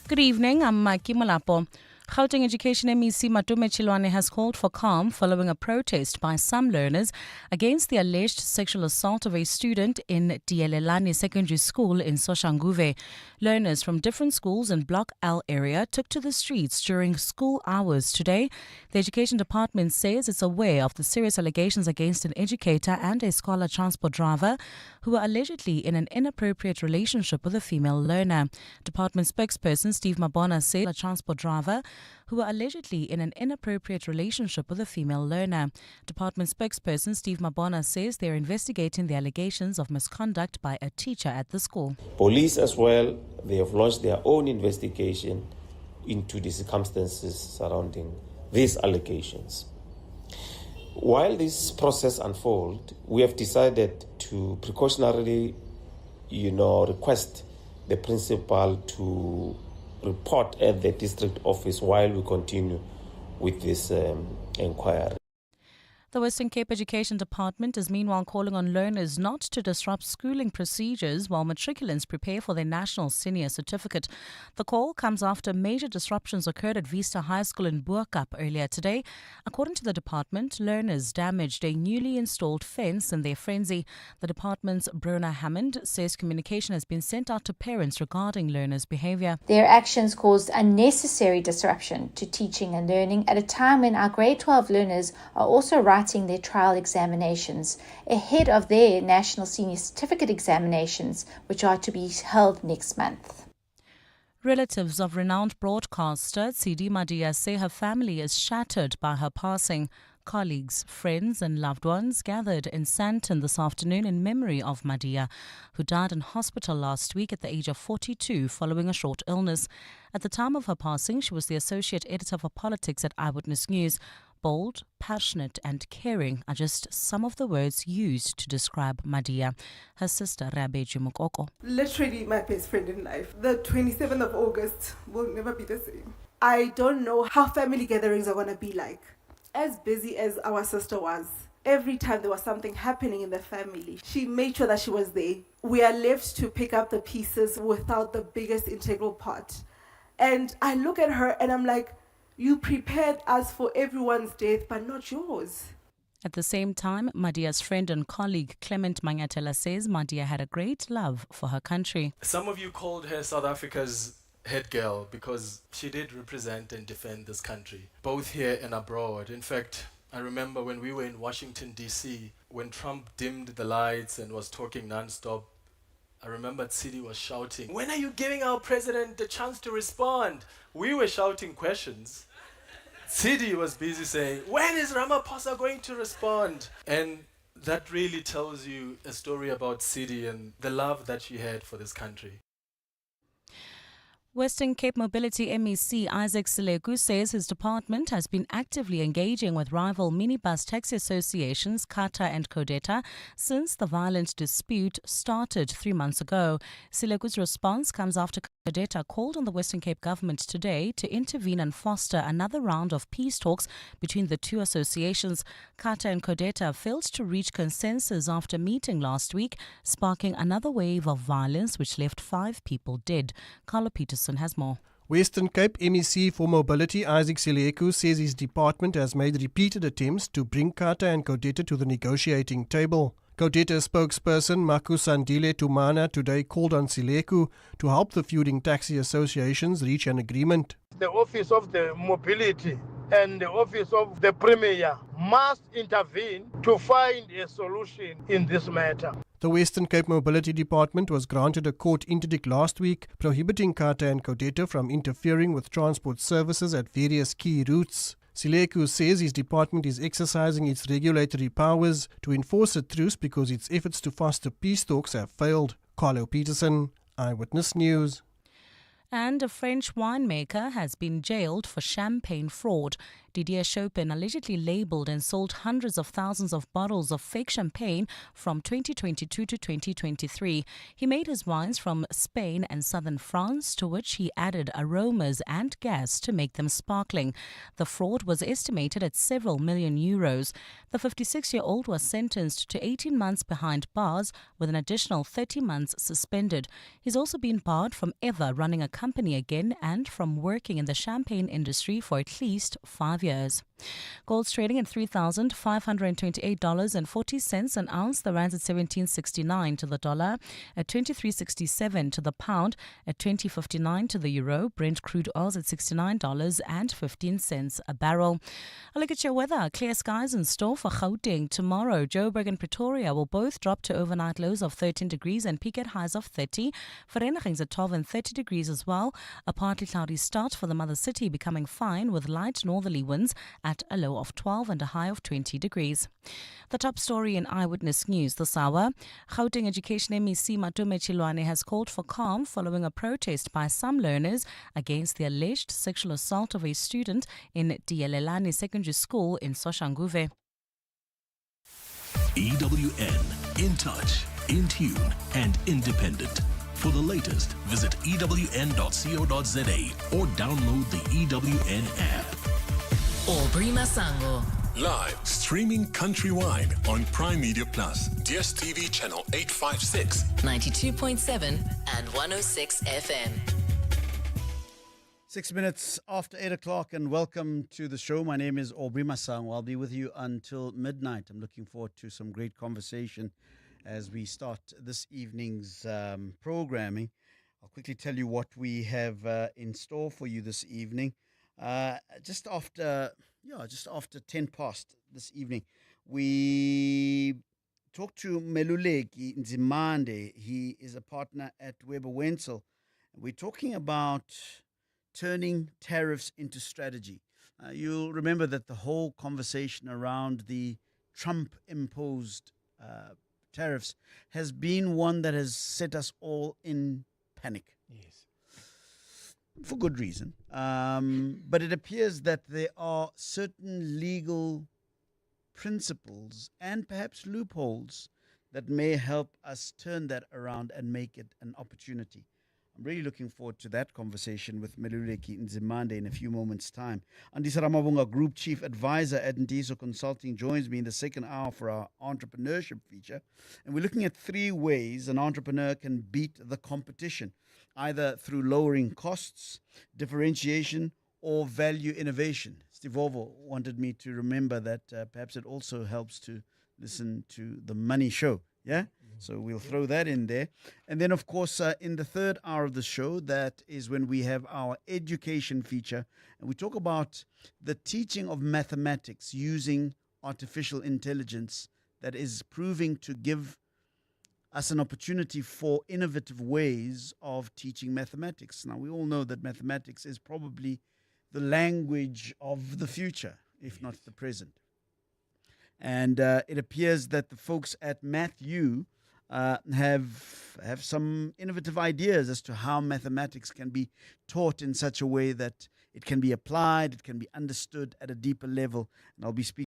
Good evening, I'm Mikey Malapo. Gauteng Education MEC Matume Chilwane has called for calm following a protest by some learners against the alleged sexual assault of a student in Dielelani Secondary School in Soshanguve. Learners from different schools in Block L area took to the streets during school hours today. The Education Department says it's aware of the serious allegations against an educator and a scholar transport driver who were allegedly in an inappropriate relationship with a female learner. Department spokesperson Steve Mabona said a transport driver who were allegedly in an inappropriate relationship with a female learner. Department spokesperson Steve Mabona says they're investigating the allegations of misconduct by a teacher at the school. Police as well, they have launched their own investigation into the circumstances surrounding these allegations. While this process unfolds, we have decided to precautionarily, request the principal to report at the district office while we continue with this inquiry. The Western Cape Education Department is meanwhile calling on learners not to disrupt schooling procedures while matriculants prepare for their national senior certificate. The call comes after major disruptions occurred at Vista High School in Boerkap earlier today. According to the department, learners damaged a newly installed fence in their frenzy. The department's Brona Hammond says communication has been sent out to parents regarding learners' behaviour. Their actions caused unnecessary disruption to teaching and learning at a time when our grade 12 learners are also writing their trial examinations ahead of their National Senior Certificate examinations, which are to be held next month. Relatives of renowned broadcaster Tsidi Madia say her family is shattered by her passing. Colleagues, friends and loved ones gathered in Sandton this afternoon in memory of Madia, who died in hospital last week at the age of 42 following a short illness. At the time of her passing, she was the associate editor for politics at Eyewitness News. Bold, passionate and caring are just some of the words used to describe Madia. Her sister, Rabeji Mukoko. Literally my best friend in life. The 27th of August will never be the same. I don't know how family gatherings are going to be like. As busy as our sister was, every time there was something happening in the family, she made sure that she was there. We are left to pick up the pieces without the biggest integral part. And I look at her and I'm like, you prepared us for everyone's death, but not yours. At the same time, Madia's friend and colleague Clement Mangatela says Madia had a great love for her country. Some of you called her South Africa's head girl because she did represent and defend this country, both here and abroad. In fact, I remember when we were in Washington, D.C., when Trump dimmed the lights and was talking nonstop, I remember Tsidi was shouting, "When are you giving our president the chance to respond?" We were shouting questions. Tsidi was busy saying, "When is Ramaphosa going to respond?" And that really tells you a story about Tsidi and the love that she had for this country. Western Cape Mobility MEC Isaac Sileku says his department has been actively engaging with rival minibus taxi associations Kata and Kodeta since the violent dispute started 3 months ago. Sileku's response comes after Kodeta called on the Western Cape government today to intervene and foster another round of peace talks between the two associations. Kata and Kodeta failed to reach consensus after meeting last week, sparking another wave of violence which left 5 people dead. Carlo Peterson has more. Western Cape MEC for Mobility Isaac Sileku says his department has made repeated attempts to bring Kata and Kodeta to the negotiating table. Kodeta spokesperson Maku Sandile Tumana today called on Sileku to help the feuding taxi associations reach an agreement. The Office of the Mobility and the Office of the Premier must intervene to find a solution in this matter. The Western Cape Mobility Department was granted a court interdict last week prohibiting Kata and Kodeta from interfering with transport services at various key routes. Sileku says his department is exercising its regulatory powers to enforce a truce because its efforts to foster peace talks have failed. Carlo Peterson, Eyewitness News. And a French winemaker has been jailed for champagne fraud. Didier Chopin allegedly labelled and sold hundreds of thousands of bottles of fake champagne from 2022 to 2023. He made his wines from Spain and southern France, to which he added aromas and gas to make them sparkling. The fraud was estimated at several million euros. The 56-year-old was sentenced to 18 months behind bars with an additional 30 months suspended. He's also been barred from ever running a company again and from working in the champagne industry for at least 5 years. Gold's trading at $3,528.40 an ounce. The rand's at 17.69 to the dollar, at 23.67 to the pound, at 20.59 to the euro. Brent crude oil's at $69.15 a barrel. A look at your weather. Clear skies in store for Gauteng tomorrow. Joburg and Pretoria will both drop to overnight lows of 13 degrees and peak at highs of 30. Vereniging's at 12 and 30 degrees as well. A partly cloudy start for the mother city, becoming fine with light northerly winds at a low of 12 and a high of 20 degrees. The top story in Eyewitness News this hour. Gauteng Education MEC Matume Chilwane has called for calm following a protest by some learners against the alleged sexual assault of a student in Dielelani Secondary School in Soshanguve. EWN, in touch, in tune, and independent. For the latest, visit ewn.co.za or download the EWN app. Aubrey Masango. Live, streaming countrywide on Prime Media Plus, DSTV channel 856, 92.7 and 106 FM. 6 minutes after 8 o'clock, and welcome to the show. My name is Aubrey Masango. I'll be with you until midnight. I'm looking forward to some great conversation as we start this evening's programming. I'll quickly tell you what we have in store for you this evening. Just after 10 past this evening, we talked to Meluleki Nzimande. He is a partner at Weber Wenzel. We're talking about turning tariffs into strategy. You'll remember that the whole conversation around the Trump-imposed tariffs has been one that has set us all in panic. Yes. For good reason. But it appears that there are certain legal principles and perhaps loopholes that may help us turn that around and make it an opportunity. I'm really looking forward to that conversation with Meluleki Nzimande in a few moments' time. Andisa Ramabunga, Group Chief Advisor at Ndiso Consulting, joins me in the second hour for our entrepreneurship feature. And we're looking at 3 ways an entrepreneur can beat the competition, either through lowering costs, differentiation, or value innovation. Steve Ovo wanted me to remember that perhaps it also helps to listen to The Money Show. Yeah? So we'll throw that in there. And then, of course, in the third hour of the show, that is when we have our education feature. And we talk about the teaching of mathematics using artificial intelligence that is proving to give us an opportunity for innovative ways of teaching mathematics. Now, we all know that mathematics is probably the language of the future, if not the present. And it appears that the folks at Matthew have some innovative ideas as to how mathematics can be taught in such a way that it can be applied, it can be understood at a deeper level. And I'll be speaking